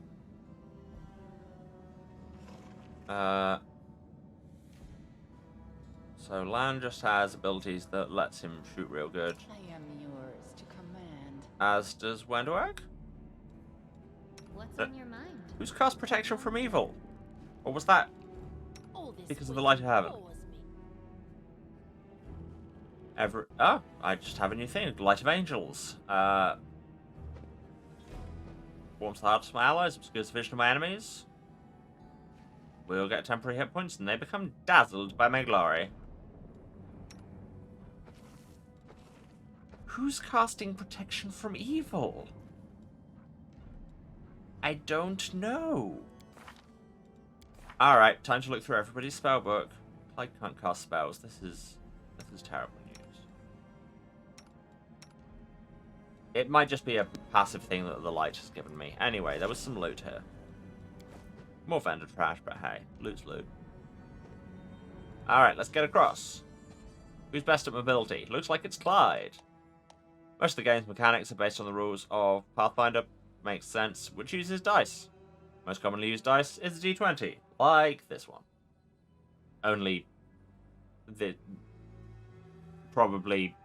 So Lan just has abilities that lets him shoot real good. I am yours to command. As does Wendwag. What's on your mind? Who's cast protection from evil? Or was that because of the light of heaven? Oh, I just have a new thing. Light of angels. Warms the hearts of my allies, obscures the vision of my enemies. We'll get temporary hit points and they become dazzled by my glory. Who's casting protection from evil? I don't know. Alright, time to look through everybody's spellbook. I can't cast spells. This is terrible news. It might just be a passive thing that the light has given me. Anyway, there was some loot here. More vendor trash, but hey, loot's loot. Alright, let's get across. Who's best at mobility? Looks like it's Clyde. Most of the game's mechanics are based on the rules of Pathfinder. Makes sense, which uses dice. Most commonly used dice is the D20, like this one. Only probably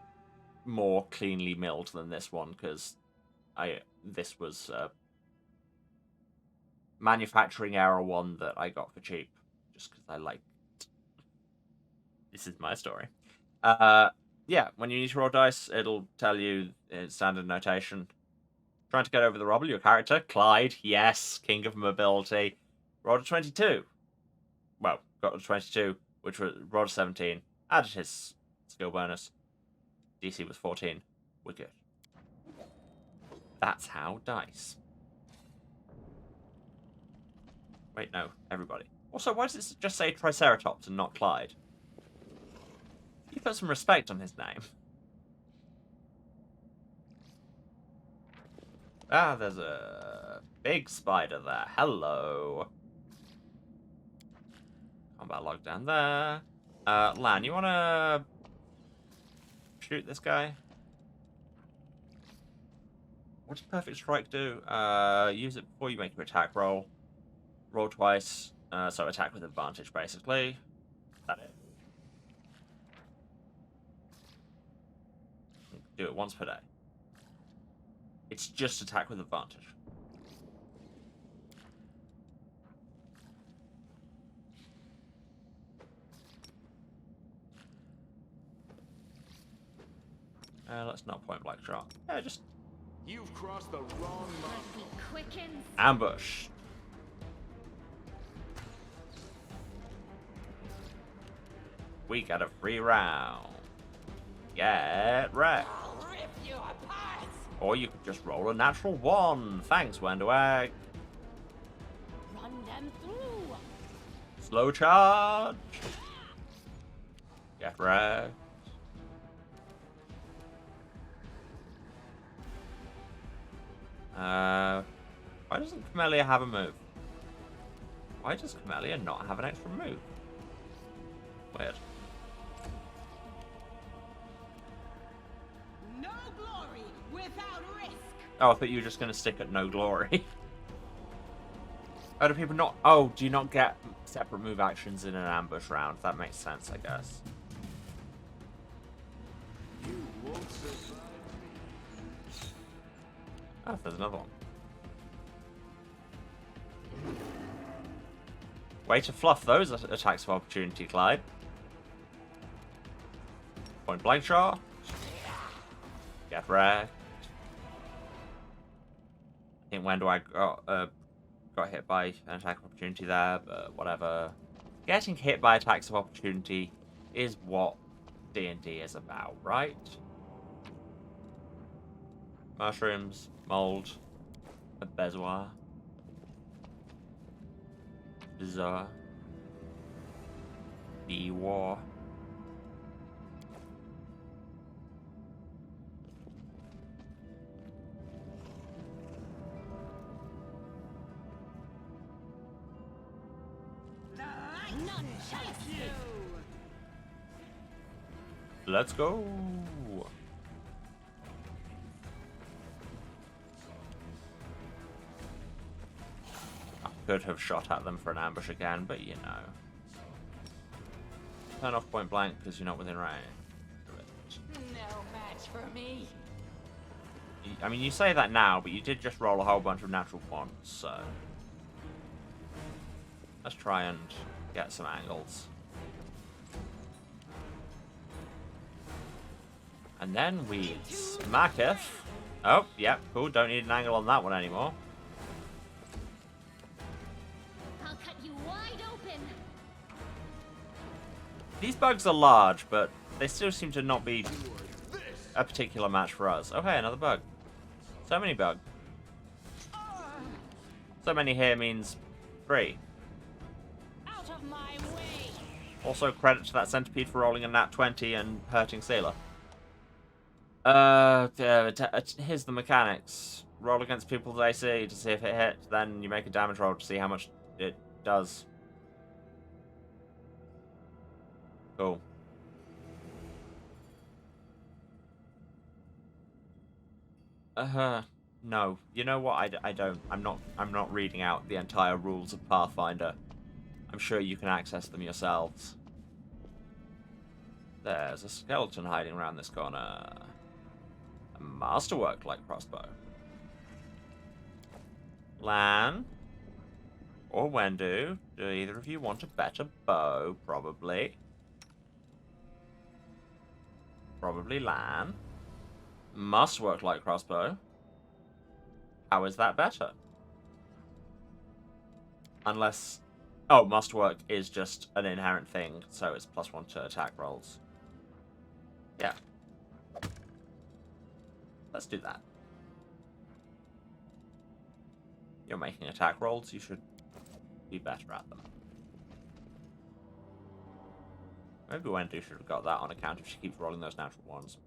more cleanly milled than this one, because this was a manufacturing error one that I got for cheap, just because I liked it. This is my story. Yeah, when you need to roll dice, it'll tell you in standard notation. Trying to get over the rubble, your character, Clyde, yes, king of mobility, rolled a 22. Well, got a 22, which was rolled a 17, added his skill bonus. DC was 14. We're good. That's how dice. Wait, no, everybody. Also, why does it just say Triceratops and not Clyde? You put some respect on his name. Ah, there's a big spider there. Hello. Combat log down there. Lan, you wanna shoot this guy? What does Perfect Strike do? Use it before you make your attack roll. Roll twice. So attack with advantage, basically. That it. Do it once per day. It's just attack with advantage. Let's not point blank shot. Yeah, just You've crossed the wrong line. ambush. We got a free round. Get wrecked. I'll rip you apart. Or you could just roll a natural 1. Thanks, Wendwag. Run them through. Slow charge. Get wrecked. Why doesn't Camellia have a move? Why does Camellia not have an extra move? Weird. No glory without risk. Oh, I thought you were just going to stick at no glory. Oh, do people not... Oh, do you not get separate move actions in an ambush round? That makes sense, I guess. You won't survive me. Oh, there's another one. Way to fluff those attacks of opportunity, Clyde. Point blank shot. Get wrecked. I think when do I got hit by an attack of opportunity there, but whatever. Getting hit by attacks of opportunity is what D&D is about, right? Mushrooms, mold, a bezoar. Bizarre. The war. None shall escape. Let's go. I could have shot at them for an ambush again, but you know. Turn off point blank because you're not within range. No match for me. I mean, you say that now, but you did just roll a whole bunch of natural ones, so... Let's try and get some angles. And then we smacketh. Oh, yep, cool. Don't need an angle on that one anymore. I'll cut you wide open. These bugs are large, but they still seem to not be a particular match for us. Okay, another bug. So many bugs. So many here means 3. Out of my way. Also, credit to that centipede for rolling a nat 20 and hurting Sailor. Here's the mechanics. Roll against people's AC to see if it hits, then you make a damage roll to see how much it does. Cool. No. You know what? I don't. I'm not reading out the entire rules of Pathfinder. I'm sure you can access them yourselves. There's a skeleton hiding around this corner. A masterwork like crossbow. Lan or Wendu, do either of you want a better bow? Probably. Probably Lan. Must work like crossbow. How is that better? Unless... Oh, must work is just an inherent thing, so it's +1 to attack rolls. Yeah. Let's do that. You're making attack rolls, you should be better at them. Maybe Wendy should have got that on account if she keeps rolling those natural ones.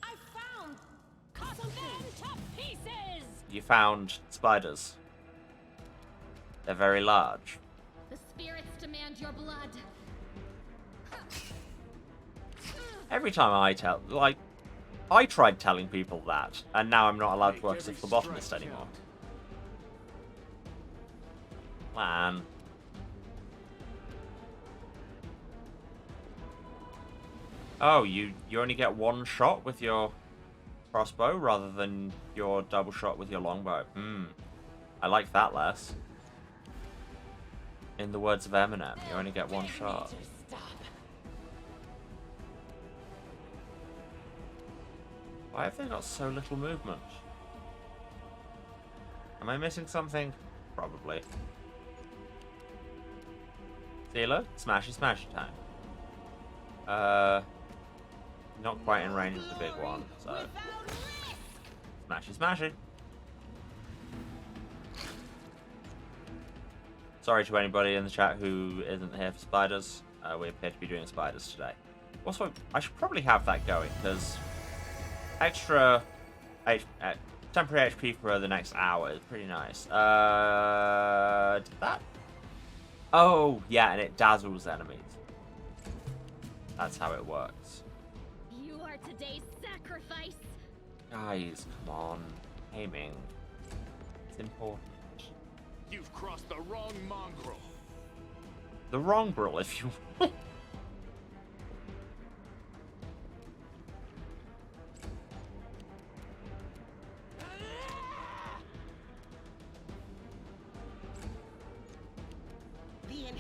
I found cut them to pieces. You found spiders. They're very large. The spirits demand your blood. Every time I tell, like, I tried telling people that, and now I'm not allowed to work as a phlebotomist anymore. Lan. Oh, you only get 1 shot with your crossbow rather than your double shot with your longbow. I like that less. In the words of Eminem, you only get 1 shot. Why have they got so little movement? Am I missing something? Probably. Sealer, smashy smashy time. Not quite in range of the big one, so... Smashy smashy. Sorry to anybody in the chat who isn't here for spiders. We appear to be doing spiders today. Also, I should probably have that going, because extra temporary HP for the next hour is pretty nice. Did that? Oh, yeah, and it dazzles enemies. That's how it works. You are today's sacrifice. Guys, come on. Aiming. It's important. You've crossed the wrong mongrel. The wrong grill, if you will.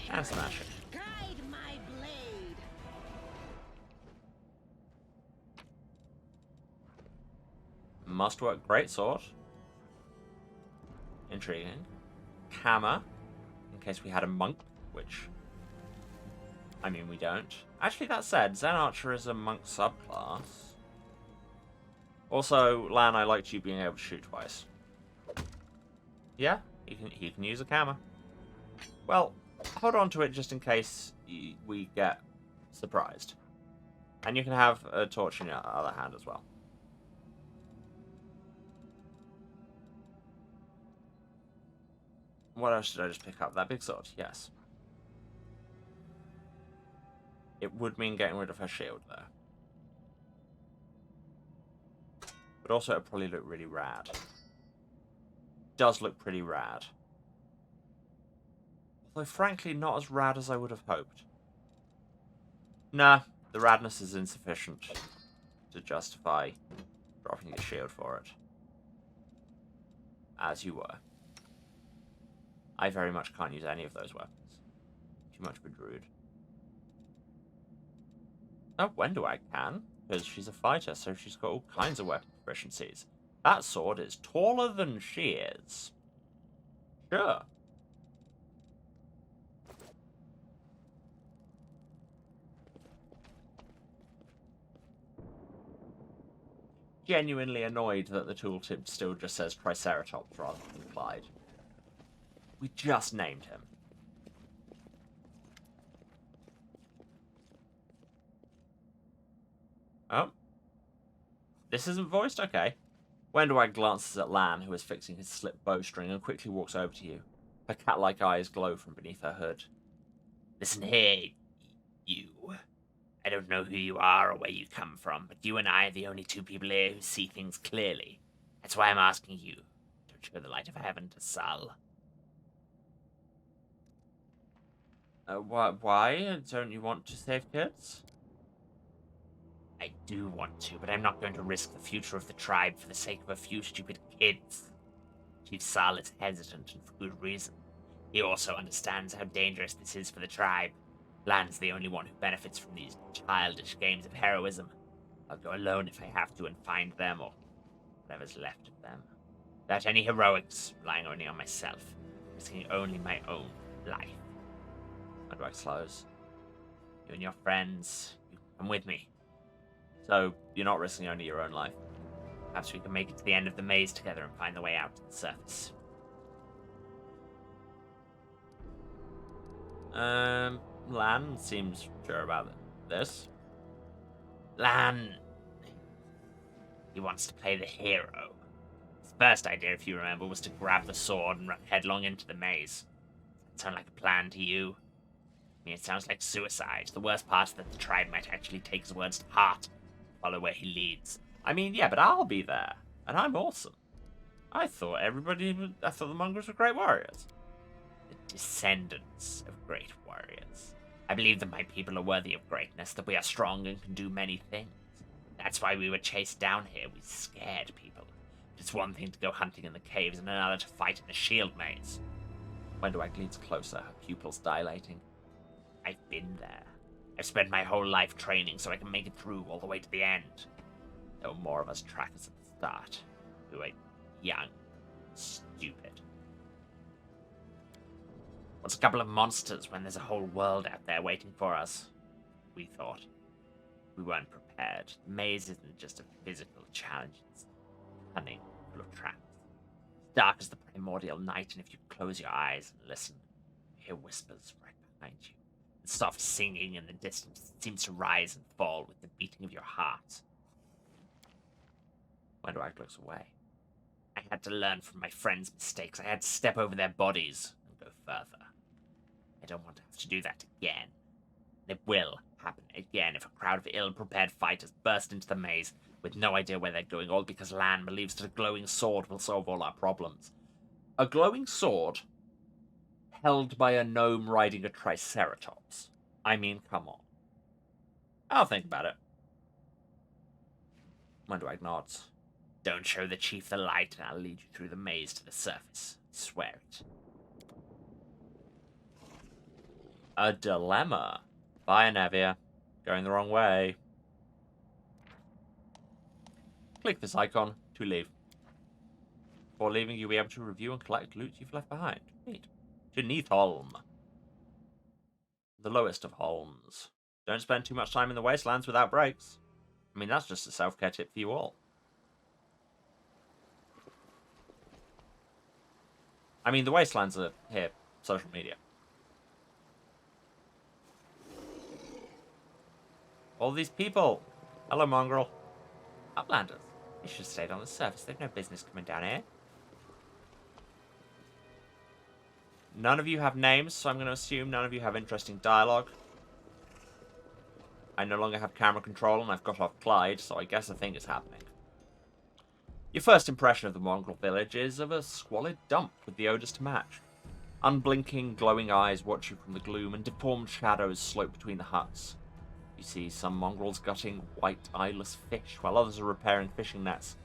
And smash it. Guide my blade. Must work. Great sword. Intriguing. Hammer. In case we had a monk, which... I mean, we don't. Actually, that said, Zen Archer is a monk subclass. Also, Lan, I liked you being able to shoot twice. Yeah, he can use a hammer. Well, hold on to it just in case we get surprised. And you can have a torch in your other hand as well. What else did I just pick up? That big sword, yes. It would mean getting rid of her shield there. But also it'd probably look really rad. Does look pretty rad. Although frankly not as rad as I would have hoped. Nah, the radness is insufficient to justify dropping your shield for it. As you were. I very much can't use any of those weapons. Too much of a druid. Oh, Wenduag can, because she's a fighter, so she's got all kinds of weapon proficiencies. That sword is taller than she is. Sure. Genuinely annoyed that the tooltip still just says Triceratops rather than Clyde. We just named him. Oh. This isn't voiced? Okay. Wenduag glances at Lan, who is fixing his slipped bowstring, and quickly walks over to you. Her cat-like eyes glow from beneath her hood. Listen here, you. I don't know who you are or where you come from, but you and I are the only two people here who see things clearly. That's why I'm asking you. Don't show the light of heaven to Sal. Why? Don't you want to save kids? I do want to, but I'm not going to risk the future of the tribe for the sake of a few stupid kids. Chief Sal is hesitant, and for good reason. He also understands how dangerous this is for the tribe. Lan's the only one who benefits from these childish games of heroism. I'll go alone if I have to and find them, or whatever's left of them. Without any heroics, relying only on myself, risking only my own life. Wenduag slows. You and your friends, you come with me. So, you're not risking only your own life? Perhaps we can make it to the end of the maze together and find the way out to the surface. Lan seems sure about this. Lan... He wants to play the hero. His first idea, if you remember, was to grab the sword and run headlong into the maze. Does that sound like a plan to you? I mean, it sounds like suicide. The worst part is that the tribe might actually take his words to heart. Follow where he leads. I mean, yeah, but I'll be there. And I'm awesome. I thought the mongrels were great warriors. The descendants of great warriors. I believe that my people are worthy of greatness, that we are strong and can do many things. That's why we were chased down here. We scared people. It's one thing to go hunting in the caves and another to fight in the shield maze. Wenduag leans closer, her pupils dilating. I've been there. I've spent my whole life training so I can make it through all the way to the end. There were more of us trackers at the start, who were young, stupid. What's a couple of monsters when there's a whole world out there waiting for us? We thought. We weren't prepared. The maze isn't just a physical challenge, it's cunning, full of traps. It's dark as the primordial night, and if you close your eyes and listen, you hear whispers right behind you. The soft singing in the distance seems to rise and fall with the beating of your heart. Wenduag looks away. I had to learn from my friends' mistakes. I had to step over their bodies and go further. I don't want to have to do that again. It will happen again if a crowd of ill-prepared fighters burst into the maze with no idea where they're going, all because Lan believes that a glowing sword will solve all our problems. A glowing sword held by a gnome riding a triceratops. I mean, come on. I'll think about it. Wenduag nods. Don't show the chief the light, and I'll lead you through the maze to the surface. I swear it. A dilemma. Bye, Nevia. Going the wrong way. Click this icon to leave. Before leaving, you'll be able to review and collect loot you've left behind. Neat. To Neatholm. The lowest of Holmes. Don't spend too much time in the wastelands without breaks. I mean, that's just a self-care tip for you all. I mean, the wastelands are here. Social media. All these people. Hello, mongrel. Uplanders. You should have stayed on the surface. They've no business coming down here. None of you have names, so I'm going to assume none of you have interesting dialogue. I no longer have camera control, and I've got off Clyde, so I guess a thing is happening. Your first impression of the mongrel village is of a squalid dump with the odours to match. Unblinking, glowing eyes watch you from the gloom, and deformed shadows slope between the huts. You see some mongrels gutting white, eyeless fish, while others are repairing fishing nets.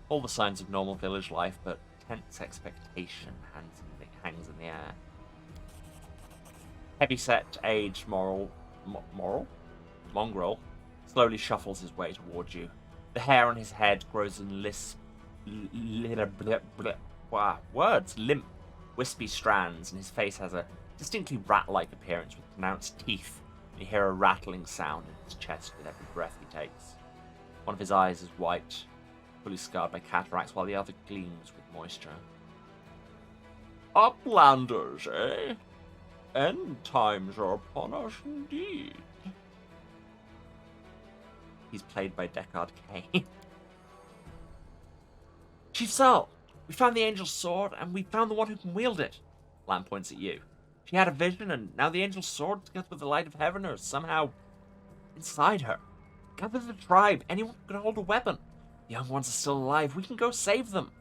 All the signs of normal village life, but tense expectation hangs in the air. Heavy-set, aged mongrel slowly shuffles his way towards you. The hair on his head grows in limp, wispy strands, and his face has a distinctly rat-like appearance with pronounced teeth. You hear a rattling sound in his chest with every breath he takes. One of his eyes is white, fully scarred by cataracts, while the other gleams with moisture. Uplanders, eh? End times are upon us indeed. He's played by Deckard Cain. Chief Sal, we found the angel's sword, and we found the one who can wield it. Lamb points at you. She had a vision, and now the angel's sword, together with the light of heaven, are somehow inside her. Gather the tribe. Anyone can hold a weapon. The young ones are still alive. We can go save them.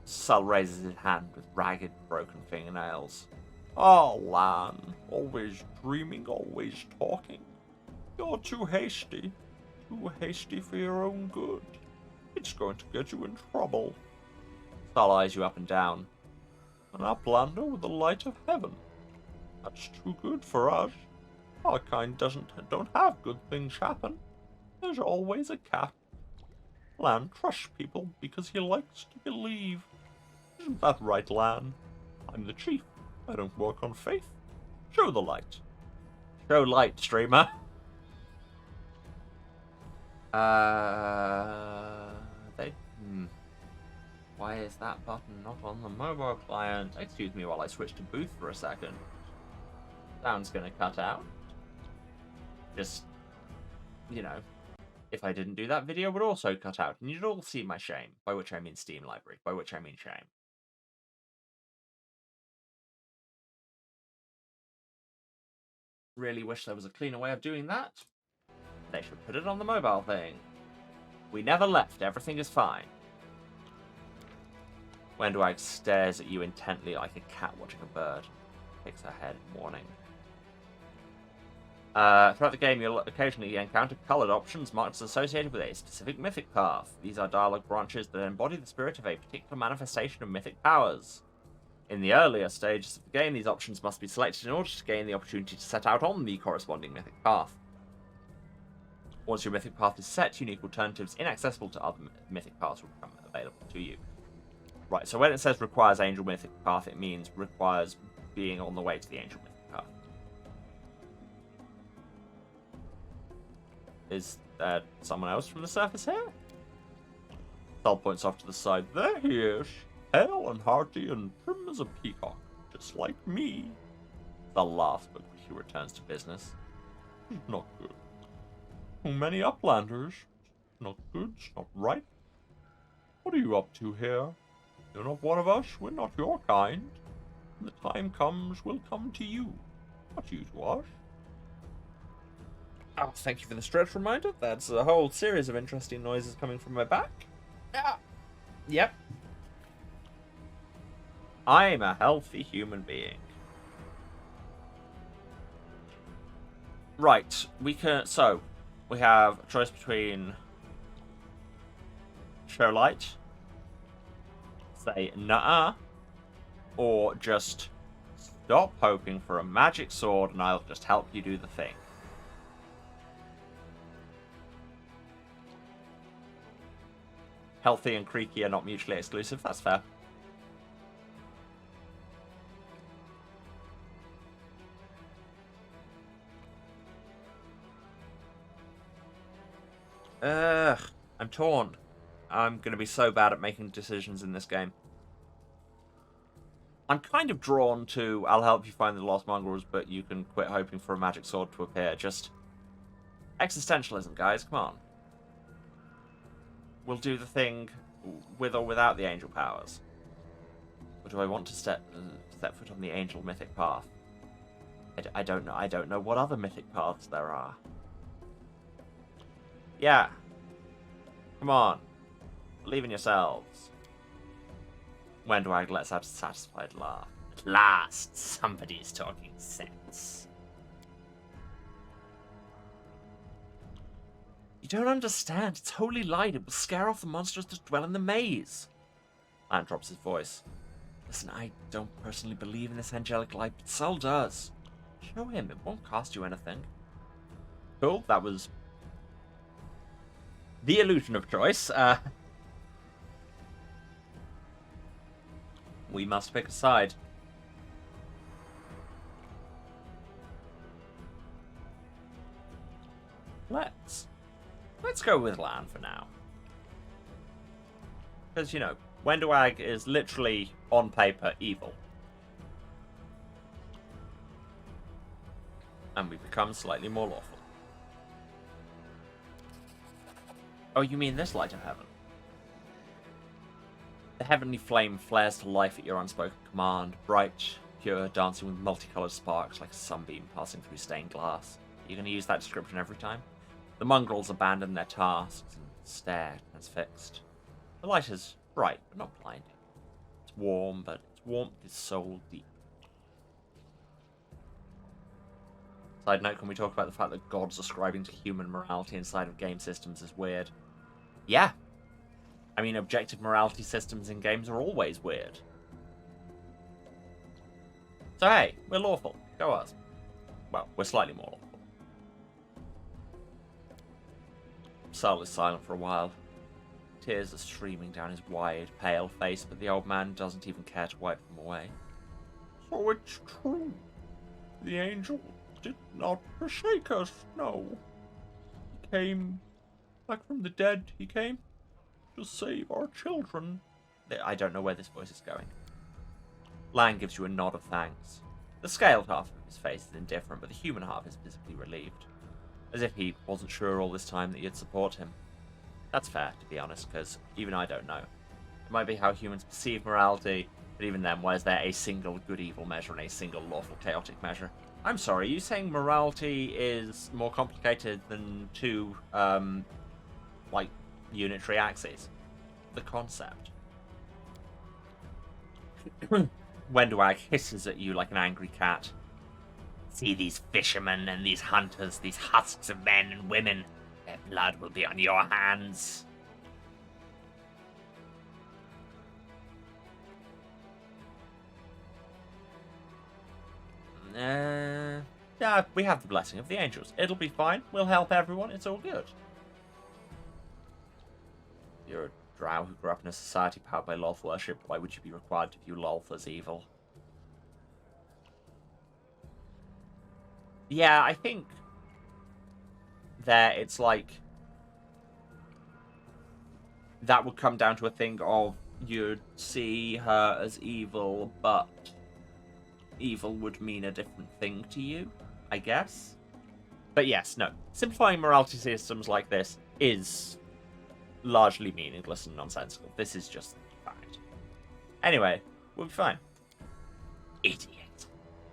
Sal raises his hand with ragged, broken fingernails. Oh, Lan. Always dreaming, always talking. You're too hasty. Too hasty for your own good. It's going to get you in trouble. Sal eyes you up and down. An uplander with the light of heaven. That's too good for us. Our kind don't have good things happen. There's always a cap. Lan trusts people because he likes to believe. Isn't that right, Lan? I'm the chief. I don't work on faith. Show the light. Show light, streamer. Why is that button not on the mobile client? Excuse me while I switch to booth for a second. Sound's gonna cut out. Just, you know, if I didn't do that, video would also cut out, and you'd all see my shame, by which I mean Steam Library, by which I mean shame. Really wish there was a cleaner way of doing that. They should put it on the mobile thing. We never left, everything is fine. Wendwag stares at you intently like a cat watching a bird. Shakes her head in warning. Throughout the game, you'll occasionally encounter coloured options marked as associated with a specific mythic path. These are dialogue branches that embody the spirit of a particular manifestation of mythic powers. In the earlier stages of the game, these options must be selected in order to gain the opportunity to set out on the corresponding mythic path. Once your mythic path is set, unique alternatives inaccessible to other mythic paths will become available to you. Right, so when it says requires angel mythic path, it means requires being on the way to the angel mythic path. Is there someone else from the surface here? Sal points off to the side. There he is, pale and hearty and trim as a peacock, just like me. Sal laughs, but he returns to business. Not good. Too many uplanders. Not good, it's not right. What are you up to here? You're not one of us, we're not your kind. When the time comes, we'll come to you. Not you to us. Oh, thank you for the stretch reminder. That's a whole series of interesting noises coming from my back. Ah. Yep. I'm a healthy human being. Right, we have a choice between show light, say nah, or just Stop hoping for a magic sword and I'll just help you do the thing. Healthy and creaky are not mutually exclusive, that's fair. I'm torn. I'm going to be so bad at making decisions in this game. I'm kind of drawn to, I'll help you find the lost mongrels, but you can quit hoping for a magic sword to appear. Just existentialism, guys, come on. We'll do the thing with or without the angel powers. Or do I want to step foot on the angel mythic path? I don't know. I don't know what other mythic paths there are. Yeah. Come on. Believe in yourselves. Wendwag lets out a satisfied laugh. At last, somebody's talking sense. You don't understand. It's holy light. It will scare off the monsters that dwell in the maze. Lan drops his voice. Listen, I don't personally believe in this angelic light, but Sol does. Show him. It won't cost you anything. Cool. That was the illusion of choice. We must pick a side. Let's go with Lan for now. Because, you know, Wendwag is literally, on paper, evil. And we become slightly more lawful. Oh, you mean this light of heaven? The heavenly flame flares to life at your unspoken command, bright, pure, dancing with multicolored sparks like a sunbeam passing through stained glass. You're going to use that description every time? The mongrels abandon their tasks and stare transfixed. The light is bright, but not blinding. It's warm, but its warmth is soul deep. Side note, can we talk about the fact that gods ascribing to human morality inside of game systems is weird? Yeah. I mean, objective morality systems in games are always weird. So hey, we're lawful. Go us. Well, we're slightly more lawful. Sol is silent for a while. Tears are streaming down his wide, pale face, but the old man doesn't even care to wipe them away. So it's true. The angel did not forsake us, no. He came back from the dead, he came to save our children. I don't know where this voice is going. Lan gives you a nod of thanks. The scaled half of his face is indifferent, but the human half is visibly relieved. As if he wasn't sure all this time that you'd support him. That's fair, to be honest, because even I don't know. It might be how humans perceive morality, but even then, why is there a single good-evil measure and a single lawful-chaotic measure? I'm sorry, are you saying morality is more complicated than two, like, unitary axes? The concept. Wendwag hisses at you like an angry cat. See these fishermen and these hunters, these husks of men and women. Their blood will be on your hands. Yeah, we have the blessing of the angels. It'll be fine. We'll help everyone. It's all good. You're a drow who grew up in a society powered by Lolth worship. Why would you be required to view Lolth as evil? Yeah, I think there it's like that would come down to a thing of you'd see her as evil, but evil would mean a different thing to you, I guess. But yes, no. Simplifying morality systems like this is largely meaningless and nonsensical. This is just fact. Anyway, we'll be fine. Idiot.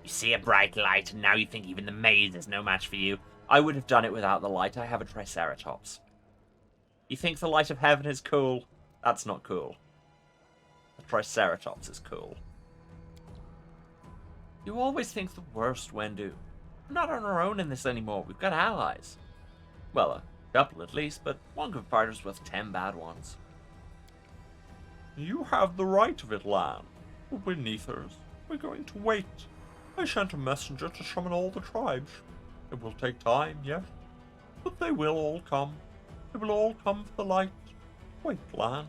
You see a bright light, and now you think even the maze is no match for you. I would have done it without the light. I have a Triceratops. You think the light of heaven is cool? That's not cool. The Triceratops is cool. You always think the worst, Wendu. We're not on our own in this anymore. We've got allies. Well, a couple at least, but one good fighter's worth 10 bad ones. You have the right of it, Lan. We're Neathers. We're going to wait. I sent a messenger to summon all the tribes. It will take time, yes, but they will all come. They will all come for the light. Wait, Lan.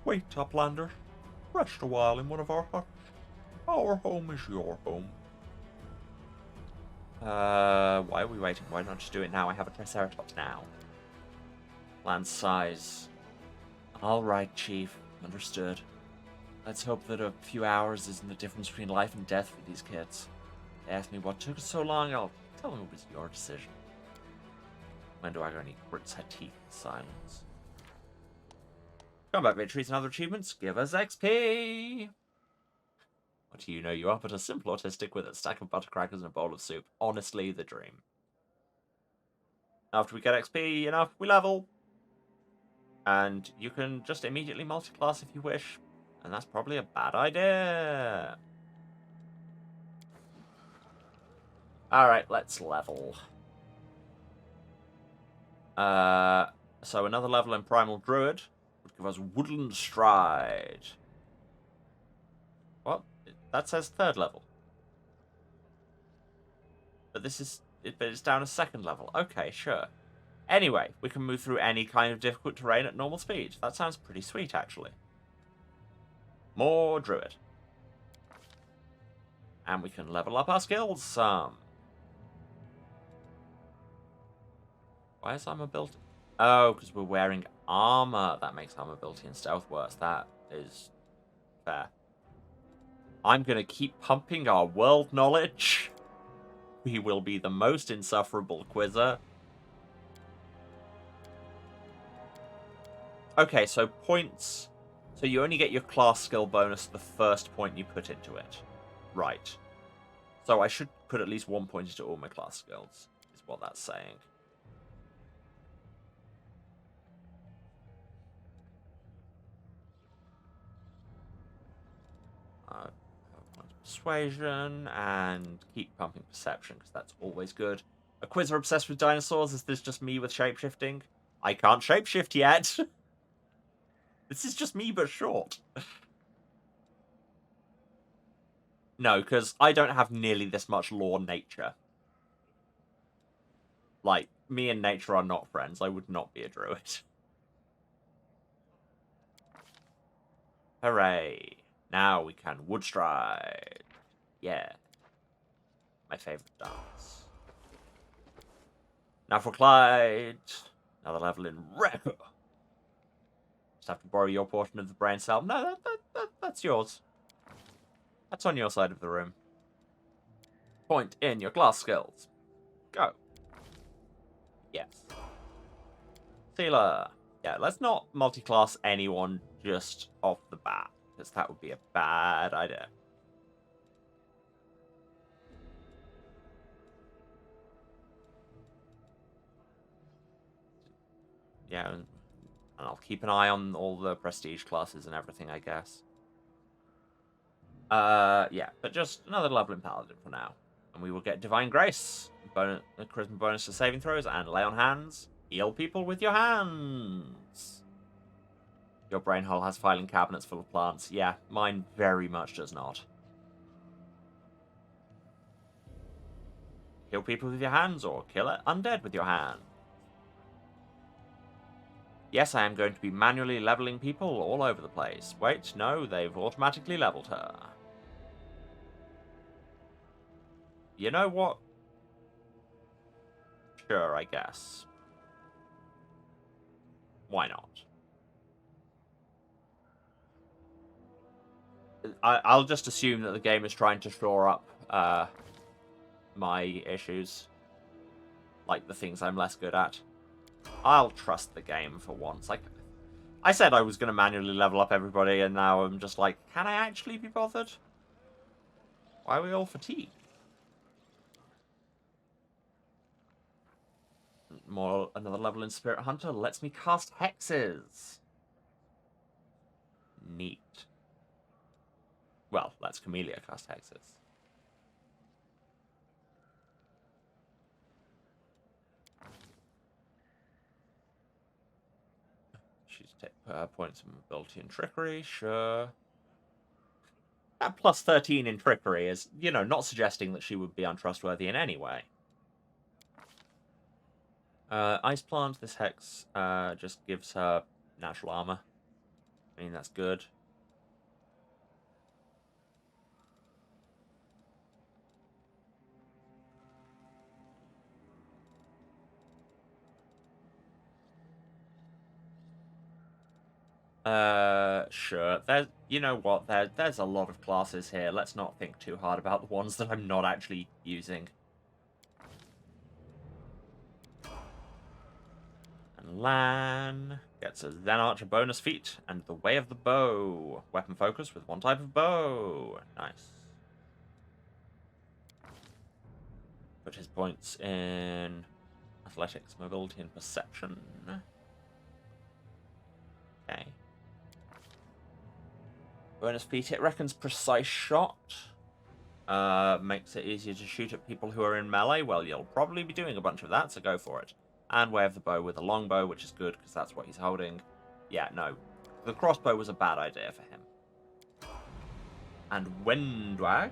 Wait, Uplanders. Rest a while in one of our huts. Our home is your home. Why are we waiting? Why not just do it now? I have a Triceratops now. Lan sighs. Alright, Chief. Understood. Let's hope that a few hours isn't the difference between life and death for these kids. They ask me what took us so long, I'll tell them it was your decision. When do I go? And he grits her teeth in silence. Combat victories and other achievements give us XP! What do you know? You are but a simple autistic with a stack of buttercrackers and a bowl of soup. Honestly, the dream. After we get XP enough, we level. And you can just immediately multi-class if you wish. And that's probably a bad idea. Alright, let's level. So another level in Primal Druid would give us Woodland Stride. What? That says third level. But this is... But it's down a second level. Okay, sure. Anyway, we can move through any kind of difficult terrain at normal speed. That sounds pretty sweet, actually. More Druid. And we can level up our skills some. Why is armor built? Oh, because we're wearing armor. That makes armor ability and stealth worse. That is fair. I'm going to keep pumping our world knowledge. We will be the most insufferable quizzer. Okay, so points. So you only get your class skill bonus the first point you put into it. Right. So I should put at least 1 point into all my class skills, is what that's saying. Persuasion, and keep pumping perception, because that's always good. A quizzer obsessed with dinosaurs? Is this just me with shapeshifting? I can't shapeshift yet. This is just me, but short. No, because I don't have nearly this much law nature. Like, me and nature are not friends. I would not be a druid. Hooray. Now we can wood stride. Yeah. My favorite dance. Now for Clyde. Another level in Wrecker. Just have to borrow your portion of the brain cell. No, that's yours. That's on your side of the room. Point in your class skills. Go. Yes. Sealer. Yeah, let's not multi-class anyone just off the bat, because that would be a bad idea. Yeah, and I'll keep an eye on all the prestige classes and everything, I guess. Yeah, but just another level in Paladin for now. And we will get Divine Grace, charisma bonus to saving throws, and lay on hands. Heal people with your hands. Your brain hole has filing cabinets full of plants. Yeah, mine very much does not. Kill people with your hands, or kill it undead with your hand. Yes, I am going to be manually leveling people all over the place. Wait, no, they've automatically leveled her. You know what? Sure, I guess. Why not? I'll just assume that the game is trying to shore up my issues. Like the things I'm less good at. I'll trust the game for once. Like, I said I was going to manually level up everybody, and now I'm just like, can I actually be bothered? Why are we all fatigued? Another level in Spirit Hunter lets me cast hexes. Neat. Well, let's Camellia cast hexes. She's points of mobility and trickery, sure. That plus 13 in trickery is, you know, not suggesting that she would be untrustworthy in any way. Ice Plant, this hex just gives her natural armor. I mean, that's good. Sure. You know what? There's a lot of classes here. Let's not think too hard about the ones that I'm not actually using. And Lan gets a Zen Archer bonus feat, and the Way of the Bow. Weapon focus with one type of bow. Nice. Put his points in athletics, mobility, and perception. Okay. Bonus feat, it reckons precise shot. Makes it easier to shoot at people who are in melee. Well, you'll probably be doing a bunch of that, so go for it. And Way of the Bow with a longbow, which is good, because that's what he's holding. Yeah, no. The crossbow was a bad idea for him. And Windwag.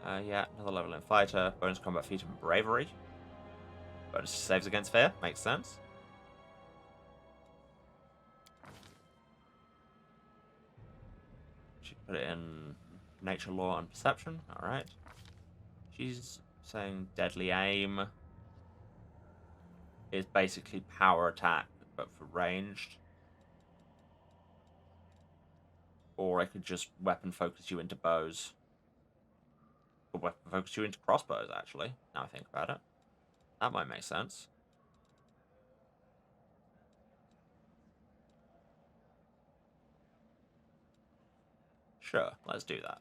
Yeah, another level in fighter. Bonus combat feat and bravery. Bonus saves against fear. Makes sense. Put it in nature, law, and perception. Alright. She's saying deadly aim is basically power attack, but for ranged. Or I could just weapon focus you into bows. Or weapon focus you into crossbows, actually, now I think about it. That might make sense. Sure, let's do that.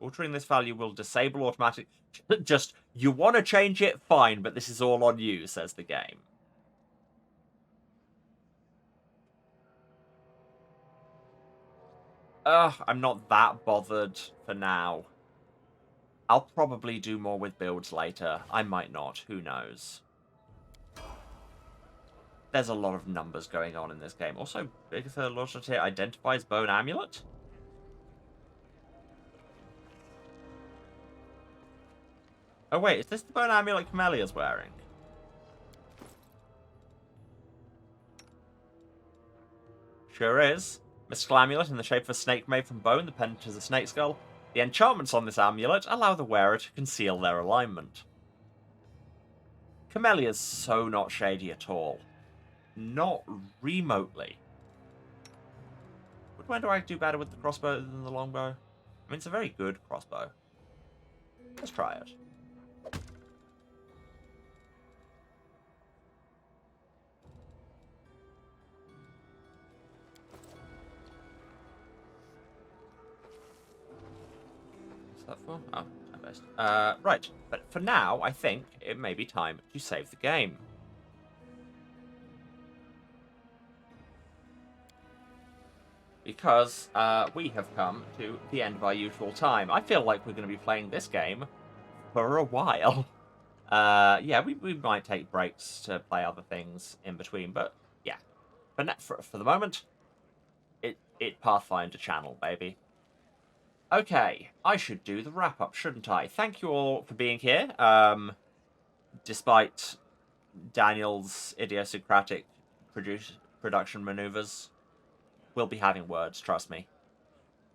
Altering this value will disable automatic... Just, you want to change it? Fine, but this is all on you, says the game. I'm not that bothered for now. I'll probably do more with builds later. I might not, who knows. There's a lot of numbers going on in this game. Also, Bigitha Logic here identifies Bone Amulet. Oh wait, is this the Bone Amulet Camelia's wearing? Sure is. Mystical amulet in the shape of a snake made from bone, the pendant is a snake skull. The enchantments on this amulet allow the wearer to conceal their alignment. Camelia's so not shady at all. Not remotely. But when do I do better with the crossbow than the longbow? I mean, it's a very good crossbow. Let's try it. What's that for? Oh, time-based. Right, but for now, I think it may be time to save the game. Because we have come to the end of our usual time. I feel like we're going to be playing this game for a while. Yeah, we might take breaks to play other things in between, but yeah. For the moment, it Pathfinder channel, baby. Okay, I should do the wrap-up, shouldn't I? Thank you all for being here. Despite Daniel's idiosyncratic production maneuvers. We'll be having words, trust me.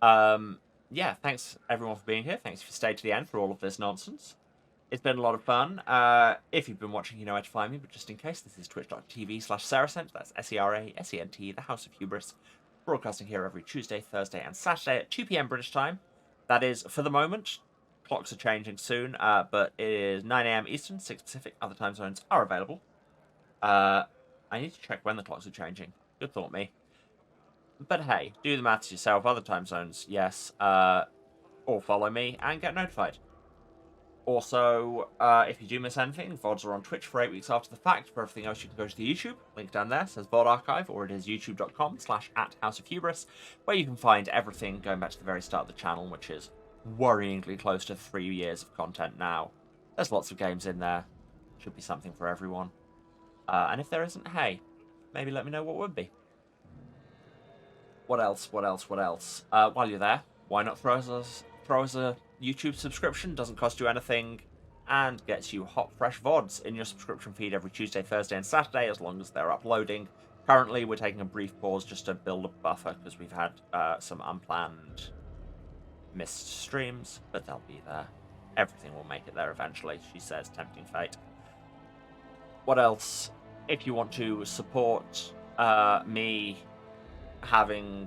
Yeah, thanks everyone for being here. Thanks for staying to the end for all of this nonsense. It's been a lot of fun. If you've been watching, you know where to find me, but just in case, this is twitch.tv/Saracent. That's SERASENT, the House of Hubris. Broadcasting here every Tuesday, Thursday, and Saturday at 2 PM British time. That is, for the moment. Clocks are changing soon, but it is 9 AM Eastern, 6 Pacific. Other time zones are available. I need to check when the clocks are changing. Good thought, me. But hey, do the maths yourself. Other time zones, yes. Or follow me and get notified. Also, if you do miss anything, VODs are on Twitch for 8 weeks after the fact. For everything else, you can go to the YouTube. Link down there says VOD Archive, or it is youtube.com/@HouseOfHubris, where you can find everything going back to the very start of the channel, which is worryingly close to 3 years of content now. There's lots of games in there. Should be something for everyone. And if there isn't, hey, maybe let me know what would be. What else? While you're there, why not throw us a YouTube subscription? Doesn't cost you anything, and gets you hot, fresh VODs in your subscription feed every Tuesday, Thursday, and Saturday, as long as they're uploading. Currently, we're taking a brief pause just to build a buffer, because we've had some unplanned missed streams, but they'll be there. Everything will make it there eventually, she says, tempting fate. What else? If you want to support me having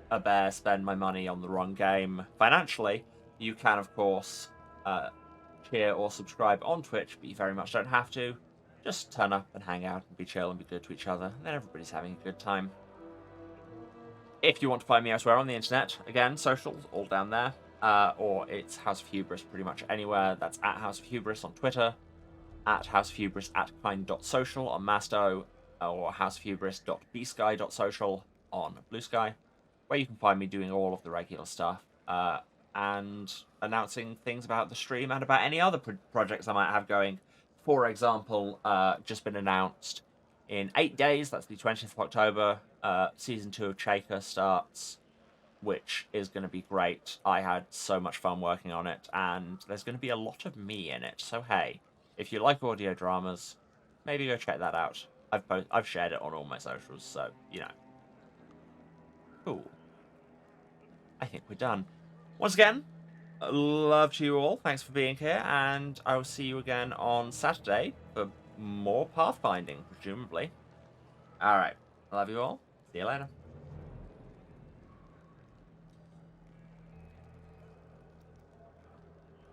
a bear spend my money on the wrong game financially, you can, of course, cheer or subscribe on Twitch, but you very much don't have to. Just turn up and hang out and be chill and be good to each other, and then everybody's having a good time. If you want to find me elsewhere on the internet, again, socials, all down there, or it's House of Hubris pretty much anywhere. That's at House of Hubris on Twitter, at House of Hubris at kind.social on Masto, or houseofhubris.bsky.social on Blue Sky, where you can find me doing all of the regular stuff, and announcing things about the stream and about any other projects I might have going. For example, just been announced in 8 days, that's the 20th of October, Season 2 of Chaker starts, which is going to be great. I had so much fun working on it, and there's going to be a lot of me in it. So hey, if you like audio dramas, maybe go check that out. I've shared it on all my socials, so, you know. Cool. I think we're done. Once again, love to you all. Thanks for being here, and I will see you again on Saturday for more pathfinding, presumably. Alright. Love you all. See you later.